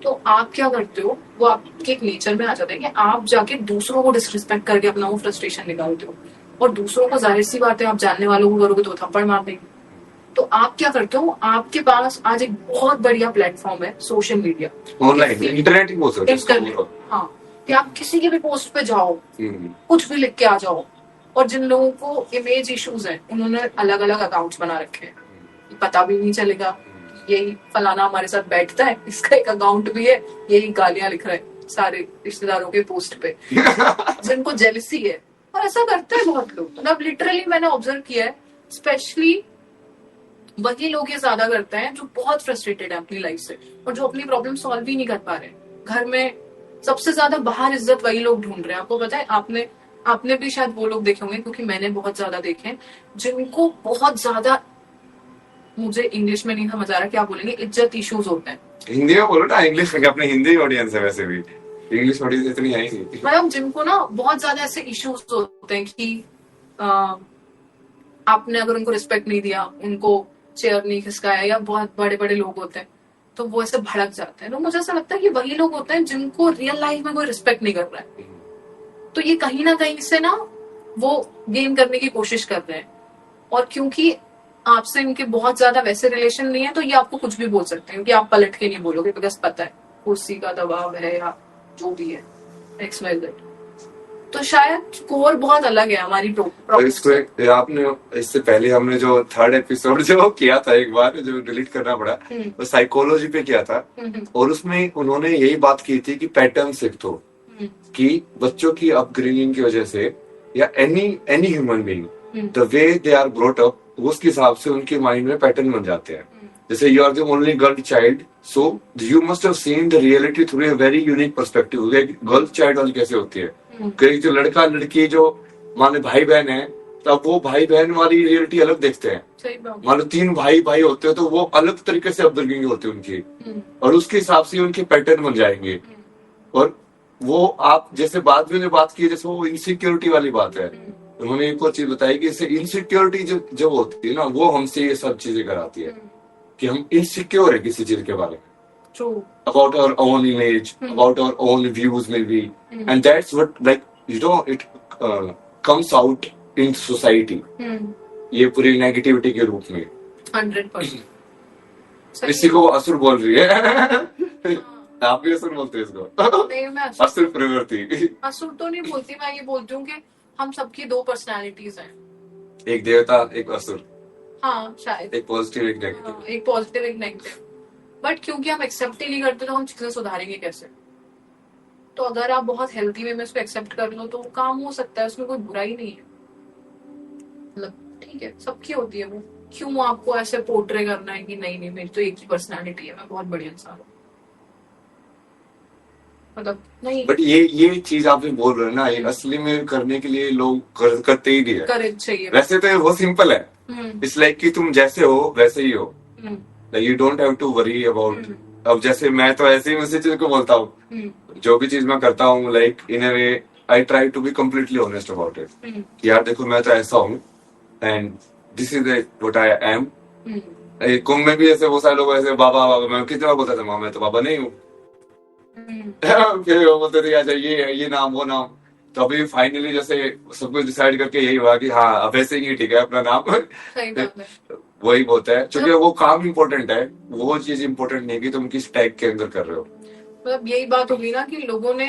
तो आप क्या करते हो, वो आपके एक नेचर में आ जाता है कि आप जाके दूसरों को डिसरिस्पेक्ट करके अपना वो फ्रस्ट्रेशन निकालते हो। और दूसरों को, जाहिर सी बात है, आप जानने वालों को करोगे तो थप्पड़ मार देंगे। तो आप क्या करते हो, आपके पास आज एक बहुत बढ़िया प्लेटफॉर्म है सोशल मीडिया, ऑनलाइन इंटरनेट ही बोल सकते हैं इसको। इंटरनेट। हाँ, कि आप किसी के भी पोस्ट पे जाओ, कुछ भी लिख के आ जाओ। और जिन लोगों को इमेज इश्यूज हैं, उन्होंने अलग अलग अकाउंट्स बना रखे हैं, पता भी नहीं चलेगा यही फलाना हमारे साथ बैठता है, इसका एक अकाउंट भी है, यही गालियां लिख रहा है सारे रिश्तेदारों के पोस्ट पे, जिनको जेलसी है। और ऐसा करते हैं बहुत लोग, मतलब लिटरली मैंने ऑब्जर्व किया है। स्पेशली वही लोग ये ज्यादा करते हैं जो बहुत फ्रस्ट्रेटेड है अपनी लाइफ से, और जो अपनी प्रॉब्लम सॉल्व ही नहीं कर पा रहे। घर में सबसे ज्यादा बाहर इज्जत वही लोग ढूंढ रहे हैं। आपको पता है, आपने भी शायद वो लोग देखे होंगे, क्योंकि मैंने बहुत ज्यादा देखे हैं, जिनको बहुत ज्यादा, मुझे इंग्लिश में नहीं समझ आ रहा क्या बोलेंगे, इज्जत इश्यूज होते हैं। हिंदी में बोलो ना, इंग्लिश में, अपने हिंदी ऑडियंस है वैसे भी, इंग्लिश ऑडियंस इतनी आई नहीं। मतलब जिनको ना बहुत ज्यादा ऐसे इश्यूज होते हैं कि आपने अगर उनको रिस्पेक्ट नहीं दिया, उनको चेयर नहीं खिसकाया, या बहुत बड़े बड़े लोग होते हैं, तो वो ऐसे भड़क जाते हैं। तो मुझे ऐसा लगता है कि वही लोग होते हैं जिनको रियल लाइफ में कोई रिस्पेक्ट नहीं कर रहा है। तो ये कहीं ना कहीं से ना वो गेन करने की कोशिश कर रहे हैं, और क्योंकि आपसे इनके बहुत ज्यादा वैसे रिलेशन नहीं है, तो ये आपको कुछ भी बोल सकते हैं, क्योंकि आप पलट के नहीं बोलोगे, बिकॉज पता है कुर्सी का दबाव है या जो भी है, XYZ। तो शायद स्कोर बहुत अलग है हमारी और इसको आपने, इससे पहले हमने जो थर्ड एपिसोड जो किया था, एक बार जो डिलीट करना पड़ा, वो साइकोलॉजी पे किया था, और उसमें उन्होंने यही बात की थी कि पैटर्न सीख दो, कि बच्चों की अपब्रिंगिंग की वजह से, या any human being, the way they are brought up, उसके हिसाब से उनके माइंड में पैटर्न बन जाते हैं। जैसे you are the only girl child, so you must have seen the reality through a very unique perspective. Girl child वाली कैसे होती है, कई जो लड़का लड़की जो मान लो भाई बहन है, तब वो भाई बहन वाली रियलिटी अलग देखते हैं। मान लो 3 भाई भाई होते हैं, तो वो अलग तरीके से अपब्रिंगिंग होती है उनकी, और उसके हिसाब से उनके पैटर्न बन जाएंगे। और वो आप जैसे बाद में जो बात की, जैसे वो इनसिक्योरिटी वाली बात है, उन्होंने एक और चीज बताई कि इससे इनसिक्योरिटी जो होती है ना, वो हमसे ये सब चीजें कराती है कि हम इनसिक्योर है किसी चीज के बारे में, about our own image, about our own views maybe, and that's what, like, you know, it comes out in society, ये पूरी नेगेटिविटी के रूप में 100%। इसी को असुर बोल रही है। आप भी असुर बोलते हैं इसको? नहीं, मैं असुर प्रवृत्ति। असुर तो नहीं बोलती, मैं ये बोलती हूँ कि हम सबकी दो पर्सनालिटीज हैं। एक देवता एक असुर, हाँ शायद। एक पॉजिटिव एक नेगेटिव। हाँ, एक पॉजिटिव एक नेगेटिव। बट क्योंकि हम एक्सेप्ट ही नहीं करते तो हम चीजें सुधारेंगे कैसे? तो अगर आप बहुत हेल्दी वे में इसको एक्सेप्ट कर लो तो काम हो सकता है, उसमें कोई बुराई नहीं है। मतलब ठीक है, सबकी होती है वो, क्यों आपको ऐसे पोर्ट्रे करना है कि नहीं नहीं मेरी तो एक ही पर्सनालिटी है, मैं बहुत बढ़िया इंसान हूँ? मतलब नहीं। बट ये चीज आप जो बोल रहे हो ना, ये असली में करने के लिए लोग करते ही नहीं है। करेज चाहिए। वैसे तो ये बहुत सिंपल है, इट्स लाइक कि तुम जैसे हो वैसे ही हो, like you don't have to worry about. अब जैसे मैं तो ऐसे ही उसी चीज को बोलता हूँ, जो भी चीज मैं करता हूँ like in a way I try to be completely honest about it. यार देखो मैं तो ऐसा हूँ and this is what I am. Kumbh में भी ऐसे बहुत सारे लोग ऐसे बाबा बाबा, मैं कितनी बार बोलता था मैं तो बाबा नहीं हूँ। फिर वो बोलते थे अच्छा ये नाम वो नाम। तो अभी फाइनली जैसे सब कुछ डिसाइड करके यही हुआ कि हाँ अब ऐसे ही ठीक है अपना नाम। सही बात है। वही बोलता है क्योंकि वो काम इम्पोर्टेंट है, वो चीज इम्पोर्टेंट नहीं कि तुम किस टैग के अंदर कर रहे हो। मतलब यही बात होगी ना कि लोगों ने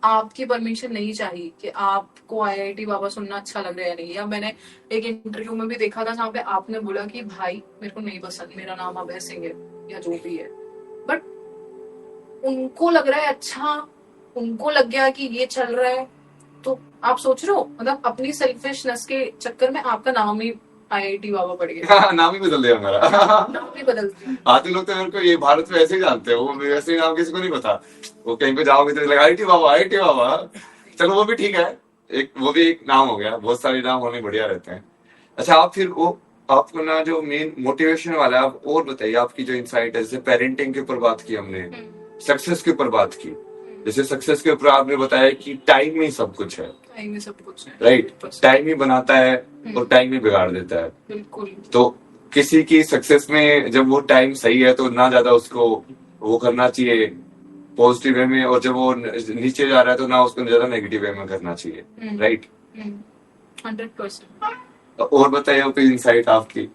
आपकी परमिशन नहीं चाहिए कि आपको आईआईटी बाबा सुनना अच्छा लग रहा है या नहीं। या मैंने एक इंटरव्यू में भी देखा था जहाँ पे आपने बोला कि भाई मेरे को नहीं पसंद मेरा नाम अभय सिंह है या जो भी है, बट उनको लग रहा है अच्छा, उनको लग गया कि ये चल रहा है। तो आप सोच रहे हो मतलब अपनी सेल्फिशनेस के चक्कर में आपका नाम ही आईआईटी बाबा पड़ गया। नाम ही बदल दिया मेरा। नाम ही बदल दिया। आधे लोग तो मेरे को ये भारत में ऐसे ही जानते हैं, वो वैसे ही नाम किसी को नहीं पता। वो कहीं पे जाओगे तो आईआईटी बाबा आईआईटी बाबा। चलो वो भी ठीक है, एक वो भी एक नाम हो गया, बहुत सारे नाम होने बढ़िया रहते हैं। अच्छा आप फिर वो आपको ना जो मेन मोटिवेशन वाला है, आप और बताइए आपकी जो इंसाइट है। जैसे पेरेंटिंग के ऊपर बात की हमने, सक्सेस के ऊपर बात की। जैसे सक्सेस के ऊपर आपने बताया कि टाइम ही सब कुछ है, टाइम ही सब कुछ है, राइट। टाइम ही बनाता है और टाइम ही बिगाड़ देता है। बिल्कुल। तो किसी की सक्सेस में जब वो टाइम सही है तो ना ज्यादा उसको वो करना चाहिए पॉजिटिव वे में, और जब वो नीचे जा रहा है तो ना उसको ज्यादा नेगेटिव वे में करना चाहिए, राइट। 100%। और बताइए कोई इंसाइट आपकी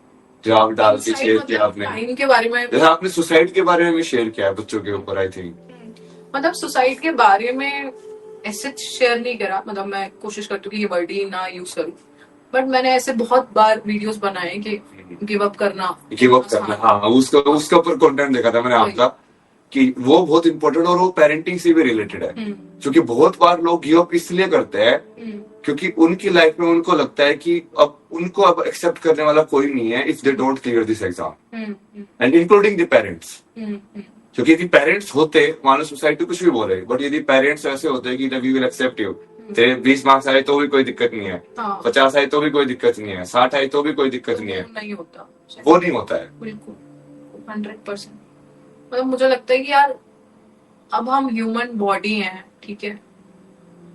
जो आप डाल के शेयर किया आपने। टाइम के बारे में जैसे आपने सुसाइड के बारे में भी शेयर किया है बच्चों के ऊपर, आई थिंक। मतलब सुसाइड के बारे में ऐसे शेयर नहीं करा, मतलब मैं कोशिश करती हूँ कि ये वर्ड ही ना यूज करूँ, बट मैंने ऐसे बहुत बार वीडियोस बनाए कि गिव अप करना। हाँ उसके ऊपर कंटेंट देखा था मैंने आपका कि वो बहुत इंपॉर्टेंट और वो पेरेंटिंग से भी रिलेटेड है। क्योंकि बहुत बार लोग गिव अप इसलिए करते हैं क्योंकि उनकी लाइफ में उनको लगता है कि अब उनको अब एक्सेप्ट करने वाला कोई नहीं है if they don't clear this exam, and including the parents. क्योंकि यदि पेरेंट्स होते, मानो सोसाइटी कुछ भी बोले, बट यदि पेरेंट्स ऐसे होते कि वी विल एक्सेप्ट यू, तेरे 20 मार्क्स आए तो भी कोई दिक्कत नहीं है, 50 आए तो भी कोई दिक्कत नहीं है, 60 आए तो भी कोई दिक्कत नहीं है, नहीं होता, वो नहीं होता है। बिल्कुल 100%। मतलब मुझे लगता है कि यार अब हम ह्यूमन बॉडी हैं, ठीक है,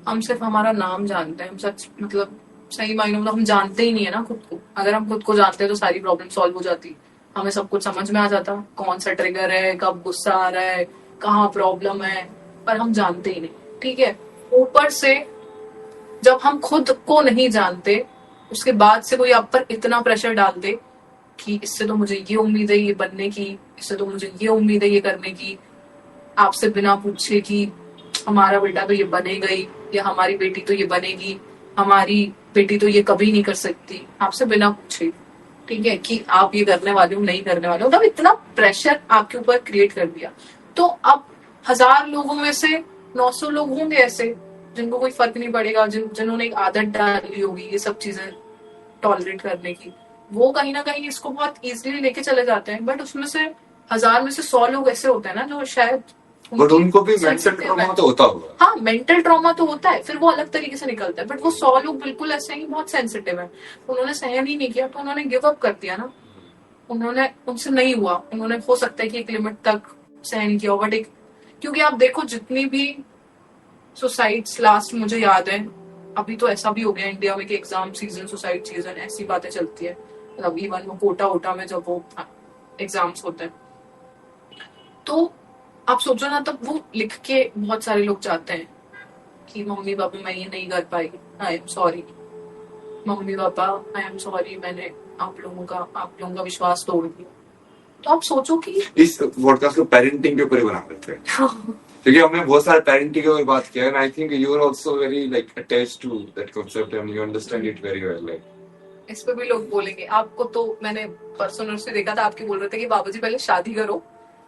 हम सिर्फ हमारा नाम जानते हैं, हम सच मतलब सही मायनों में हम जानते ही नहीं है ना खुद को। अगर हम खुद को जानते हैं तो सारी प्रॉब्लम सॉल्व हो जाती, हमें सब कुछ समझ में आ जाता, कौन सा ट्रिगर है, कब गुस्सा आ रहा है, कहाँ प्रॉब्लम है, पर हम जानते ही नहीं, ठीक है। ऊपर से जब हम खुद को नहीं जानते, उसके बाद से कोई आप पर इतना प्रेशर डाल दे कि इससे तो मुझे ये उम्मीद है ये बनने की, इससे तो मुझे ये उम्मीद है ये करने की, आपसे बिना पूछे कि हमारा बेटा तो ये बनेगा ही, या हमारी बेटी तो ये बनेगी, हमारी बेटी तो ये कभी नहीं कर सकती, आपसे बिना पूछे, ठीक है, कि आप ये करने वाले हो नहीं करने वाले हो। मतलब इतना प्रेशर आपके ऊपर क्रिएट कर दिया। तो अब 1000 लोगों में से 900 लोग होंगे ऐसे जिनको कोई फर्क नहीं पड़ेगा, जिन्होंने एक आदत डाली होगी ये सब चीजें टॉलरेट करने की, वो कहीं ना कहीं इसको बहुत इजीली लेके चले जाते हैं। बट उसमें से 1000 में से 100 लोग ऐसे होते हैं ना जो शायद, बट उनको भी मेंटल ट्रॉमा तो होता होगा। हाँ, मेंटल ट्रॉमा तो होता है, फिर वो अलग तरीके से निकलता है। बट वो 100 लोग बिल्कुल ऐसे ही बहुत सेंसिटिव है, उन्होंने सहन ही नहीं किया तो उन्होंने गिव अप कर दिया ना, उन्होंने, उनसे नहीं हुआ, उन्होंने हो सकता है कि एक लिमिट तक सहन किया, बट एक, क्योंकि आप देखो जितनी भी सुसाइड्स लास्ट मुझे याद है, अभी तो ऐसा भी हो गया इंडिया में कि एग्जाम सीजन, सुसाइड सीजन, ऐसी बातें चलती है। मतलब इवन वो कोटा में जब वो एग्जाम्स होते हैं तो आप सोचो ना, तब वो लिख के बहुत सारे लोग चाहते हैं कि मम्मी पापा मैं ये नहीं कर पाई, I am sorry mummy papa, I am sorry मैंने आप लोगों का विश्वास तोड़ दिया। तो आप सोचो कि इस पॉडकास्ट को पेरेंटिंग के ऊपर ही बना देते हैं, क्योंकि हमने बहुत सारे पेरेंटिंग के ऊपर बात किया है। I think you are also very like attached to that concept and you understand it very well. Like इस पे भी लोग बोलेंगे आपको, तो मैंने परसों से देखा था, आपके बोल रहे थे कि बाबूजी पहले शादी करो,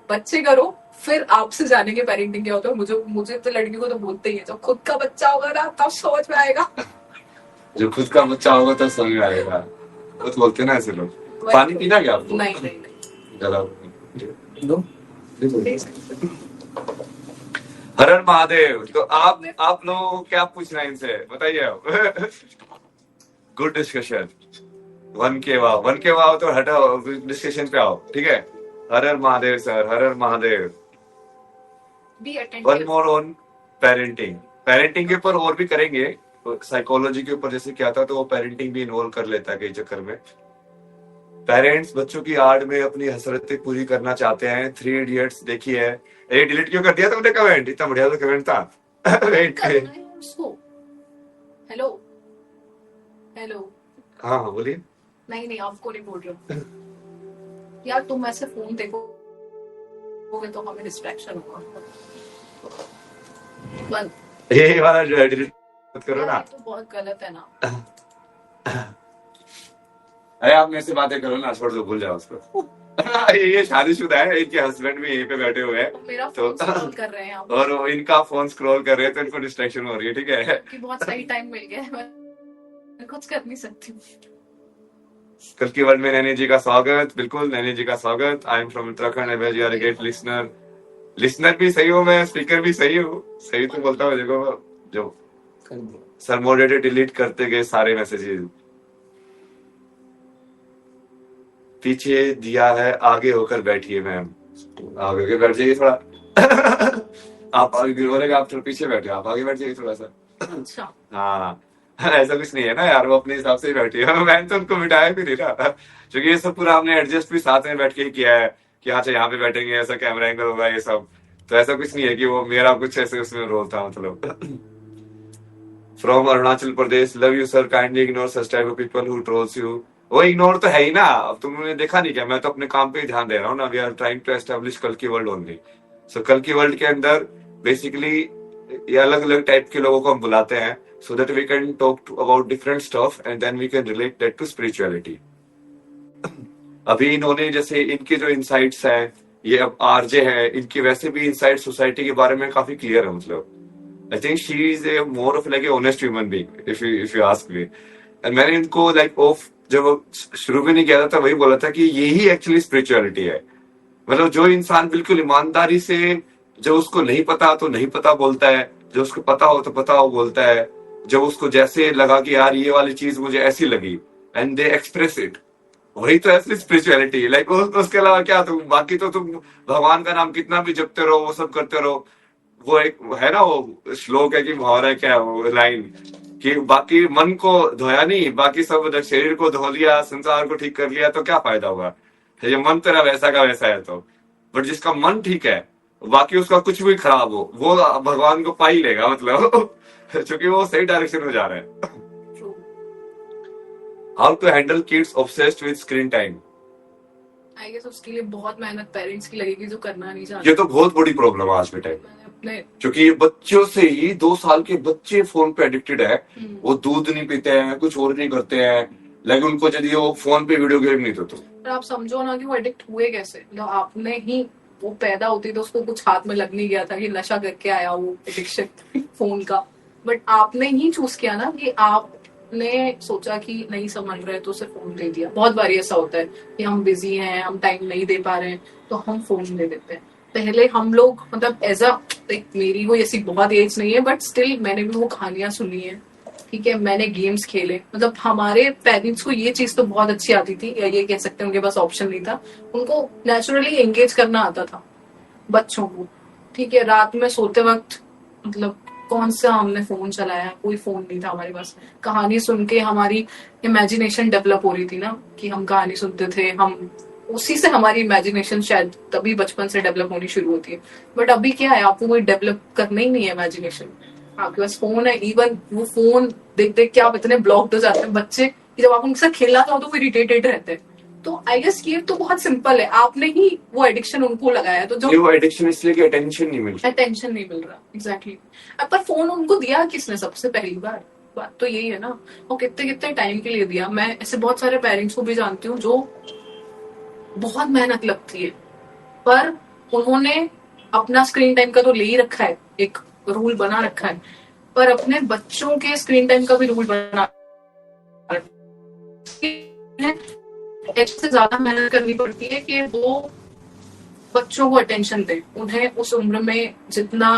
बच्चे करो, फिर आपसे जानेंगे पेरेंटिंग क्या होता है। मुझे तो लड़कियों को तो बोलते ही है, जब खुद का बच्चा होगा ना तब समझ में आएगा। जो खुद का बच्चा होगा तो समझ में आएगा, वो तो बोलते हैं ना ऐसे लोग। पानी पीना क्या आपको? नहीं नहीं नहीं। चलो दो। हर हर महादेव। तो आप लोगों को क्या पूछना है इनसे बताइए आप। Good discussion. 1K वाव तो हटाओ, डिस्कशन पे आओ, ठीक है। हर हर महादेव सर, हर हर Mahadev. Be one attentive. More on parenting. Parenting के ऊपर और भी करेंगे, साइकोलॉजी के ऊपर जैसे क्या था, तो वो पेरेंटिंग भी इन्वॉल्व कर लेता है कई चक्कर में। पेरेंट्स बच्चों की आड़ में अपनी हसरतें पूरी करना चाहते हैं। 3 इडियट्स देखी है। ये डिलीट क्यों कर दिया तुमने कमेंट? इतना बढ़िया तो कमेंट था। वेट उसको हेलो हेलो। हाँ हाँ बोलिए। नहीं नहीं, आपको नहीं बोल रहा हूँ यार। तुम ऐसे फोन देखोगे तो हमें डिस्ट्रैक्शन होगा। बंद। ये वाला जो है डिलीट मत करो ना। यार, ये तो बहुत गलत है ना। अरे आप मेरे से बातें करो ना, छोड़ दो, भूल जाओ उसको। ये शादीशुदा है, इनके हस्बैंड भी यहीं पे बैठे हुए हैं, मेरा तो फोन स्क्रॉल कर रहे हैं आप, और वो इनका फोन स्क्रॉल कर रहे हैं, तो इनको डिस्ट्रैक्शन हो रही है, ठीक है। कि बहुत सही टाइम मिल गया है, मैं कुछ कर नहीं सकती हूँ। कल की वर्ल्ड में नैनी जी का स्वागत। बिल्कुल नैनी जी का स्वागत। I am from Uttarakhand and you are a great listener. Listener भी सही हूँ मैं, स्पीकर भी सही हूँ, सही तो बोलता हूँ। देखो जो कर दिया। सर मॉडरेटर डिलीट करते गए सारे मैसेजेस। पीछे दिया है, आगे होकर बैठिए मैम। आगे होकर बैठ जाइए थोड़ा। आप आगे बोलेगा, आप थोड़ा पीछे बैठे, आप आगे बैठ जाइए थोड़ा सा। अच्छा हाँ ऐसा कुछ नहीं है ना यार, वो अपने हिसाब से ही बैठी है। मैंने तो उनको मिटाया भी नहीं रहा, क्योंकि ये सब पूरा हमने एडजस्ट भी साथ में बैठ के ही किया है कि अच्छा यहाँ पे बैठेंगे, ऐसा कैमरा एंगल होगा, ये सब। तो ऐसा कुछ नहीं है कि वो मेरा कुछ ऐसे उसमें रोल था, मतलब। From Arunachal Pradesh, love you sir, kindly ignore such type of people who trolls you. वो इग्नोर तो है ही ना, अब तुमने देखा नहीं क्या? मैं तो अपने काम पे ही ध्यान दे रहा हूँ ना। We are trying to establish कल की वर्ल्ड ओनली। सो कल की वर्ल्ड के अंदर बेसिकली ये अलग अलग टाइप के लोगों को हम बुलाते हैं, so that we can talk about different stuff and then we can relate that to spirituality. अभी इन्होंने जैसे इनके जो इंसाइट्स हैं, ये अब आरजे है, इनके वैसे भी इंसाइट सोसाइटी के बारे में काफी क्लियर है, मतलब। I think she is a more of like a honest human being, if you ask me. And मैंने इनको लाइक ऑफ जब शुरू में नहीं किया था, वही बोला था कि यही एक्चुअली स्पिरिचुअलिटी है। मतलब जो इंसान बिल्कुल ईमानदारी से, जो उसको नहीं पता तो नहीं पता बोलता है, जो उसको पता हो तो पता हो बोलता है, जब उसको जैसे लगा कि यार ये वाली चीज मुझे ऐसी लगी, एंड दे एक्सप्रेस इट, वही तो असली स्पिरिचुअलिटी है। लाइक उसके अलावा क्या, तुम बाकी तो तुम भगवान का नाम कितना भी जपते रहो, वो सब करते रहो। वो एक है ना, वो श्लोक है कि मुहावरा है, क्या वो लाइन कि बाकी मन को धोया नहीं, बाकी सब शरीर को धो लिया, संसार को ठीक कर लिया, तो क्या फायदा हुआ? ये मन तेरा वैसा का वैसा है तो। बट जिसका मन ठीक है, बाकी उसका कुछ भी खराब हो, वो भगवान को पा ही लेगा, मतलब। क्योंकि वो सही डायरेक्शन में जा रहे हैं। How to handle kids obsessed with screen time? I guess उसके लिए बहुत मेहनत पेरेंट्स की लगेगी, जो करना नहीं चाहते। ये तो बहुत बड़ी प्रॉब्लम है आज के टाइम में, अपने क्योंकि ये बच्चों से ही 2 साल के बच्चे फोन पे एडिक्टेड है। वो दूध नहीं पीते हैं, कुछ और नहीं करते हैं, लेकिन उनको यदि वो फोन पे वीडियो गेम नहीं तो पर आप समझो ना कि वो एडिक्ट हुए कैसे। मतलब आपने ही, वो पैदा होती तो उसको कुछ हाथ में लग नहीं गया था, ये नशा करके आया वो एडिक्शन फोन का। बट आपने ही चूज किया ना, कि आपने सोचा कि नहीं समझ रहे तो उसे फोन दे दिया। बहुत बार ऐसा होता है कि हम बिजी हैं, हम टाइम नहीं दे पा रहे हैं, तो हम फोन दे देते हैं। पहले हम लोग, मतलब एज अ, मेरी वो ऐसी बहुत एज नहीं है, बट स्टिल मैंने भी वो कहानियां सुनी है, ठीक है, मैंने गेम्स खेले। मतलब हमारे पेरेंट्स को ये चीज तो बहुत अच्छी आती थी, या ये कह सकते हैं उनके पास ऑप्शन नहीं था, उनको नेचुरली एंगेज करना आता था बच्चों को, ठीक है। रात में सोते वक्त, मतलब कौन सा हमने फोन चलाया, कोई फोन नहीं था हमारे पास। कहानी सुन के हमारी इमेजिनेशन डेवलप हो रही थी ना, कि हम कहानी सुनते थे, हम उसी से हमारी इमेजिनेशन शायद तभी बचपन से डेवलप होनी शुरू होती है। बट अभी क्या है, आपको कोई डेवलप करना ही नहीं है इमेजिनेशन, आपके पास फोन है। इवन वो फोन देख देख के आप इतने ब्लॉक्ड हो जाते हैं बच्चे, कि जब आप उनके साथ खेलना चाहो तो वो इरिटेटेड रहते हैं। तो आई गेस ये तो बहुत सिंपल है, आपने ही वो एडिक्शन उनको लगाया, तो ये जो वो एडिक्शन इसलिए कि अटेंशन नहीं मिल रहा। अटेंशन नहीं मिल रहा। एग्जैक्टली पर फोन उनको दिया किसने सबसे पहली बार? बात तो यही है ना, और कितने कितने टाइम के लिए दिया। मैं ऐसे बहुत सारे पेरेंट्स को भी जानती हूँ जो बहुत मेहनत लगती है, पर उन्होंने अपना स्क्रीन टाइम का तो ले ही रखा है, एक रूल बना रखा है, पर अपने बच्चों के स्क्रीन टाइम का भी रूल बना रखा है। इससे ज्यादा मेहनत करनी पड़ती है कि वो बच्चों को अटेंशन दे, उन्हें उस उम्र में जितना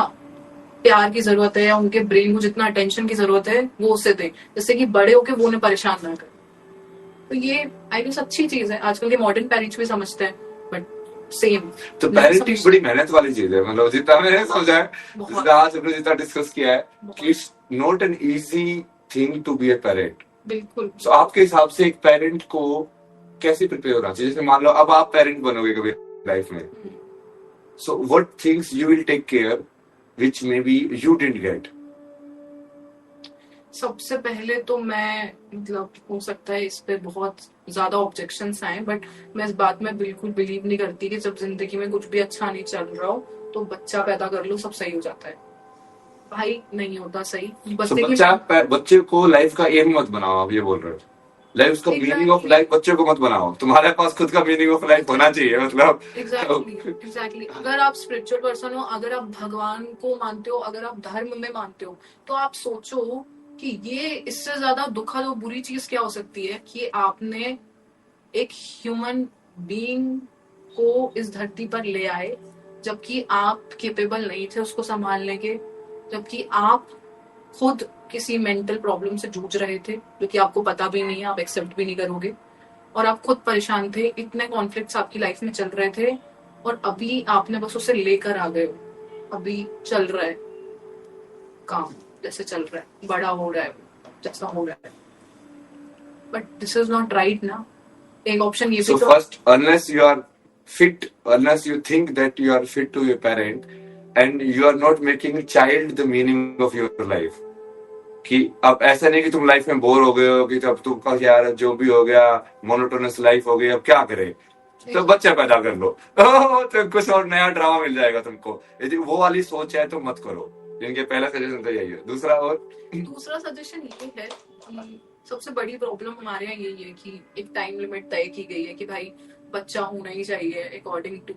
प्यार की जरूरत है या उनके ब्रेन को जितना अटेंशन की जरूरत है वो उसे दे, जैसे कि बड़े होके वो उन्हें परेशान ना करे। तो ये आई गेस अच्छी चीज है, आजकल के मॉडर्न पेरेंट्स भी समझते हैं, बट सेम तो पेरेंटिंग बड़ी मेहनत वाली चीज है, मतलब जितना मैंने समझा है, जितना आज हमने जितना डिस्कस किया है कि it's not an easy thing to be a parent. बिल्कुल। तो आपके हिसाब से एक पेरेंट को कैसे प्रिपेयर होना चाहिए? जैसे मान लो अब आप पेरेंट बनोगे कभी लाइफ में, so what things you will take care which maybe you didn't get? सबसे पहले तो मैं मतलब हो सकता है इस पे बहुत ज्यादा ऑब्जेक्शंस आए, बट मैं इस बात में बिल्कुल बिलीव नहीं करती कि जब जिंदगी में कुछ भी अच्छा नहीं चल रहा हो तो बच्चा पैदा कर लो सब सही हो जाता है। भाई नहीं होता सही। बच्चे को लाइफ का एम मत बनाओ, आप ये बोल रहे हो? लाइफ उसका मीनिंग ऑफ लाइफ बच्चे को मत बनाओ, तुम्हारे पास खुद का मीनिंग ऑफ लाइफ होना चाहिए। मतलब एग्जैक्टली अगर आप स्पिरिचुअल पर्सन हो, अगर आप भगवान को मानते हो, अगर आप धर्म में मानते हो, तो आप सोचो कि ये इससे ज्यादा दुखद और बुरी चीज क्या हो सकती है कि आपने एक ह्यूमन बीइंग को इस धरती पर ले आए जबकि आप केपेबल नहीं थे उसको संभालने के, जबकि आप खुद किसी मेंटल प्रॉब्लम से जूझ रहे थे जो कि आपको पता भी नहीं है, आप एक्सेप्ट भी नहीं करोगे, और आप खुद परेशान थे, इतने कॉन्फ्लिक्ट्स आपकी लाइफ में चल रहे थे, और अभी आपने बस उसे लेकर आ गए हो। अभी चल रहा है काम जैसे चल रहा है, बड़ा हो रहा है जैसा हो रहा है, but this is not right ना। एक ऑप्शन ये भी तो first unless you are fit, unless you think that you are fit to your parent and you are not making child the meaning of your life, कि अब ऐसा नहीं कि तुम लाइफ में बोर हो गए हो कि अब तुम यार जो भी हो गया मोनोटोनस लाइफ हो गई, अब क्या करें, तो बच्चा पैदा कर लो तो कुछ और नया ड्रामा मिल जाएगा तुमको। यदि वो वाली सोच है तो मत करो। इनके पहला सजेशन तो यही है। दूसरा सजेशन ये है कि सबसे बड़ी प्रॉब्लम हमारे यहाँ यही है कि एक टाइम लिमिट तय की गई है कि भाई बच्चा होना ही चाहिए अकॉर्डिंग टू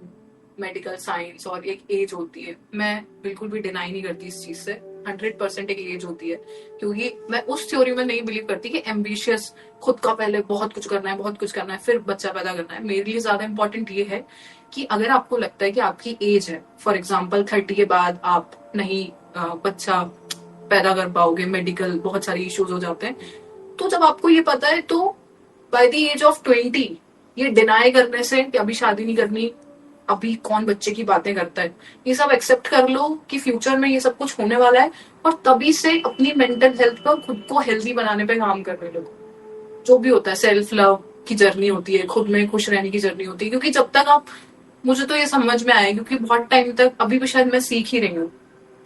मेडिकल साइंस, और एक एज होती है। मैं बिल्कुल भी डिनाई नहीं करती इस चीज से, 100% एक एज होती है, क्योंकि मैं उस थ्योरी में नहीं बिलीव करती कि एम्बिशियस खुद का पहले बहुत कुछ करना है फिर बच्चा पैदा करना है। मेरे लिए ज्यादा इंपॉर्टेंट ये है कि अगर आपको लगता है कि आपकी एज है, फॉर एग्जाम्पल 30 के बाद आप नहीं बच्चा पैदा कर पाओगे, मेडिकल बहुत सारे इश्यूज हो जाते हैं, तो जब आपको ये पता है तो बाय द एज ऑफ 20 ये डिनाई करने से कि अभी शादी नहीं करनी, अभी कौन बच्चे की बातें करता है, ये सब एक्सेप्ट कर लो कि फ्यूचर में ये सब कुछ होने वाला है, और तभी से अपनी मेंटल हेल्थ पर खुद को हेल्दी बनाने पे काम करने लगो। जो भी होता है सेल्फ लव की जर्नी होती है, खुद में खुश रहने की जर्नी होती है, क्योंकि जब तक आप, मुझे तो ये समझ में आया क्योंकि बहुत टाइम तक, अभी भी शायद मैं सीख ही रही हूँ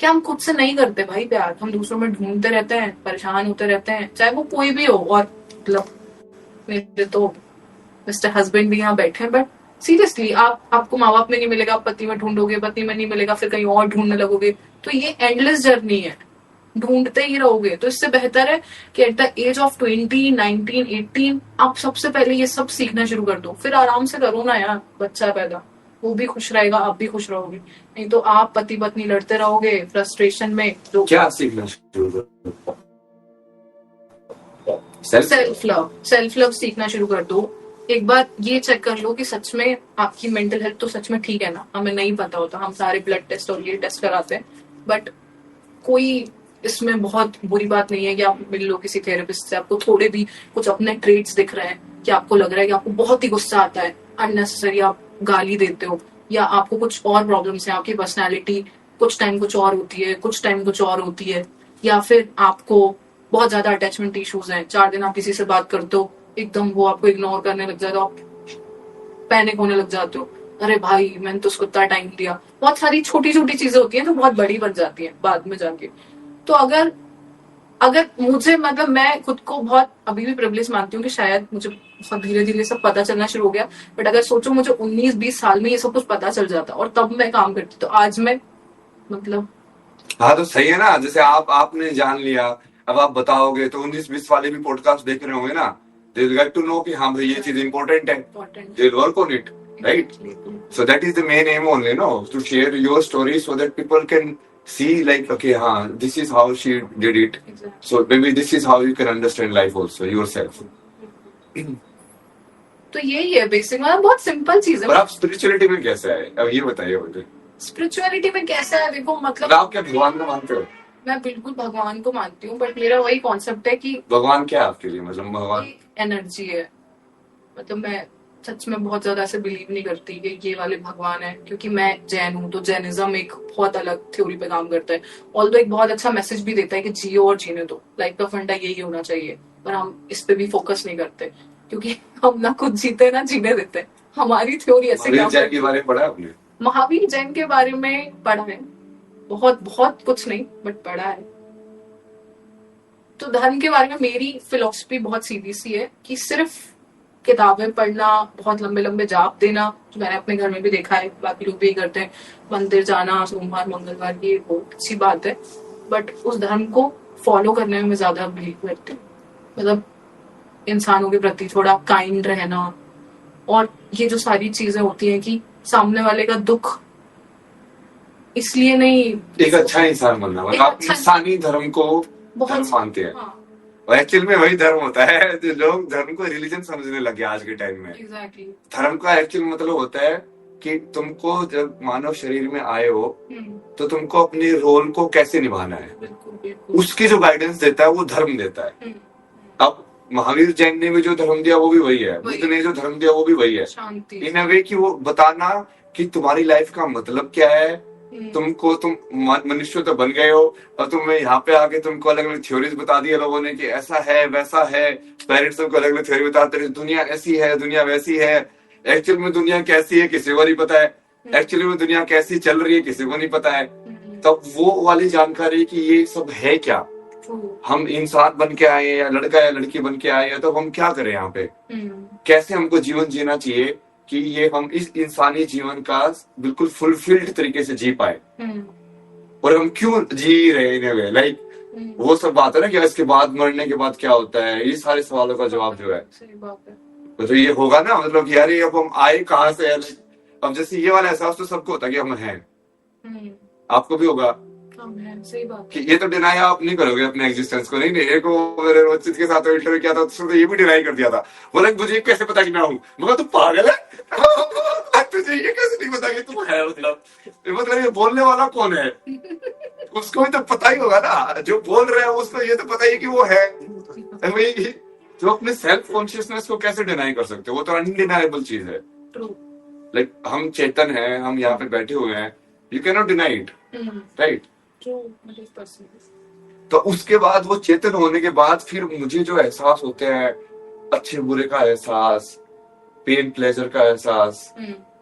कि हम खुद से नहीं करते भाई प्यार, हम दूसरों में ढूंढते रहते हैं, परेशान होते रहते हैं, चाहे वो कोई भी हो। और मतलब मेरे तो मिस्टर हस्बैंड भी यहाँ बैठे हैं, बट सीरियसली आपको माँ बाप में नहीं मिलेगा, आप पति में ढूंढोगे, पति में नहीं मिलेगा फिर कहीं और ढूंढने लगोगे, तो ये एंडलेस जर्नी है, ढूंढते ही रहोगे। तो इससे बेहतर है कि एट द एज ऑफ 20, 19, 18 आप सबसे पहले ये सब सीखना शुरू कर दो, फिर आराम से करो ना यार बच्चा पैदा, वो भी खुश रहेगा, आप भी खुश रहोगे। नहीं तो आप पति पत्नी लड़ते रहोगे फ्रस्ट्रेशन में। तो क्या सीखना शुरू करो? सेल्फ लव सीखना शुरू कर दो। एक बार ये चेक कर लो कि सच में आपकी मेंटल हेल्थ तो सच में ठीक है ना। हमें नहीं पता होता, हम सारे ब्लड टेस्ट और ये टेस्ट कराते हैं, बट कोई इसमें बहुत बुरी बात नहीं है कि आप मिल लो किसी थेरेपिस्ट से, आपको थोड़े भी कुछ अपने ट्रेट्स दिख रहे हैं कि आपको लग रहा है कि आपको बहुत ही गुस्सा आता है, अननेसेसरी आप गाली देते हो, या आपको कुछ और प्रॉब्लम्स हैं, आपकी पर्सनैलिटी कुछ टाइम कुछ और होती है, कुछ टाइम कुछ और होती है, या फिर आपको बहुत ज्यादा अटैचमेंट इश्यूज हैं, 4 दिन आप किसी से बात करते हो एकदम वो आपको इग्नोर करने लग जाता, आप पैनिक होने लग जाते हो, अरे भाई मैंने तो उसको इतना टाइम दिया। बहुत सारी छोटी छोटी चीजें होती हैं तो बहुत बड़ी बन जाती हैं बाद में जाके। तो अगर अगर मुझे मतलब मैं खुद को बहुत अभी भी प्रिविलेज मानती हूँ कि शायद मुझे बहुत धीरे धीरे सब पता चलना शुरू हो गया, बट अगर सोचो मुझे 19-20 साल में ये सब कुछ पता चल जाता और तब मैं काम करती तो आज मैं मतलब हाँ तो सही है ना, जैसे आपने जान लिया, अब आप बताओगे तो 19-20 वाले भी पॉडकास्ट देख रहे होंगे ना, they will get to know कि हाँ भाई ये चीज इंपॉर्टेंट है, important they will work on it, right? So that is the main aim only, no? To share your story so that people can see like, okay, this is how she did it. Exactly. So maybe this is how you can understand life also, yourself. तो यही है basic, मतलब बहुत simple चीज और है। आप spirituality में कैसे आए? अब ये बताइए मुझे। स्पिरिचुअलिटी में कैसा है देखो, मतलब आप क्या भगवान को मानते हो? मैं बिल्कुल भगवान को मानती हूँ, बट मेरा वही कॉन्सेप्ट है कि भगवान क्या है आपके लिए? मतलब भगवान एक एनर्जी है। मतलब मैं सच में बहुत ज्यादा ऐसे बिलीव नहीं करती कि ये वाले भगवान है, क्योंकि मैं जैन हूँ तो जैनिज्म एक बहुत अलग थ्योरी पे काम करता है, ऑल्दो एक बहुत अच्छा मैसेज भी देता है कि जियो और जीने दो, लाइफ का फंडा यही होना चाहिए, पर हम इस पे भी फोकस नहीं करते क्योंकि हम ना खुद जीते ना जीने देते। हमारी थ्योरी ऐसे महावीर काम जैन करती के है। बारे में पढ़ा है आपने? महावीर जैन के बारे में पढ़ा है, बहुत बहुत कुछ नहीं बट पढ़ा है। तो धर्म के बारे में मेरी फिलॉसफी बहुत सीधी सी है कि सिर्फ किताबें पढ़ना, बहुत लंबे लंबे जाप देना, जो मैंने अपने घर में भी देखा है, बाकी लोग भी यही करते हैं, मंदिर जाना सोमवार मंगलवार, ये बहुत अच्छी बात है, बट उस धर्म को फॉलो करने में मैं ज्यादा बिलीव करती हूँ। मतलब इंसानों के प्रति थोड़ा काइंड रहना, और ये जो सारी चीजें होती हैं कि सामने वाले का दुख इसलिए नहीं, एक अच्छा इंसान बनना, एक मतलब आप अच्छा इंसानी धर्म को बहुत धर्म मानते हैं। हाँ और एक्चुअल में वही धर्म होता है, जो लोग धर्म को रिलीजन समझने लगे आज के टाइम में। एग्जैक्टली। धर्म का एक्चुअल मतलब होता है कि तुमको जब मानव शरीर में आए हो तो तुमको अपने रोल को कैसे निभाना है, बिल्कुल बिल्कुल। उसकी जो गाइडेंस देता है वो धर्म देता है। अब महावीर जैन ने भी जो धर्म दिया वो भी वही है, बुद्ध ने जो धर्म दिया वो भी वही है, शांति इन अ वे कि वो बताना कि तुम्हारी लाइफ का मतलब क्या है, तुमको तुम मनुष्य तो बन गए हो और तुम्हें यहाँ पे आके तुमको अलग अलग थ्योरीज बता दिया लोगों ने कि ऐसा है वैसा है, पेरेंट्स तुमको अलग अलग थ्योरी बताते हैं, दुनिया ऐसी है दुनिया वैसी है, एक्चुअल में दुनिया कैसी है किसी को नहीं पता है, एक्चुअली में दुनिया कैसी चल रही है किसी को नहीं पता है। तब वो वाली जानकारी कि ये सब है क्या, हम इंसान बन के आए या लड़का या लड़की बन के आए, तो हम क्या करें यहाँ पे, कैसे हमको जीवन जीना चाहिए कि ये हम इस इंसानी जीवन का बिल्कुल फुलफिल्ड तरीके से जी पाए, और हम क्यों जी रहे हैं, लाइक वो सब बात है ना कि इसके बाद मरने के बाद क्या होता है, ये सारे सवालों का जवाब जो है सही बात है। तो ये होगा ना, मतलब कि यार ये अब हम आए कहाँ से है। अब जैसे ये वाला एहसास तो सबको होता है कि हम हैं, आपको भी होगा सही बात कि ये तो डिनाई आप नहीं करोगे अपने एग्जिस्टेंस को। नहीं नहीं, एक मेरे रोचित के साथ इंटरव्यू किया था उसने ये भी डिनाई कर दिया था, बोला मुझे कैसे पता कि मैं हूँ, मगर तू पागल है तुझे ये कैसे नहीं पता कि तुम है, मतलब ये बोलने वाला कौन है, उसको भी तो पता ही होगा ना, जो बोल रहा है उसको ये तो पता ही कि वो है। तो अपने सेल्फ कॉन्शियसनेस को कैसे डिनाई कर सकते हो, वो तो अनडिनाइबल चीज है। लाइक हम चेतन हैं, हम यहाँ पे बैठे हुए हैं, you can not deny it, right? तो उसके बाद वो चेतन होने के बाद फिर मुझे जो एहसास होते हैं, अच्छे बुरे का एहसास, पेन प्लेजर का एहसास,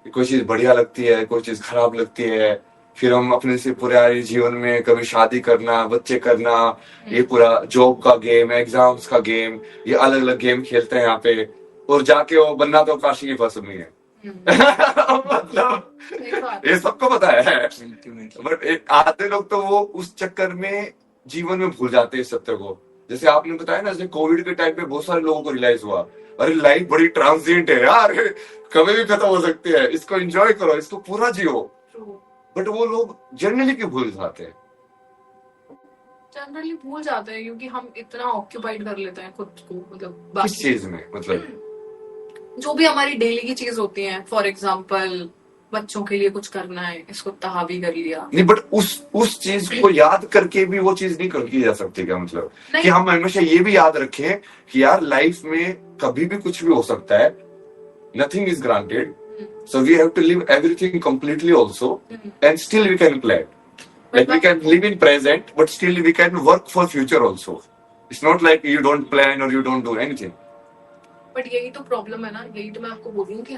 कोई चीज बढ़िया लगती है कोई चीज खराब लगती है, फिर हम अपने से पुराने जीवन में कभी शादी करना, बच्चे करना, ये पूरा जॉब का गेम, एग्जाम्स का गेम, ये अलग अलग गेम खेलते हैं यहाँ पे, और जाके वो बनना तो काशी की फसल में है मतलब ये सबको पता है, बट आधे लोग तो वो उस चक्कर में जीवन में भूल जाते हैं इस सत्य को। जैसे आपने बताया ना, जैसे कोविड के टाइम पे बहुत सारे लोगों को रियलाइज हुआ, अरे लाइफ बड़ी ट्रांजिएंट है यार, कभी भी खत्म हो सकती है, इसको एंजॉय करो, इसको पूरा जियो। बट वो लोग जनरली क्यों भूल जाते हैं? जनरली भूल जाते हैं क्योंकि हम इतना ऑक्यूपाइड कर लेते हैं खुद को, मतलब किस चीज में, मतलब जो भी हमारी डेली की चीज होती है, फॉर एग्जाम्पल बच्चों के लिए कुछ करना है, इसको तहावी कर लिया। नहीं, बट उस चीज को याद करके भी वो चीज नहीं कर की जा सकती क्या? मतलब कि हम हमेशा ये भी याद रखें कि यार लाइफ में कभी भी कुछ भी हो सकता है, nothing is granted, so we have to live everything completely also, and still we can plan, like we can live in present but still we can work for future also. It's not like you don't plan और you don't do anything. But यही तो problem है ना, यही तो मैं आपको बोल रही हूँ कि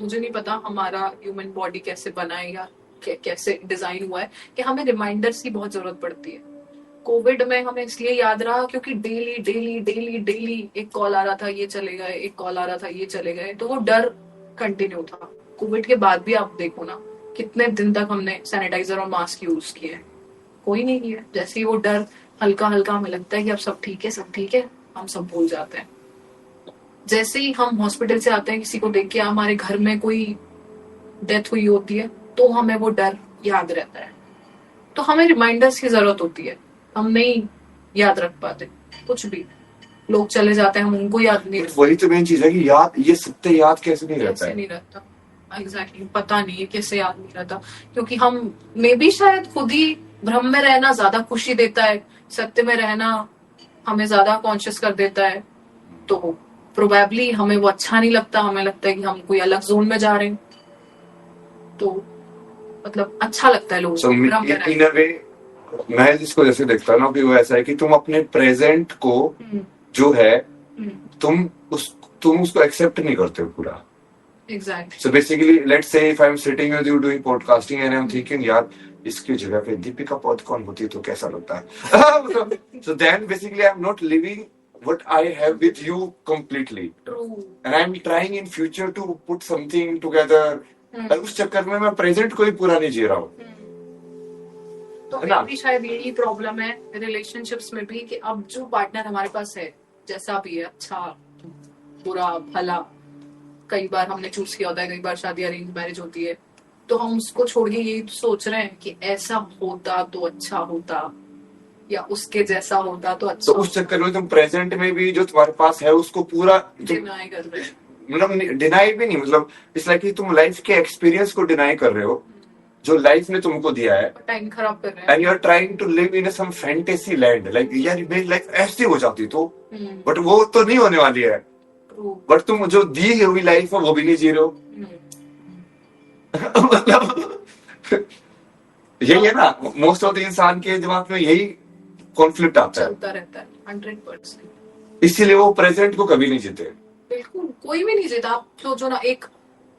मुझे नहीं पता हमारा ह्यूमन बॉडी कैसे बना है या कैसे डिजाइन हुआ है कि हमें रिमाइंडर्स की बहुत जरूरत पड़ती है। कोविड में हमें इसलिए याद रहा क्योंकि डेली डेली डेली डेली एक कॉल आ रहा था ये चले गए, एक कॉल आ रहा था ये चले गए, तो वो डर कंटिन्यू था। कोविड के बाद भी आप देखो ना कितने दिन तक हमने सैनिटाइजर और मास्क यूज किए, कोई नहीं किया। जैसे ही वो डर हल्का हल्का हमें लगता है कि अब सब ठीक है, सब ठीक है, हम सब भूल जाते हैं। जैसे ही हम हॉस्पिटल से आते हैं, किसी को देख के हमारे घर में कोई डेथ हुई होती है, तो हमें वो डर याद रहता है। तो हमें रिमाइंडर्स की जरूरत होती है, हम नहीं याद रख पाते कुछ भी। लोग चले जाते हैं, हम उनको याद नहीं But वही तो मेन चीज है कि याद, ये सत्य याद कैसे नहीं रहता कैसे है। नहीं रहता। एग्जैक्टली पता नहीं है कैसे याद नहीं रहता, क्योंकि हम मे भी शायद खुद ही भ्रम में रहना ज्यादा खुशी देता है, सत्य में रहना हमें ज्यादा कॉन्शियस कर देता है। तो प्रोबेबली हमें वो अच्छा नहीं लगता, हमें लगता है कि हम कोई अलग जोन में जा रहे हैं। तो मतलब अच्छा लगता है लोगों So, को भ्रम में रहना। इन अ वे मैं इसको जैसे देखता हूँ ना कि वो ऐसा है कि तुम अपने प्रेजेंट को जो है तुम उसको एक्सेप्ट नहीं करते हो पूरा। Exactly. So basically, let's say if I'm sitting with you doing podcasting and I'm thinking, यार इसकी जगह पे दीपिका पादुकोण होती तो कैसा लगता है। So then basically I'm not living what I have with you completely, true. and I'm trying in future to put something together. और उस चक्कर में मैं प्रेजेंट को ही पूरा नहीं जी रहा हूँ। तो है ना? मेरी शायद यही प्रॉब्लम है रिलेशनशिप्स में भी, कि अब जो पार्टनर हमारे पास है, जैसा भी है, अच्छा बुरा भला, कई बार हमने चूज किया होता है, कई बार शादी अरेंज मैरिज होती है, तो हम उसको छोड़ के यही सोच रहे हैं कि ऐसा होता तो अच्छा होता, या उसके जैसा होता तो अच्छा तो उस चक्कर में तुम प्रेजेंट में भी जो तुम्हारे पास है उसको पूरा डिनाई कर रहे हैं। मतलब डिनाई भी नहीं, मतलब इसलिए कि तुम लाइफ के एक्सपीरियंस को डिनाई कर रहे हो जो लाइफ ने तुमको दिया है, टाइम खराब कर रहे हैं। And you are trying to live in some fantasy land, like यार मेरी लाइफ ऐसी हो जाती तो, बट वो तो नहीं होने वाली है। बट तुम जो दी हुई लाइफ है वो भी नहीं जी रहे हो। मतलब यही है ना, मोस्ट ऑफ द इंसान के दिमाग में यही कॉन्फ्लिक्ट आता है, चलता रहता है 100%। इसीलिए वो प्रेजेंट को कभी नहीं जीते। बिल्कुल कोई भी नहीं जीता। आप सोचो ना, एक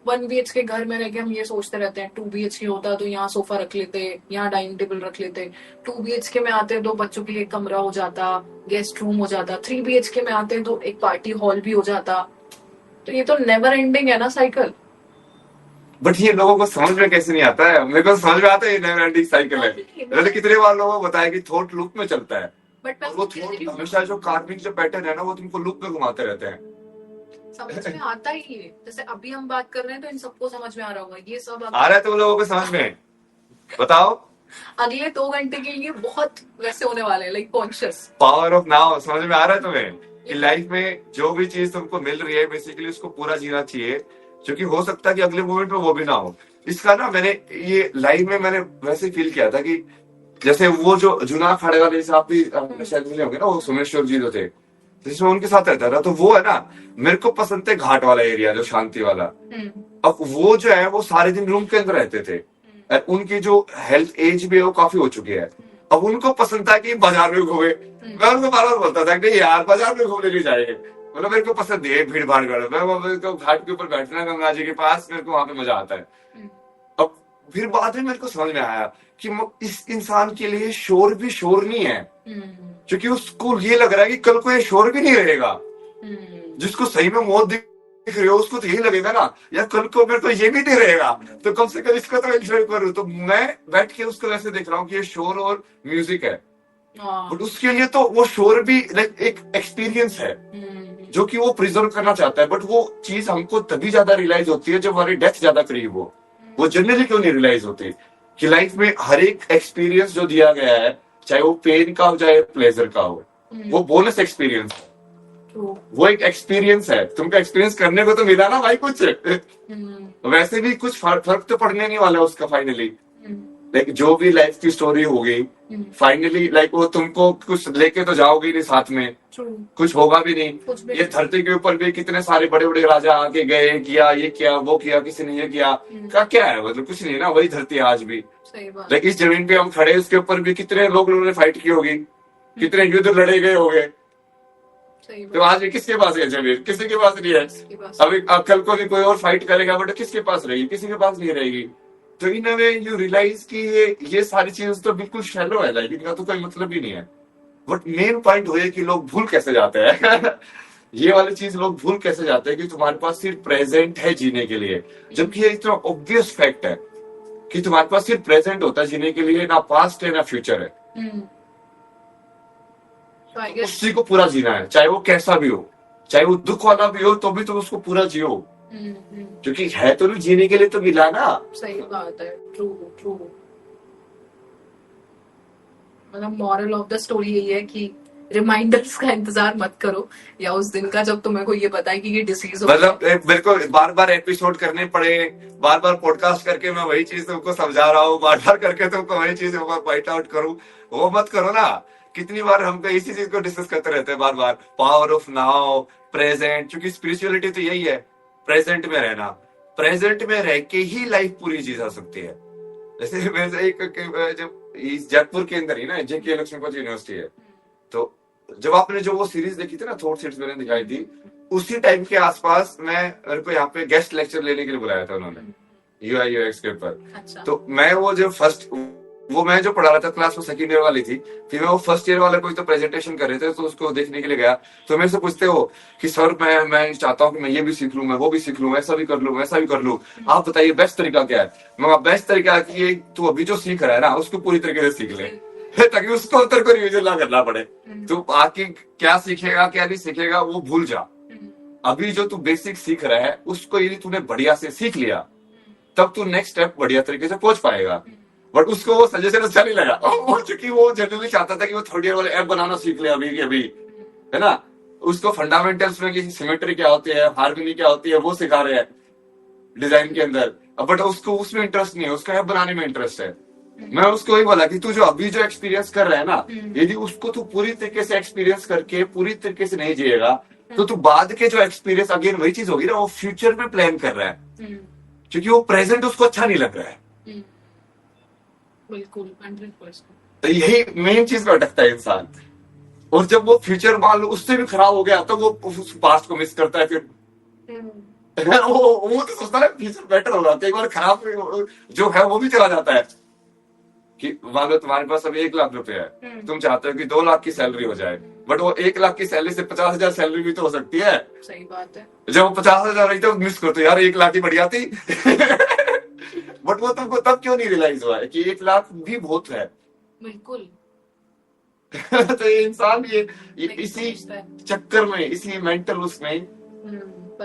1 BH के घर में रह के हम ये सोचते रहते हैं 2 BH के होता तो यहाँ सोफा रख लेते, यहाँ डाइनिंग टेबल रख लेते। 2 BH में आते तो बच्चों के लिए एक कमरा हो जाता, गेस्ट रूम हो जाता। 3 BH में आते तो एक पार्टी हॉल भी हो जाता। तो ये तो नेवर एंडिंग है ना साइकिल। बट ये लोगों को समझ में कैसे नहीं आता है? मेरे को समझ में आता है ये नेवर एंडिंग साइकिल है। मैंने कितने बार लोगों को बताया कि थॉट लूप में चलता है, बट वो थॉट हमेशा जो कार्मिक जो पैटर्न है ना वो तुमको लूप में घुमाते रहते हैं। समझ में आता ही है। जैसे अभी हम बात कर रहे हैं तो इन सबको समझ में आ रहा होगा, ये सब आ रहा है तुम लोगों को समझ में? बताओ। अगले 2 घंटे के लिए बहुत वैसे होने वाले हैं, like conscious. Power of now समझ में आ रहा है तुम्हें कि लाइफ में जो भी चीज तुमको मिल रही है बेसिकली उसको पूरा जीना चाहिए, क्योंकि हो सकता है कि अगले मोमेंट में वो भी ना हो। इसका ना मैंने ये लाइव में मैंने वैसे फील किया था कि जैसे वो जो जुना खाड़े वाले साहब भी शायद मिले होंगे ना, वो सोमेश्वर जी जो थे, जिसमें उनके साथ रहता था, तो वो है ना मेरे को पसंद थे घाट वाला एरिया जो शांति वाला। अब वो जो है वो सारे दिन रूम के अंदर रहते थे और उनकी जो हेल्थ एज भी है वो काफी हो चुकी है। अब उनको पसंद था कि बाजार में घूमे। मैं उनको बार बार बोलता था कि नहीं यार बाजार में घूमने नहीं जाएंगे, मतलब मेरे को पसंद है भीड़ भाड़ कर, मैं तो घाट के ऊपर बैठना गंगा जी के पास, मेरे को वहां पे मजा आता है। अब फिर बाद में मेरे को समझ में आया कि इस इंसान के लिए शोर भी शोर नहीं है, क्योंकि उसको ये लग रहा है कि कल को ये शोर भी नहीं रहेगा। जिसको सही में मौत दिख रही हो उसको तो यही लगेगा ना यार कल को मेरे को ये भी नहीं रहेगा, तो कम से कम इसको तो एंजॉय करूं। तो मैं बैठ के उसको वैसे देख रहा हूँ कि ये शोर और म्यूजिक है, बट उसके लिए तो वो शोर भी लाइक एक एक्सपीरियंस है जो कि वो प्रिजर्व करना चाहता है। बट वो चीज हमको तभी ज्यादा रियलाइज होती है जब हमारी डेथ ज्यादा करीब हो। वो जनरली क्यों नहीं रियलाइज होती कि लाइफ में हर एक एक्सपीरियंस जो दिया गया है, चाहे वो पेन का हो चाहे प्लेजर का हो, वो बोनस एक्सपीरियंस है, वो एक एक्सपीरियंस है। तुमको एक्सपीरियंस करने को तो मिला ना भाई कुछ। वैसे भी कुछ फर्क तो पड़ने नहीं वाला उसका फाइनली। लाइक जो भी लाइफ की स्टोरी होगी फाइनली लाइक वो तुमको कुछ लेके तो जाओगे नहीं साथ में, कुछ होगा भी नहीं। ये धरती के ऊपर भी कितने सारे बड़े बड़े राजा आके गए, किया ये किया वो किया, किसी ने ये किया, क्या है मतलब कुछ नहीं ना, वही धरती है आज भी। लेकिन इस जमीन पे हम खड़े उसके ऊपर भी कितने लोगों ने फाइट की होगी, कितने युद्ध लड़े गए होंगे। तो आज भी किसके पास है जमीन? किसी के पास नहीं है। अभी कल को भी कोई और फाइट करेगा बट किसके पास रहेगी? किसी के पास नहीं रहेगी। तो इन वे यू रियलाइज कि ये सारी चीज तो बिल्कुल शैलो है, लाइक इनका तो कोई मतलब ही नहीं है। बट मेन पॉइंट हुए कि लोग भूल कैसे जाते हैं ये वाली चीज लोग भूल कैसे जाते हैं कि तुम्हारे पास सिर्फ प्रेजेंट है जीने के लिए, जबकि ये इतना ऑब्वियस फैक्ट है कि तुम्हारे पास सिर्फ प्रेजेंट होता है जीने के लिए, ना पास्ट है ना फ्यूचर है। So I guess उसी को पूरा जीना है, चाहे वो कैसा भी हो, चाहे वो दुख वाला भी हो तो भी तुम उसको पूरा जियो, क्योंकि है तो नहीं जीने के लिए तो मिला ना। सही बात है, ट्रू ट्रू। मतलब मॉरल ऑफ द स्टोरी यही है कि रिमाइंडर्स का इंतजार मत करो, या उस दिन का जब तुम्हें को ये पता है कि ये डिसीज हो मतलब मेरे को बार बार एपिसोड करने पड़े, बार बार पॉडकास्ट करके मैं वही चीज तुमको समझा रहा हूँ, बार बार करके तुमको वही चीज पॉइंट आउट करूँ, वो मत करो ना। कितनी बार हम पे इसी चीज को डिस्कस करते रहते हैं बार बार, पावर ऑफ नाउ, प्रेजेंट, क्योंकि स्पिरिचुअलिटी तो यही है, प्रेजेंट में रहना, प्रेजेंट में रह के ही लाइफ पूरी चीज आ सकती है। जैसे वैसे एक जब इस जयपुर के अंदर ही ना जेके लक्ष्मीपति यूनिवर्सिटी है, तो जब आपने जो वो सीरीज देखी थी ना थॉट सीड्स मैंने दिखाई थी, उसी टाइम के आसपास मेरे को यहाँ पे गेस्ट लेक्चर लेने के लिए बुलाया था उन्होंने यूआई यूएक्स के ऊपर। अच्छा। तो मैं वो जो मैं जो पढ़ा रहा था क्लास, वो सेकंड ईयर वाली थी, फिर मैं वो फर्स्ट ईयर वाले कोई तो प्रेजेंटेशन कर रहे थे, तो उसको देखने के लिए गया। तो मेरे से पूछते हो कि सर मैं चाहता हूँ कि मैं ये भी सीख लूं, मैं वो भी सीख लूं, ऐसा भी कर लूं, वैसा भी कर लूं, आप बताइए बेस्ट तरीका क्या है। मैं बेस्ट तरीका कि तू अभी जो सीख रहा है ना उसको पूरी तरीके से सीख ले ताकि उसको तेरे को रिविजन ना करना पड़े। तू आके क्या सीखेगा क्या नहीं सीखेगा वो भूल जा। अभी जो तू बेसिक सीख रहा है उसको यदि तूने बढ़िया से सीख लिया तब तू नेक्स्ट स्टेप बढ़िया तरीके से पहुंच पाएगा। बट उसको वो सजेशन अच्छा नहीं लगा, क्योंकि वो जनरली चाहता था कि वो थर्ड ईयर वाले ऐप बनाना सीख ले अभी अभी, है ना। उसको फंडामेंटल्स में कि सिमेट्री क्या होती है, हार्मनी क्या होती है वो सिखा रहे हैं डिजाइन के अंदर, बट उसको उसमें इंटरेस्ट नहीं है, उसका ऐप बनाने में इंटरेस्ट है। मैं उसको वही बोला कि तू जो अभी जो एक्सपीरियंस कर रहा है ना, यदि उसको तू पूरी तरीके से एक्सपीरियंस करके पूरी तरीके से नहीं जिएगा तो तू बाद के जो एक्सपीरियंस अगेन वही चीज होगी ना, वो फ्यूचर में प्लान कर रहा है, क्योंकि वो प्रेजेंट उसको अच्छा नहीं लग रहा है। बिल्कुल 100%। तो यही मेन चीज में अटकता है इंसान, और जब वो फ्यूचर मान लो उससे भी खराब हो गया तो वो उस पास्ट को मिस करता है। फिर वो तो सोचता है फ्यूचर बेटर होगा, तो एक बार खराब जो है वो भी चला जाता है। कि मान लो तुम्हारे पास अभी 1 लाख रुपए है, तुम चाहते हो कि 2 लाख की सैलरी हो जाए, बट वो 1 लाख की सैलरी से 50,000 सैलरी भी तो हो सकती है। सही बात है। जब वो 50,000 रही तो मिस करते यार 1 लाख ही बढ़िया थी बट वो तुमको तब क्यों नहीं रियलाइज हुआ है कि 1 लाख भी बहुत है। बिल्कुल। तो ये इंसान ये इसी चक्कर में, इसी मेंटल उसमें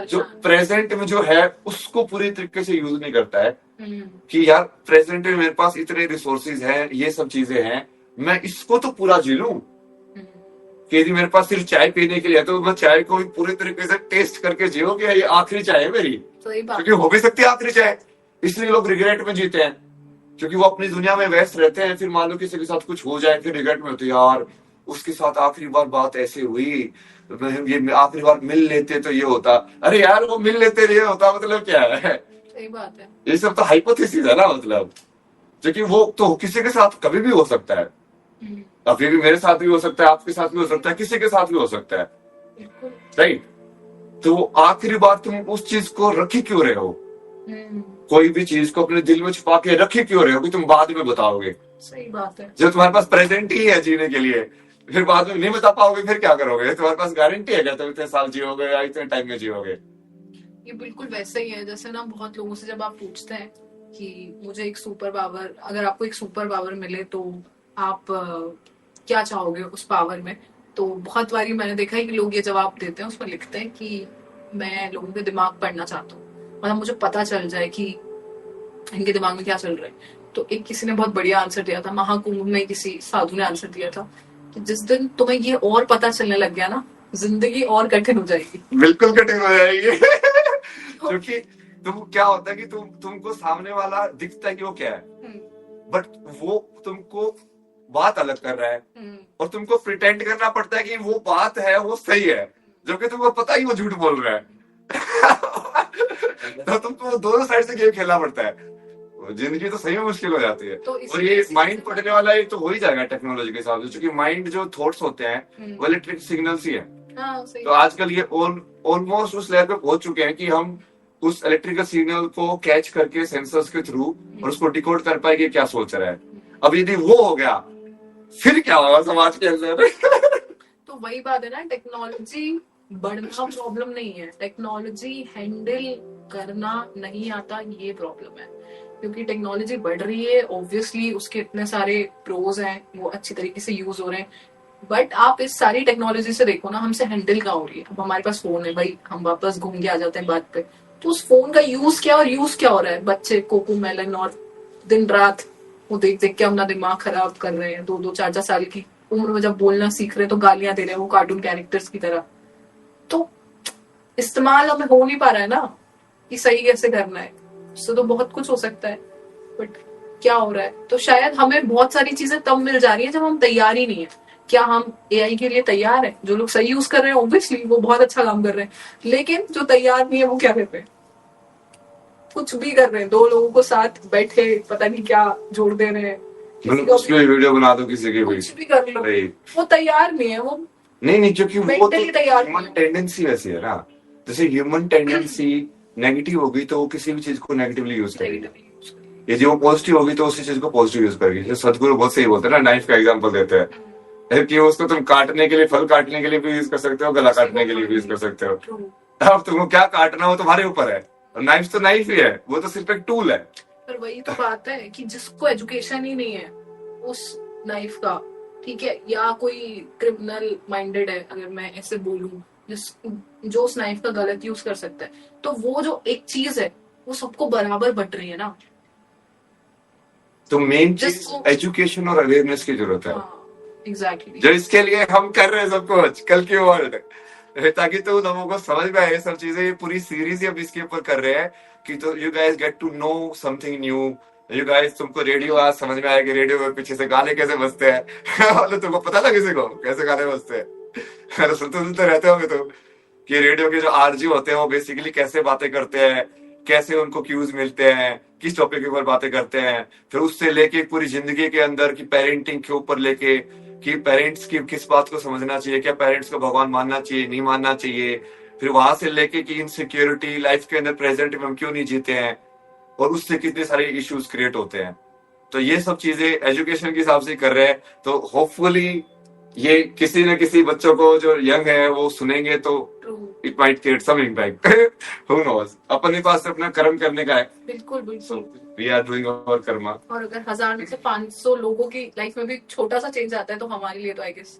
जो प्रेजेंट में जो है उसको पूरी तरीके से यूज नहीं करता है कि यार प्रेजेंट में मेरे पास इतने रिसोर्सेज हैं, ये सब चीजें हैं, मैं इसको तो पूरा जी लूं। कि यदि मेरे पास सिर्फ चाय पीने के लिए तो मैं चाय को भी पूरी तरीके से टेस्ट करके जियो कि ये आखिरी चाय है मेरी, क्योंकि हो भी सकती है आखिरी चाय। इसलिए लोग रिग्रेट में जीते हैं, क्योंकि वो अपनी दुनिया में व्यस्त रहते हैं। फिर मान लो किसी के साथ कुछ हो जाए फिर रिग्रेट में होते यार उसके साथ आखिरी बार बात ऐसे हुई, ये आखिरी बार मिल लेते तो ये होता। अरे यार वो मिल लेते ये होता मतलब क्या है? सही बात है। ये सब तो हाइपोथेसिस है ना, मतलब क्योंकि वो तो किसी के साथ कभी भी हो सकता है। अभी भी मेरे साथ भी हो सकता है, आपके साथ भी हो सकता है, किसी के साथ भी हो सकता है, राइट। तो आखिरी बार तुम उस चीज को रखी क्यों रहे हो? कोई भी चीज को अपने दिल में छुपा के रखी क्यों रहे हो कि तुम बाद में बताओगे? सही बात है। जब तुम्हारे पास प्रेजेंट ही है जीने के लिए, फिर बाद में नहीं बता पाओगे, फिर क्या करोगे? तुम्हारे पास गारंटी है क्या तुम इतने साल जियोगे या इतने टाइम में जियोगे? ये बिल्कुल वैसे ही है जैसे ना बहुत लोगों से जब आप पूछते हैं कि मुझे एक सुपर पावर, अगर आपको एक सुपर पावर मिले तो आप क्या चाहोगे उस पावर में? तो बहुत बारी मैंने देखा है कि लोग ये जवाब देते हैं, उसमें लिखते हैं कि मैं लोगों के दिमाग पढ़ना चाहता हूँ, मतलब मुझे पता चल जाए कि इनके दिमाग में क्या चल रहा है। तो एक किसी ने बहुत बढ़िया आंसर दिया था, महाकुंभ में किसी साधु ने आंसर दिया था कि जिस दिन तुम्हें ये और पता चलने लग गया ना, जिंदगी और कठिन हो जाएगी। बिल्कुल कठिन हो जाएगी क्योंकि तुम क्या होता है कि तुमको सामने वाला दिखता है कि वो क्या है, बट वो तुमको बात अलग कर रहा है और तुमको प्रिटेंड करना पड़ता है कि वो बात है वो सही है, जबकि तुमको पता ही वो झूठ बोल रहा है तो तुमको दोनों साइड से गेम खेलना पड़ता है। जिंदगी तो सही में मुश्किल हो जाती है। तो और ये माइंड पढ़ने वाला एक तो हो ही जाएगा टेक्नोलॉजी के हिसाब से, क्योंकि माइंड जो थॉट्स होते हैं वो इलेक्ट्रिक सिग्नल्स ही है। तो आजकल ये ऑलमोस्ट उस लेवल पे पहुंच चुके हैं कि हम उस इलेक्ट्रिकल सिग्नल को कैच करके सेंसर्स के थ्रू और उसको डिकोड कर पाएंगे क्या सोच रहा है। अब यदि वो हो गया फिर क्या होगा समाज के अंदर? तो वही बात है ना, टेक्नोलॉजी बढ़ना प्रॉब्लम नहीं है, टेक्नोलॉजी हैंडल करना नहीं आता ये प्रॉब्लम है। क्योंकि टेक्नोलॉजी बढ़ रही है, ऑब्वियसली उसके इतने सारे प्रोज हैं, वो अच्छी तरीके से यूज हो रहे हैं, बट आप इस सारी टेक्नोलॉजी से देखो ना, हमसे हैंडल कहाँ हो रही है। अब हमारे पास फोन है भाई, हम वापस घूम के आ जाते हैं बात पे, तो उस फोन का यूज क्या और यूज क्या हो रहा है? बच्चे कोको मेलन और दिन रात वो देख देख के अपना दिमाग खराब कर रहे हैं। 2-2 4-4 साल की उम्र में जब बोलना सीख रहे हैं तो गालियां दे रहे हैं वो कार्टून कैरेक्टर्स की तरह। तो इस्तेमाल हमें हो नहीं पा रहा है ना कि सही कैसे करना है। उससे तो बहुत कुछ हो सकता है, बट क्या हो रहा है? तो शायद हमें बहुत सारी चीजें तब मिल जा रही है जब हम तैयार ही नहीं है। क्या हम एआई के लिए तैयार है? जो लोग सही यूज कर रहे हैं ऑब्वियसली वो बहुत अच्छा काम कर रहे हैं, लेकिन जो तैयार नहीं है वो क्या कर रहे हैं? कुछ भी कर रहे हैं, 2 लोगों को साथ बैठे पता नहीं क्या जोड़ दे रहे हैं, किसी मतलब को उसकी भी वीडियो बना दो, किसी की भी। कुछ भी कर लो, नहीं वो तैयार नहीं है, वो नहीं नहीं, क्योंकि वो तो मेंटली तैयार नहीं ह्यूमन है। टेंडेंसी वैसी है ना। जैसे ह्यूमन टेंडेंसी नेगेटिव होगी तो वो किसी भी चीज को नेगेटिवली यूज करेगी, Negatively use करें। यदि वो पॉजिटिव होगी तो उसी चीज को पॉजिटिव यूज करेगी। जैसे सदगुरु बहुत सही बोलते हैं ना, नाइफ का एग्जांपल देते हैं कि उसको तुम काटने के लिए, फल काटने के लिए भी यूज कर सकते हो, गला काटने के लिए भी यूज कर सकते हो। True। अब तुमको क्या काटना हो तुम्हारे ऊपर है, और नाइफ तो नाइफ ही है, वो तो सिर्फ एक टूल है। पर वही तो बात है कि जिसको एजुकेशन ही नहीं है उस नाइफ का, ठीक है, या कोई क्रिमिनल माइंडेड है अगर मैं ऐसे बोलूं, जिस जो उस नाइफ का गलत यूज कर सकता है, तो वो जो एक चीज है वो सबको बराबर बट रही है ना। तो मेन चीज जिसको एजुकेशन और अवेयरनेस की जरूरत है, हाँ एग्जैक्टली। जो इसके लिए हम कर रहे हैं सब कुछ कल की वर्ल्ड, ताकि तो लोगों को समझ में आए ये सब चीजें। ये पूरी सीरीज ही अब इसके ऊपर कर रहे हैं कि तो you guys get to know something new. You guys, तुमको रेडियो आज समझ में आया कि रेडियो में पीछे से गाने कैसे बजते हैं। मतलब तुमको पता था किसी को कैसे गाने बजते हैं? अरे सुनते रहते होंगे तो, कि रेडियो के जो आरजी होते हैं वो बेसिकली कैसे बातें करते हैं, कैसे उनको क्यूज मिलते हैं, किस टॉपिक के ऊपर बातें करते हैं, फिर उससे लेके पूरी जिंदगी के अंदर की पेरेंटिंग के ऊपर लेके कि पेरेंट्स की किस बात को समझना चाहिए, क्या पेरेंट्स को भगवान मानना चाहिए, नहीं मानना चाहिए, फिर वहां से लेके कि इनसिक्योरिटी लाइफ के अंदर प्रेजेंट में हम क्यों नहीं जीते हैं, और उससे कितने सारे इश्यूज क्रिएट होते हैं। तो ये सब चीजें एजुकेशन के हिसाब से कर रहे हैं। तो होपफुली ये किसी न किसी बच्चों को जो यंग है वो सुनेंगे तो true. It might create some impact. Who knows, अपने पास अपना कर्म करने का है। बिल्कुल बिल्कुल। We are doing our karma. और अगर 1000 में से 500 लोगों की लाइफ में भी छोटा सा चेंज आता है तो हमारे लिए तो आई गेस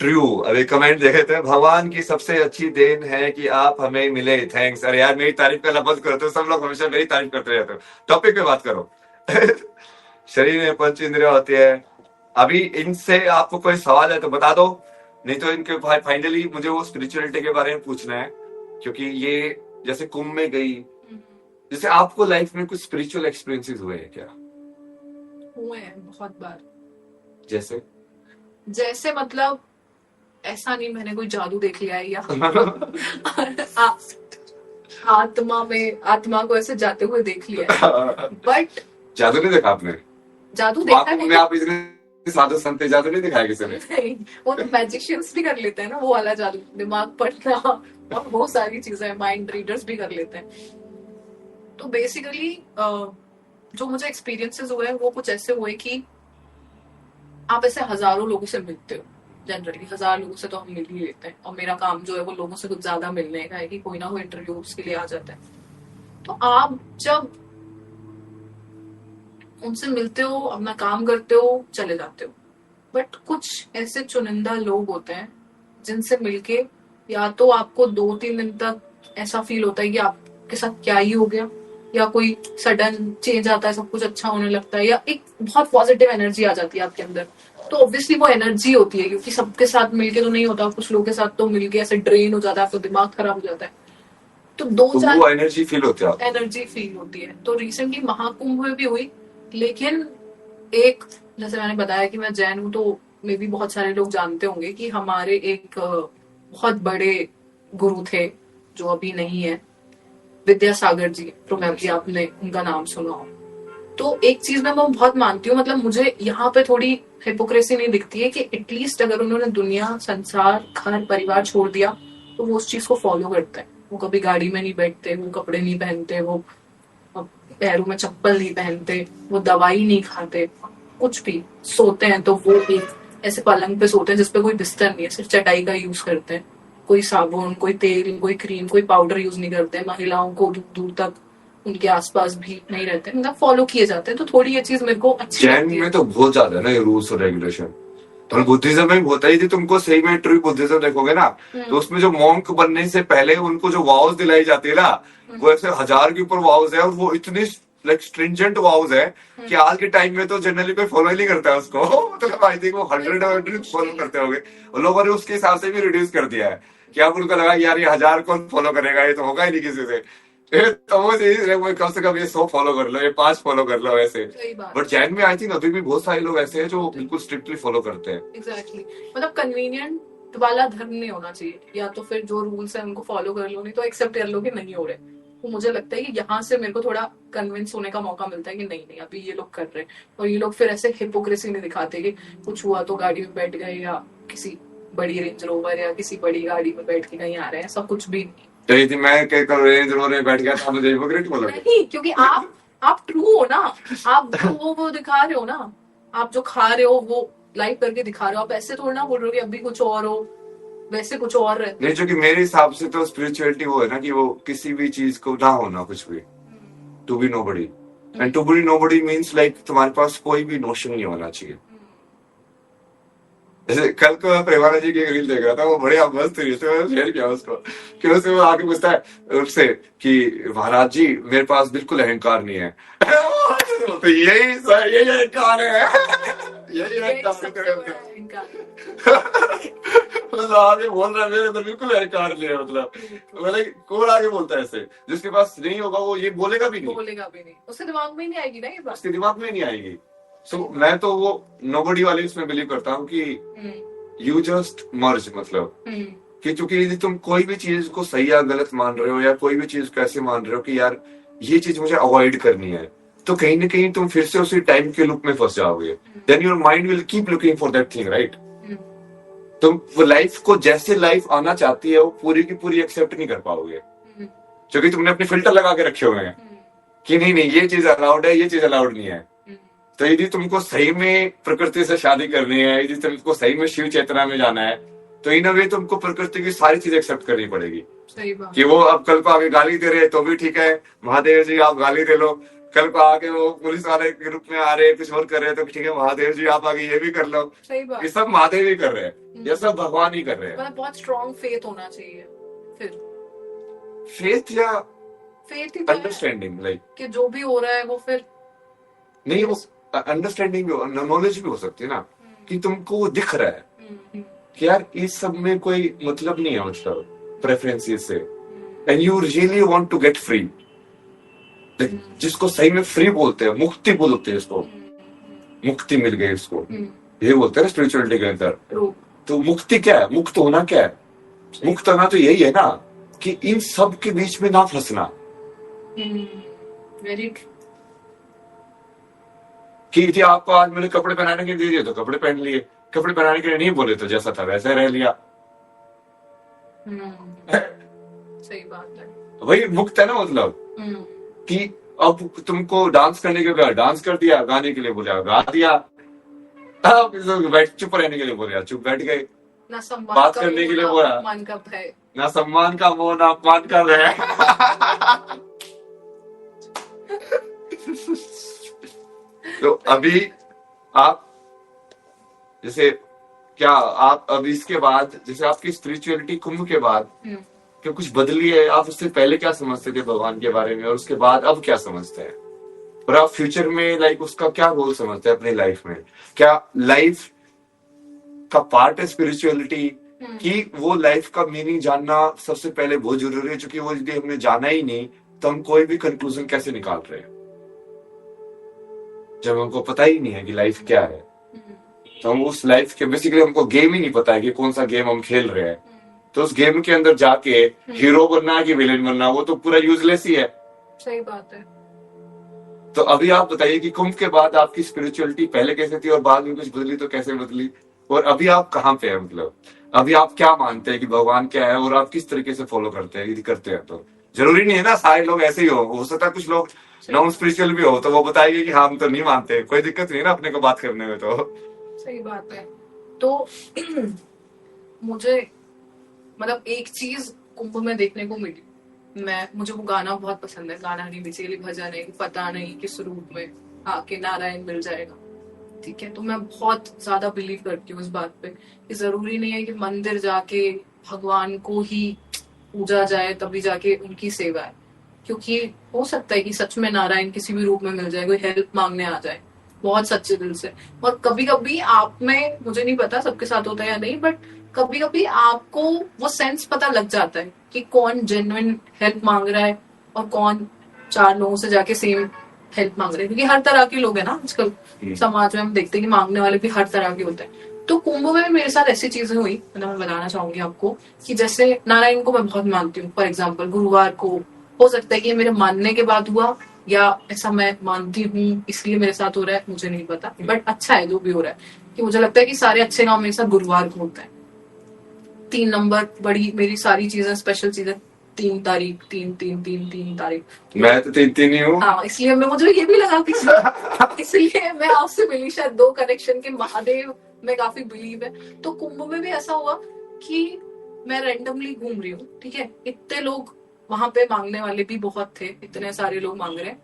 ट्रू। अभी कमेंट देखे थे, भगवान की सबसे अच्छी देन है कि आप हमें मिले, थैंक्स। अरे यार, मेरी तारीफ करना बंद करो, तो सब लोग हमेशा मेरी तारीफ करते रहते हो। टॉपिक पे बात करो। शरीर में 5 इंद्रियां होती है। अभी इनसे आपको कोई सवाल है तो बता दो, नहीं तो इनके फाइनली मुझे वो स्पिरिचुअलिटी के बारे में पूछना है, क्योंकि ये जैसे कुंभ में गई, जैसे आपको लाइफ में कुछ स्पिरिचुअल एक्सपीरियंसेस हुए हैं क्या? हुए हैं बहुत बार। जैसे मतलब ऐसा नहीं मैंने कोई जादू देख लिया है या आत्मा को ऐसे जाते हुए देख लिया है, बट जादू नहीं देखा आपने? जादू देखा वाकई नहीं। में आप इतने साधु संत थे, जादू नहीं दिखाया किसी ने? नहीं, वो तो मैजिशियंस भी कर लेते हैं ना वो वाला जादू, दिमाग पढ़ना और बहुत सारी चीजें, माइंड रीडर्स भी कर लेते हैं। तो बेसिकली जो मुझे एक्सपीरियंसेस हुए हैं वो कुछ ऐसे हुए कि आप ऐसे हजारों लोगों से मिलते हो, जनरली 1000 लोगों से तो हम मिल ही लेते हैं, और मेरा काम जो है वो लोगों से कुछ ज्यादा मिलने का है कि कोई ना कोई इंटरव्यू उसके लिए आ जाता है। तो आप जब उनसे मिलते हो, अपना काम करते हो, चले जाते हो, बट कुछ ऐसे चुनिंदा लोग होते हैं जिनसे मिलके या तो आपको 2-3 दिन तक ऐसा फील होता है कि आपके साथ क्या ही हो गया, या कोई सडन चेंज आता है, सब कुछ अच्छा होने लगता है, या एक बहुत पॉजिटिव एनर्जी आ जाती है आपके अंदर। तो ऑब्वियसली वो एनर्जी होती है, क्योंकि सबके साथ मिलके तो नहीं होता, कुछ लोगों के साथ तो मिलके ऐसे ड्रेन हो जाता है, आपका दिमाग खराब हो जाता है। तो 2-4 वो एनर्जी फील होती है, एनर्जी फील होती है। तो रिसेंटली महाकुंभ में भी हुई, लेकिन एक, जैसे मैंने बताया कि मैं जैन हूँ, तो मे भी बहुत सारे लोग जानते होंगे कि हमारे एक बहुत बड़े गुरु थे जो अभी नहीं है, विद्यासागर जी, प्रोबेबली आपने उनका नाम सुना हो। तो एक चीज मैं बहुत मानती हूँ, मतलब मुझे यहाँ पे थोड़ी हिपोक्रेसी नहीं दिखती है कि एटलीस्ट अगर उन्होंने दुनिया, संसार, घर, परिवार छोड़ दिया तो वो उस चीज को फॉलो करते हैं। वो कभी गाड़ी में नहीं बैठते, वो कपड़े नहीं पहनते, वो पैरों में चप्पल नहीं पहनते, वो दवाई नहीं खाते, कुछ भी सोते हैं तो वो एक ऐसे पलंग पे सोते हैं जिसपे कोई बिस्तर नहीं है, सिर्फ चटाई का यूज करते हैं। कोई साबुन, कोई तेल, कोई क्रीम, कोई पाउडर यूज नहीं करते हैं। महिलाओं को दूर दूर तक उनके आसपास भी नहीं रहते, मतलब फॉलो किए जाते हैं। तो थोड़ी ये चीज मेरे को अच्छी जैन लगती है। में तो बहुत ज्यादा है ना ये रूल्स और रेगुलेशन। और बुद्धिज्म में भी होता है। यदि तुमको सही में ट्रू बुद्धिज्म देखोगे ना, तो उसमें जो मॉन्क बनने से पहले उनको जो वाउस दिलाई जाती है ना, वो ऐसे 1000 के ऊपर वाउस है, और वो इतनी लाइक स्ट्रिंजेंट वाउस है कि आज के टाइम में तो जनरली कोई फॉलो ही नहीं करता है उसको। मतलब आई थिंक वो 100 फॉलो करते होंगे, और लोगों ने उसके हिसाब से भी रिड्यूस कर दिया है कि अब उनको लगा यार ये 1000 कौन फॉलो करेगा, ये तो होगा ही नहीं किसी से। तो वो कम से कम ये 100 फॉलो कर लो, ये 5 फॉलो कर लो ऐसे। सही बात बट जैन में आई थिंक अभी भी बहुत सारे लोग ऐसे हैं जो बिल्कुल स्ट्रिक्टली फॉलो करते हैं। एग्जैक्टली मतलब कन्वीनियंट वाला धर्म नहीं होना चाहिए, या तो फिर जो रूल्स है उनको फॉलो कर लो, नहीं तो एक्सेप्ट कर लो कि नहीं हो रहे। तो मुझे लगता है कि यहाँ से मेरे को थोड़ा कन्विंस होने का मौका मिलता है कि नहीं नहीं अभी ये लोग कर रहे हैं। और ये लोग फिर ऐसे हिपोक्रेसी नहीं दिखाते कि कुछ हुआ तो गाड़ी में बैठ गए, या किसी बड़ी रेंज रोवर या किसी बड़ी गाड़ी में बैठ के कहीं आ रहे हैं, ऐसा कुछ भी नहीं। तो यदि मैं कल रेंज रोवर में बैठ गया था, मुझे हिपोक्रेट बोलोगे? नहीं, क्योंकि आप ट्रू हो ना, आप जो वो दिखा रहे हो ना, आप जो खा रहे हो वो लाइव करके दिखा रहे हो। आप ऐसे थोड़ा ना बोल रहे हो कि अभी कुछ और हो, वैसे कुछ और रहते। नहीं, जो कि मेरे हिसाब से तो स्पिरिचुअलिटी वो है ना कि वो किसी भी चीज को ना होना, कुछ भी to be nobody. And to be nobody means like तुम्हारे पास कोई भी नोशन नहीं होना चाहिए। जैसे कल को मैं प्रेमानंद जी की एक रील देख रहा था, वो बढ़िया मस्त थी, तो मैंने शेयर किया उसको कि उससे वो आके पूछता है उससे कि महाराज जी मेरे पास बिल्कुल अहंकार नहीं है। तो यही अहंकार है, यही अहंकार है। मतलब आगे बोल रहा है मेरे तो बिल्कुल अहंकार नहीं है। मतलब कौन आगे बोलता है ऐसे? जिसके पास नहीं होगा वो ये बोलेगा भी नहीं, उसके दिमाग में ही नहीं आएगी ना ये बात, उसके दिमाग में नहीं आएगी। सो मैं तो वो नोबडी वाले इसमें बिलीव करता हूँ कि यू जस्ट मर्ज, मतलब कि चूंकि यदि तुम कोई भी चीज को सही या गलत मान रहे हो, या कोई भी चीज को ऐसे मान रहे हो कि यार ये चीज मुझे अवॉइड करनी है, तो कहीं ना कहीं तुम फिर से उसी टाइम के लूप में फंस जाओगे। Then your mind will keep looking for that thing, right? तुम वो लाइफ को जैसे लाइफ आना चाहती है वो पूरी की पूरी एक्सेप्ट नहीं कर पाओगे, क्योंकि तुमने अपने फिल्टर लगा के रखे हुए हैं कि नहीं नहीं ये चीज अलाउड है, ये चीज अलाउड नहीं है। तो यदि तुमको सही में प्रकृति से शादी करनी है, यदि तुमको सही में शिव चेतना में जाना है, तो इन वे तुमको प्रकृति की सारी चीज एक्सेप्ट करनी पड़ेगी। सही बात। कि वो अब कल को आगे गाली दे रहे तो भी ठीक है, महादेव जी आप गाली दे लो। कल को आगे वो पुलिस वाले के रूप में आ रहे कुछ और कर रहे हैं तो ठीक है महादेव जी आप आगे ये भी कर लो। सही बात। ये सब महादेव ही कर रहे हैं, ये सब भगवान ही कर रहे हैं। मतलब बहुत स्ट्रॉन्ग फेथ होना चाहिए फिर, फेथ या फेथ ही अंडरस्टैंडिंग, लाइक कि जो भी हो रहा है वो फिर नहीं, वो अंडरस्टैंडिंग भी, नॉलेज भी हो सकती है ना, कि तुमको वो दिख रहा है कि यार इस सब में कोई मतलब नहीं है, मतलब प्रेफरेंसेस से, and you really want to get free. जिसको सही में फ्री बोलते हैं, मुक्ति बोलते हैं इसको, मुक्ति मिल गई इसको, ये बोलते हैं स्पिरिचुअलिटी के अंदर। तो मुक्ति क्या है? मुक्त होना क्या है? मुक्त होना तो यही है ना कि इन सब के बीच में ना फंसना। वेरी कि आपको आज मैंने कपड़े पहनाने के लिए दिए तो कपड़े पहन लिए, कपड़े पहनाने के लिए नहीं बोले तो जैसा था वैसा रह लिया। सही बात है। वही मुक्त है ना, मतलब कि अब तुमको डांस करने के लिए डांस कर दिया, गाने के लिए बोला गा दिया, बैठ चुप रहने के लिए बोला चुप बैठ गए, ना सम्मान बात करने के लिए बोला, अपमान का भय, ना सम्मान का मोह ना अपमान का भय। तो अभी आप जैसे क्या आप अभी इसके बाद जैसे आपकी स्पिरिचुअलिटी कुंभ के बाद क्या कुछ बदली है? आप उससे पहले क्या समझते थे भगवान के बारे में और उसके बाद अब क्या समझते हैं? और आप फ्यूचर में लाइक उसका क्या रोल समझते हैं अपनी लाइफ में? क्या लाइफ का पार्ट है स्पिरिचुअलिटी, कि वो लाइफ का मीनिंग जानना सबसे पहले बहुत जरूरी है? क्योंकि वो यदि हमने जाना ही नहीं तो हम कोई भी कंक्लूजन कैसे निकाल रहे हैं जब हमको पता ही नहीं है कि लाइफ क्या है? तो हम उस लाइफ के बेसिकली हमको गेम ही नहीं पता है कि कौन सा गेम हम खेल रहे हैं, तो उस गेम के अंदर जाके हीरो बनना है कि विलेन बनना, वो तो पूरा यूजलेस ही है। सही बात है। तो अभी आप बताइए कि कुंभ के बाद आपकी स्पिरिचुअलिटी पहले कैसे थी और बाद में कुछ बदली तो कैसे बदली, और अभी आप कहाँ पे हैं? मतलब अभी आप क्या मानते हैं कि भगवान क्या है और आप किस तरीके से फॉलो करते हैं यदि करते हैं तो? जरूरी नहीं है ना सारे लोग ऐसे ही हो सकता है कुछ लोग नॉन स्पिरिचुअल भी हो तो वो बताएंगे कि हाँ हम तो नहीं मानते, कोई दिक्कत नहीं है ना अपने को बात करने में। तो सही बात है। तो मुझे मतलब एक चीज कुंभ में देखने को मिली, मुझे वो गाना बहुत पसंद है, गाना नहीं बेसिकली भजन है, पता नहीं किस रूप में आके नारायण मिल जाएगा, ठीक है। तो मैं बहुत ज्यादा बिलीव करती हूँ इस बात पे कि जरूरी नहीं है कि मंदिर जाके भगवान को ही पूजा जाए तभी जाके उनकी सेवा है, क्योंकि हो सकता है कि सच में नारायण किसी भी रूप में मिल जाए, कोई हेल्प मांगने आ जाए बहुत सच्चे दिल से। और कभी कभी आप में, मुझे नहीं पता सबके साथ होता है या नहीं, बट कभी कभी आपको वो सेंस पता लग जाता है कि कौन जेन्युइन हेल्प मांग रहा है और कौन चार लोगों से जाके सेम हेल्प मांग रहे हैं, क्योंकि हर तरह के लोग हैं ना आजकल समाज में, हम देखते हैं कि मांगने वाले भी हर तरह के होते हैं। तो कुंभ में मेरे साथ ऐसी चीजें हुई, मतलब मैं बताना चाहूंगी आपको कि जैसे नारायण को मैं बहुत मानती हूँ, फॉर एग्जाम्पल गुरुवार को, हो सकता है कि ये मेरे मानने के बाद हुआ या ऐसा मैं मानती हूँ इसलिए मेरे साथ हो रहा है, मुझे नहीं पता, बट अच्छा है जो भी हो रहा है, कि मुझे लगता है कि सारे अच्छे काम मेरे साथ गुरुवार को होता है। 3 नंबर बड़ी मेरी सारी चीजें स्पेशल चीजें, 3 तारीख, 3 तारीख, मैं तो 3 ही हूँ। हाँ, इसलिए मुझे ये भी लगा कि इसलिए मैं आपसे मिली, शायद 2 कनेक्शन के महादेव में काफी बिलीव है। तो कुंभ में भी ऐसा हुआ कि मैं रैंडमली घूम रही हूँ, ठीक है, इतने लोग वहां पे मांगने वाले भी बहुत थे, इतने सारे लोग मांग रहे हैं,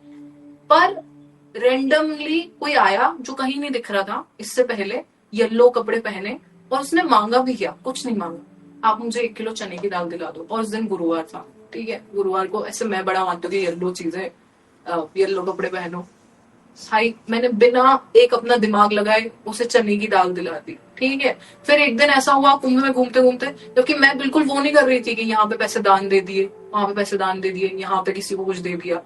पर रेंडमली कोई आया जो कहीं नहीं दिख रहा था इससे पहले, येलो कपड़े पहने, और उसने मांगा भी क्या, कुछ नहीं मांगा, आप मुझे 1 किलो चने की दाल दिला दो। और उस दिन गुरुवार था, ठीक है, गुरुवार को ऐसे मैं बड़ा मानती हूँ कि येलो चीजें, येलो कपड़े पहनो। भाई मैंने बिना एक अपना दिमाग लगाए उसे चने की दाल दिला दी, ठीक है। फिर एक दिन ऐसा हुआ कुंभ में घूमते घूमते, जबकि मैं बिल्कुल वो नहीं कर रही थी कि यहाँ पे पैसे दान दे दिए, वहां पे पैसे दान दे दिए, यहाँ पे किसी को कुछ दे दिया,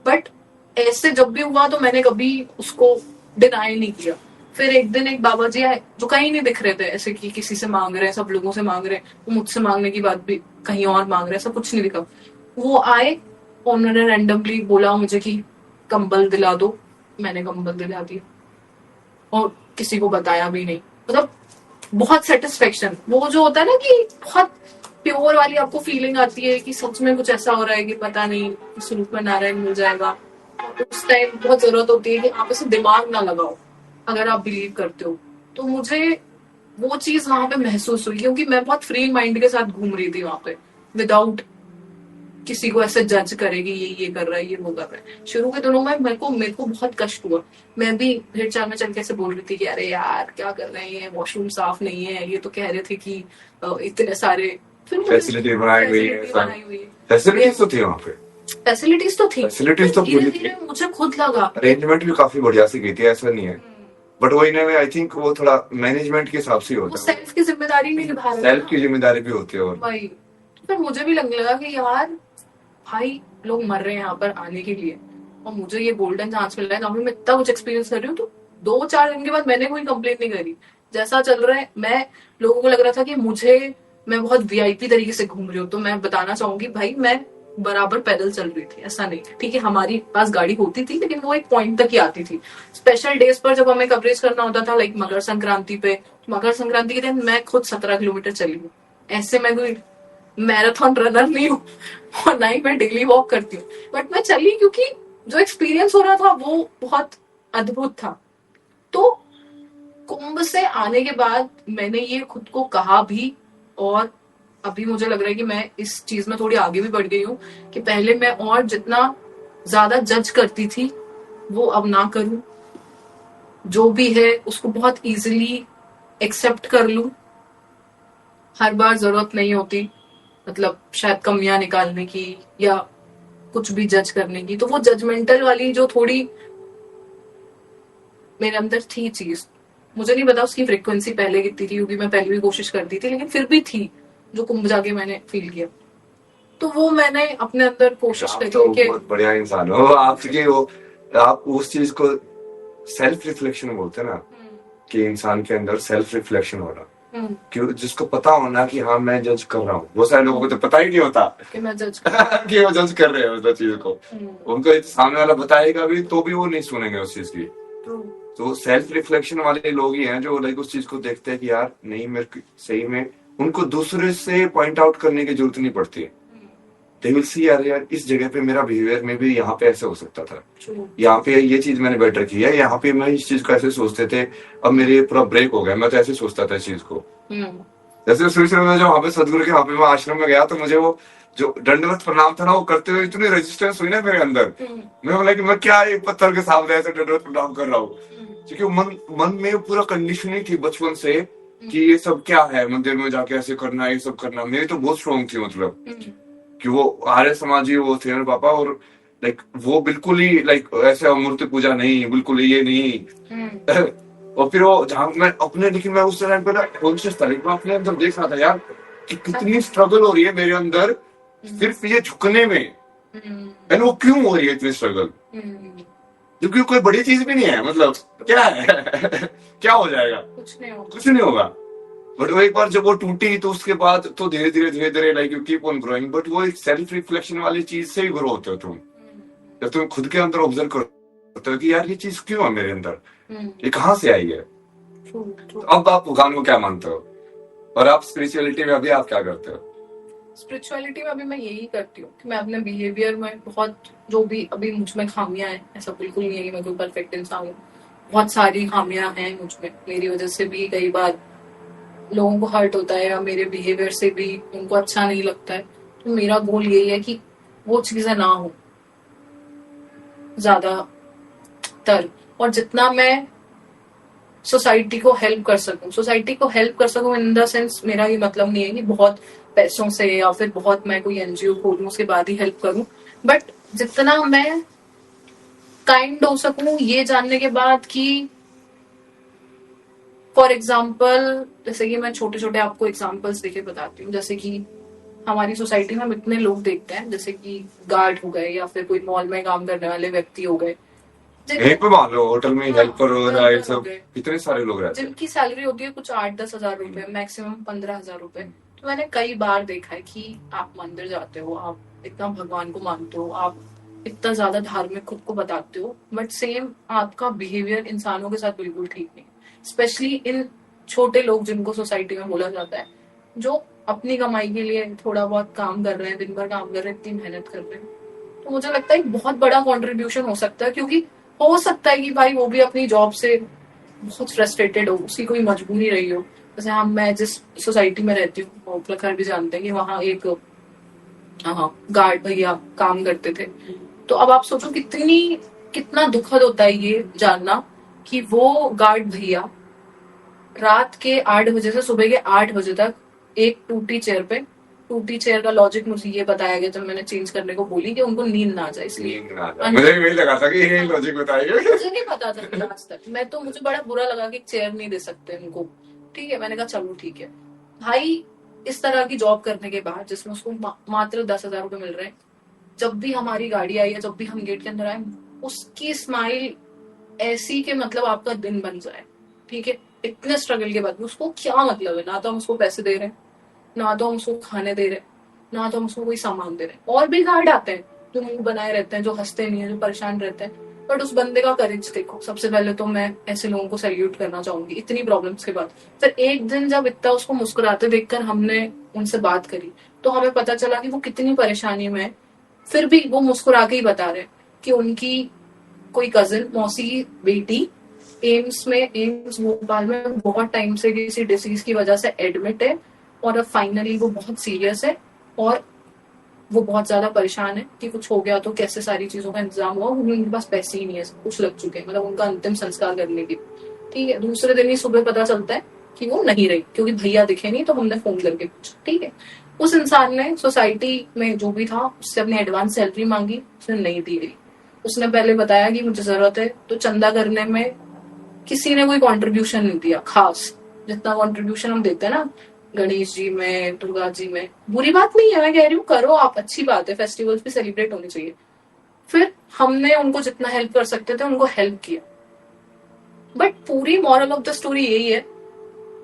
बट ऐसे जब भी हुआ तो मैंने कभी उसको डिनाई नहीं किया। फिर एक दिन एक बाबा जी आए जो कहीं नहीं दिख रहे थे, ऐसे कि किसी से मांग रहे हैं, सब लोगों से मांग रहे हैं, वो मुझसे मांगने की बात भी कहीं और मांग रहे हैं, सब कुछ नहीं दिखा। वो आए, उन्होंने रैंडमली बोला मुझे कि कंबल दिला दो, मैंने कंबल दिला दिया, और किसी को बताया भी नहीं। मतलब बहुत सेटिस्फेक्शन, वो जो होता है ना कि बहुत प्योर वाली आपको फीलिंग आती है कि सच में कुछ ऐसा हो रहा है कि पता नहीं इस रूप में नारायण मिल जाएगा। उस टाइम बहुत जरूरत होती है कि आप इसे दिमाग ना लगाओ अगर आप बिलीव करते हो। तो मुझे वो चीज वहां पे महसूस हुई, क्योंकि मैं बहुत फ्री माइंड के साथ घूम रही थी वहां पे, विदाउट किसी को ऐसे जज करेगी ये कर रहा है, ये वो कर रहा है। शुरू के दिनों में मेरे को बहुत कष्ट हुआ, मैं भी भीड़ चाल में चल के ऐसे बोल रही थी कि अरे यार क्या कर रहे हैं, वॉशरूम साफ नहीं है, ये तो कह रहे थे कि इतने सारे फैसिलिटी बनाई हुई है, फैसिलिटीज तो थी वहाँ पे, फैसिलिटीज तो थी, फैसिलिटीज तो पूरी थी, मुझे खुद लगा अरेंजमेंट भी काफी बढ़िया से की थी, ऐसा नहीं है, बट वो इन्हें आई थिंक वो थोड़ा मैनेजमेंट के हिसाब से होता है, सेल्फ की जिम्मेदारी नहीं निभा रहे, सेल्फ की जिम्मेदारी भी होती है। और भाई फिर मुझे भी लगने लगा कि यार भाई लोग मर रहे हैं यहाँ पर आने के लिए, और मुझे ये गोल्डन चांस मिल रहा है, काफी मैं इतना कुछ एक्सपीरियंस कर रही हूँ। तो 2-4 दिन के बाद मैंने कोई कंप्लेंट नहीं करी, जैसा चल रहा है, मैं लोगों को लग रहा था कि मैं बहुत वीआईपी तरीके से घूम रही हूँ। तो मैं बताना चाहूंगी भाई, मैं बराबर पैदल चल रही थी, ऐसा नहीं, ठीक है, हमारी पास गाड़ी होती थी लेकिन वो एक पॉइंट तक ही आती थी। स्पेशल डेज पर जब हमें कवरेज करना होता था, लाइक मकर संक्रांति पे, मकर संक्रांति के दिन मैं खुद 17 किलोमीटर चली हूँ। ऐसे मैं कोई मैराथन रनर नहीं हूँ और ना ही मैं डेली वॉक करती हूँ, बट मैं चली क्योंकि जो एक्सपीरियंस हो रहा था वो बहुत अद्भुत था। तो कुंभ से आने के बाद मैंने ये खुद को कहा भी, और अभी मुझे लग रहा है कि मैं इस चीज में थोड़ी आगे भी बढ़ गई हूँ कि पहले मैं और जितना ज्यादा जज करती थी वो अब ना करूं, जो भी है उसको बहुत इजीली एक्सेप्ट कर लूं। हर बार जरूरत नहीं होती, मतलब शायद कमियां निकालने की या कुछ भी जज करने की, तो वो जजमेंटल वाली जो थोड़ी मेरे अंदर थी चीज, मुझे नहीं पता उसकी फ्रीक्वेंसी पहले कितनी थी, क्योंकि मैं पहले भी कोशिश करती थी, लेकिन फिर भी थी, जो कुंभ जाके मैंने फील किया। तो वो मैंने अपने अंदर कोशिश करी तो कि बहुत बढ़िया इंसान हो आपके, वो आप उस चीज को सेल्फ रिफ्लेक्शन बोलते हैं ना, कि इंसान के अंदर सेल्फ रिफ्लेक्शन हो रहा, कि जिसको पता होना कि हाँ मैं जज कर रहा हूँ। वो सारे लोगों को तो पता ही नहीं होता कि मैं जज कि वो जज कर रहे हैं उस चीज को, उनको सामने वाला बताएगा भी तो भी वो नहीं सुनेंगे उस चीज की। तो सेल्फ रिफ्लेक्शन वाले लोग ही हैं जो लाइक उस चीज को देखते हैं कि यार नहीं, मेरे सही में उनको दूसरे से पॉइंट आउट करने की जरूरत नहीं पड़ती है, दे विल सी यार यार इस जगह पे मेरा बिहेवियर में भी यहाँ पे ऐसे हो सकता था, True. यहाँ पे ये चीज मैंने बेटर की है, यहाँ पे मैं इस चीज को ऐसे सोचते थे, अब मेरे पूरा ब्रेक हो गया, मैं तो ऐसे सोचता था इस चीज को। जैसे शुरू में जब वहां पे सदगुरु के वहां पे मैं आश्रम में गया तो मुझे वो जो दंडवत प्रणाम था ना वो करते हुए इतनी रेजिस्टेंस हुई ना मेरे अंदर, मैं बोला कि मैं क्या एक पत्थर के सामने ऐसे दंडवत प्रणाम कर रहा हूँ, क्योंकि मन में पूरा कंडीशनिंग थी बचपन से कि ये सब क्या है, मंदिर में जाके ऐसे करना, ये सब करना, मेरी तो बहुत स्ट्रॉन्ग थी, मतलब कि वो आर्य समाजी वो थे मेरे पापा, और लाइक वो बिल्कुल ही लाइक ऐसे मूर्ति पूजा नहीं, बिल्कुल ही ये नहीं। और फिर वो जहाँ मैं अपने, लेकिन मैं उस टाइम पे ना कॉन्शियस था, लेकिन मैं अपने अंदर देख रहा था यार कि कितनी स्ट्रगल हो रही है मेरे अंदर सिर्फ ये झुकने में, एंड वो क्यों हो रही है इतनी स्ट्रगल, क्योंकि कोई बड़ी चीज भी नहीं है, मतलब क्या है क्या हो जाएगा, कुछ नहीं होगा। बट वो एक बार जब वो टूटी तो उसके बाद तो धीरे धीरे like you keep on growing, but वो एक सेल्फ रिफ्लेक्शन वाली चीज से ही ग्रो होते हो तुम, जब तुम खुद के अंदर ऑब्जर्व करते हो कि यार ये चीज क्यों है मेरे अंदर, ये कहाँ से आई है। तो अब आप भगवान को क्या मानते हो, और आप स्पिरिचुअलिटी में अभी आप क्या करते हो? स्पिरिचुअलिटी में अभी मैं यही करती हूँ कि मैं अपने बिहेवियर में बहुत, जो भी अभी मुझ में खामियां हैं, ऐसा बिल्कुल नहीं है कि मैं कोई परफेक्ट इंसान हूँ, बहुत सारी खामियां हैं मुझ में, मेरी वजह से भी कई बार लोगों को हर्ट होता है, या मेरे बिहेवियर से भी उनको अच्छा नहीं लगता है। तो मेरा गोल यही है कि वो चीजें ना हो ज्यादा तर, और जितना मैं सोसाइटी को हेल्प कर सकूं इन द सेंस, मेरा ये मतलब नहीं है कि बहुत पैसों से या फिर बहुत मैं कोई एनजीओ खोलूं उसके बाद ही हेल्प करूं, बट जितना मैं काइंड हो सकूं ये जानने के बाद कि फॉर एग्जाम्पल, जैसे कि मैं छोटे छोटे आपको एग्जाम्पल्स देके बताती हूँ, जैसे कि हमारी सोसाइटी में हम इतने लोग देखते हैं, जैसे कि गार्ड हो गए या फिर कोई मॉल में काम करने वाले व्यक्ति हो गए, यहीं पे मान लो होटल में हेल्पर हो, ये सब इतने सारे लोग रहते हैं जिनकी सैलरी होती है कुछ 8-10 हजार रुपए, मैक्सिमम 15,000 रुपए। तो मैंने कई बार देखा है कि आप मंदिर जाते हो, आप इतना भगवान को मानते हो, आप इतना ज्यादा धार्मिक खुद को बताते हो, बट सेम आपका बिहेवियर इंसानों के साथ बिल्कुल ठीक नहीं, स्पेशली इन छोटे लोग जिनको सोसाइटी में बोला जाता है, जो अपनी कमाई के लिए थोड़ा बहुत काम कर रहे हैं, दिन भर काम कर रहे हैं, इतनी मेहनत कर रहे हैं। तो मुझे लगता है बहुत बड़ा कॉन्ट्रीब्यूशन हो सकता है, क्योंकि हो सकता है कि भाई वो भी अपनी जॉब से बहुत फ्रस्ट्रेटेड हो, उसकी कोई मजबूरी रही हो। जैसे मैं जिस सोसाइटी में रहती हूँ, वो प्रखर भी जानते हैं कि वहाँ एक गार्ड भैया काम करते थे। तो अब आप सोचो कितना दुखद होता है ये जानना कि वो गार्ड भैया रात के 8 बजे से सुबह के 8 बजे तक एक टूटी चेयर का लॉजिक मुझे ये बताया गया जब मैंने चेंज करने को बोली कि उनको नींद ना आ जाए, इसलिए मुझे भी लगा था कि ये लॉजिक बताएगा, मुझे नहीं पता था आज तक। मुझे बड़ा बुरा लगा कि चेयर नहीं दे सकते उनको, ठीक है, मैंने कहा चलो ठीक है भाई। इस तरह की जॉब करने के बाद जिसमें उसको मात्र 10,000 रुपए मिल रहे हैं, जब भी हमारी गाड़ी आई है, जब भी हम गेट के अंदर आए, उसकी स्माइल ऐसी के मतलब आपका दिन बन जाए, ठीक है। इतने स्ट्रगल के बाद उसको क्या मतलब है, ना तो हम उसको पैसे दे रहे हैं, ना तो हम उसको खाने दे रहे, ना तो हम उसको कोई सामान दे रहे। और भी गार्ड आते हैं जो मुंह बनाए रहते हैं, जो हंसते नहीं है, जो परेशान रहते हैं, बट उस बंदे का करेज देखो। सबसे पहले तो मैं ऐसे लोगों को सैल्यूट करना चाहूंगी, इतनी प्रॉब्लम्स के बाद। फिर एक दिन जब इतना उसको मुस्कुराते देखकर हमने उनसे बात करी, तो हमें पता चला कि वो कितनी परेशानी में है, फिर भी वो मुस्कुरा के ही बता रहे कि उनकी कोई कजिन मौसी की बेटी एम्स भोपाल में बहुत टाइम से किसी डिसीज की वजह से एडमिट है, और अब फाइनली वो बहुत सीरियस है, और वो बहुत ज्यादा परेशान है कि कुछ हो गया तो कैसे सारी चीजों का इंतजाम हुआ। उनके पास पैसे ही नहीं है, कुछ लग चुके हैं, मतलब उनका अंतिम संस्कार करने की, ठीक है। दूसरे दिन ही सुबह पता चलता है कि वो नहीं रही, क्योंकि भैया दिखे नहीं, तो हमने फोन करके पूछा, ठीक है। उस इंसान ने सोसाइटी में जो भी था उससे अपनी एडवांस सैलरी मांगी, उसने नहीं दी गई। उसने पहले बताया कि मुझे जरूरत है, तो चंदा करने में किसी ने कोई कॉन्ट्रीब्यूशन नहीं दिया खास, जितना कॉन्ट्रीब्यूशन हम देते हैं ना गणेश जी में, दुर्गा जी में। बुरी बात नहीं है, मैं कह रही हूँ करो आप, अच्छी बात है, फेस्टिवल्स भी सेलिब्रेट होने चाहिए। फिर हमने उनको जितना हेल्प कर सकते थे उनको हेल्प किया, बट पूरी मॉरल ऑफ द स्टोरी यही है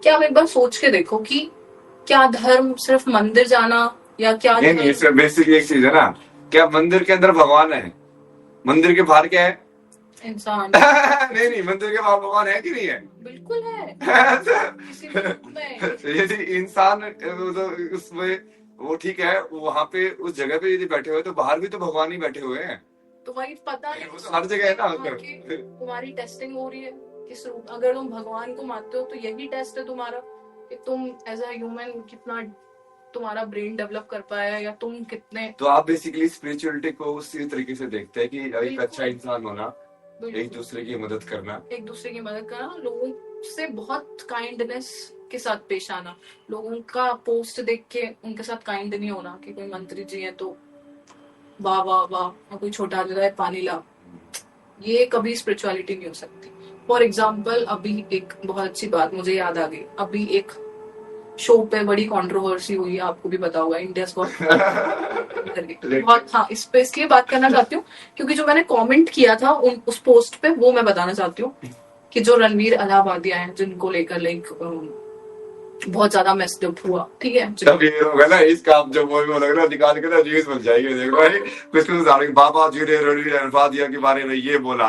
कि आप एक बार सोच के देखो कि क्या धर्म सिर्फ मंदिर जाना, या क्या नहीं, इसमें बेसिक एक चीज है ना, क्या मंदिर के अंदर भगवान है, मंदिर के बाहर क्या है, इंसान नहीं मंदिर के बाहर भगवान है कि नहीं है? बिल्कुल है। यदि इंसान उसमें वो ठीक है, वो वहां पे उस जगह पे यदि बैठे हुए तो बाहर भी तो भगवान ही बैठे हुए हैं। तो वही पता नहीं वो तो हर जगह है ना हाँ, उधर। कि तुम्हारी टेस्टिंग हो रही है किस रूप, अगर तुम भगवान को मानते हो तो यही टेस्ट है तुम्हारा कि तुम एज अ ह्यूमन कितना तुम्हारा ब्रेन डेवलप कर पाया या तुम कितने। तो आप बेसिकली स्पिरिचुअलिटी को उसी तरीके से देखते हैं कि एक बिल्कुल। अच्छा इंसान होना, एक बिल्कुल। दूसरे की मदद करना। एक दूसरे की मदद करना, लोगों से बहुत काइंडनेस के साथ पेश आना, लोगों का पोस्ट देख के उनके साथ काइंड नहीं होना कि कोई मंत्री जी है तो वाह वाह वाह, और कोई छोटा आ है पानी ला, ये कभी स्पिरिचुअलिटी नहीं हो सकती। फॉर एग्जाम्पल अभी एक बहुत अच्छी बात मुझे याद आ गई, अभी एक शो पे बड़ी कंट्रोवर्सी हुई, आपको भी पता होगा, इंडिया बहुत। हाँ, इस पे इसलिए बात करना चाहती हूँ क्योंकि जो मैंने कमेंट किया था उस पोस्ट पे, वो मैं बताना चाहती हूँ कि जो रणवीर अलाहाबादिया हैं जिनको लेकर लाइक बहुत ज्यादा मेस्ड अप हुआ, ठीक है। जब ये होगा ना इसका, आप जब मूवी में लग रहा है निकाल के ना रील्स बन जाएगी, देखो भाई कुछ कुछ बाबा जी ने रणवीर अलाहाबादिया के बारे में ये बोला।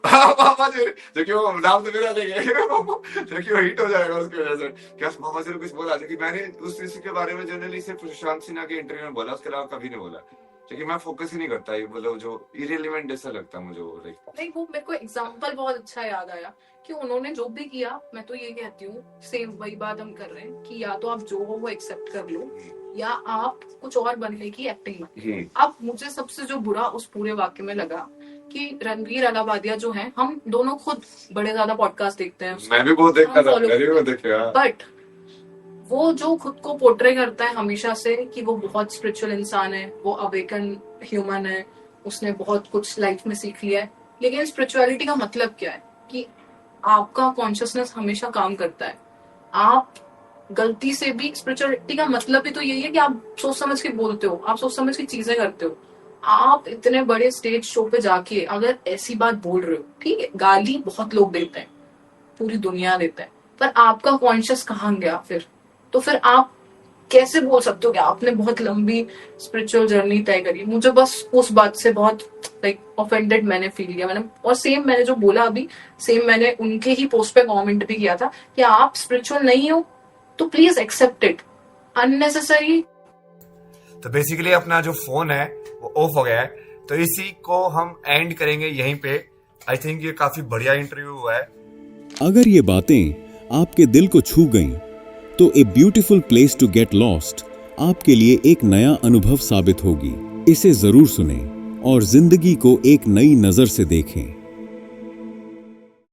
बाबा जी, देखिए वो नाम तो मेरा लेंगे, देखिए वो हिट हो जाएगा उसकी वजह से। क्या बाबा जी ने कुछ बोला? क्योंकि मैंने उस किसी के बारे में जनरली सिर्फ सुशांत सिन्हा के इंटरव्यू में बोला, उसके अलावा कभी नहीं बोला, क्योंकि मैं फोकस ही नहीं करता, ये मतलब जो इरेलीवेंट जैसा लगता मुझे वो। नहीं, वो मेरे को एग्जांपल बहुत अच्छा याद आया कि उन्होंने जो भी किया, मैं तो ये कहती हूँ सेम वही बात हम कर रहे हैं कि या तो आप जो हो वो एक्सेप्ट कर लो या आप कुछ और बनने की एक्टिंग मत। अब मुझे सबसे जो बुरा उस पूरे वाक्य में लगा कि रणवीर अलाहाबादिया जो है, हम दोनों खुद बड़े ज्यादा पॉडकास्ट देखते हैं, मैं भी बहुत देखता था, मैं भी बहुत देखा, बट वो जो खुद को पोर्ट्रे करता है हमेशा से कि वो बहुत स्पिरिचुअल इंसान है, वो अवेकन ह्यूमन है, उसने बहुत कुछ लाइफ में सीख लिया है, लेकिन स्पिरिचुअलिटी का मतलब क्या है कि आपका कॉन्शियसनेस हमेशा काम करता है। आप गलती से भी, स्पिरिचुअलिटी का मतलब भी तो यही है कि आप सोच समझ के बोलते हो, आप सोच समझ के चीजें करते हो। आप इतने बड़े स्टेज शो पे जाके अगर ऐसी बात बोल रहे हो, ठीक है, गाली बहुत लोग देते हैं, पूरी दुनिया देता है, पर आपका कॉन्शियस कहाँ गया फिर? तो फिर आप कैसे बोल सकते हो कि आपने बहुत लंबी स्पिरिचुअल जर्नी तय करी? मुझे बस उस बात से बहुत लाइक ऑफेंडेड मैंने फील किया मैंने, और सेम मैंने जो बोला अभी, सेम मैंने उनके ही पोस्ट पे कमेंट भी किया था कि आप स्पिरिचुअल नहीं हो तो प्लीज एक्सेप्ट इट, अननेसेसरी। तो बेसिकली अपना जो फोन है वो ऑफ हो गया है, तो इसी को हम एंड करेंगे यहीं पे। आई थिंक ये काफी बढ़िया इंटरव्यू हुआ है। अगर ये बातें आपके दिल को छू गईं, तो a beautiful place to get lost आपके लिए एक नया अनुभव साबित होगी। इसे जरूर सुनें और जिंदगी को एक नई नजर से देखें।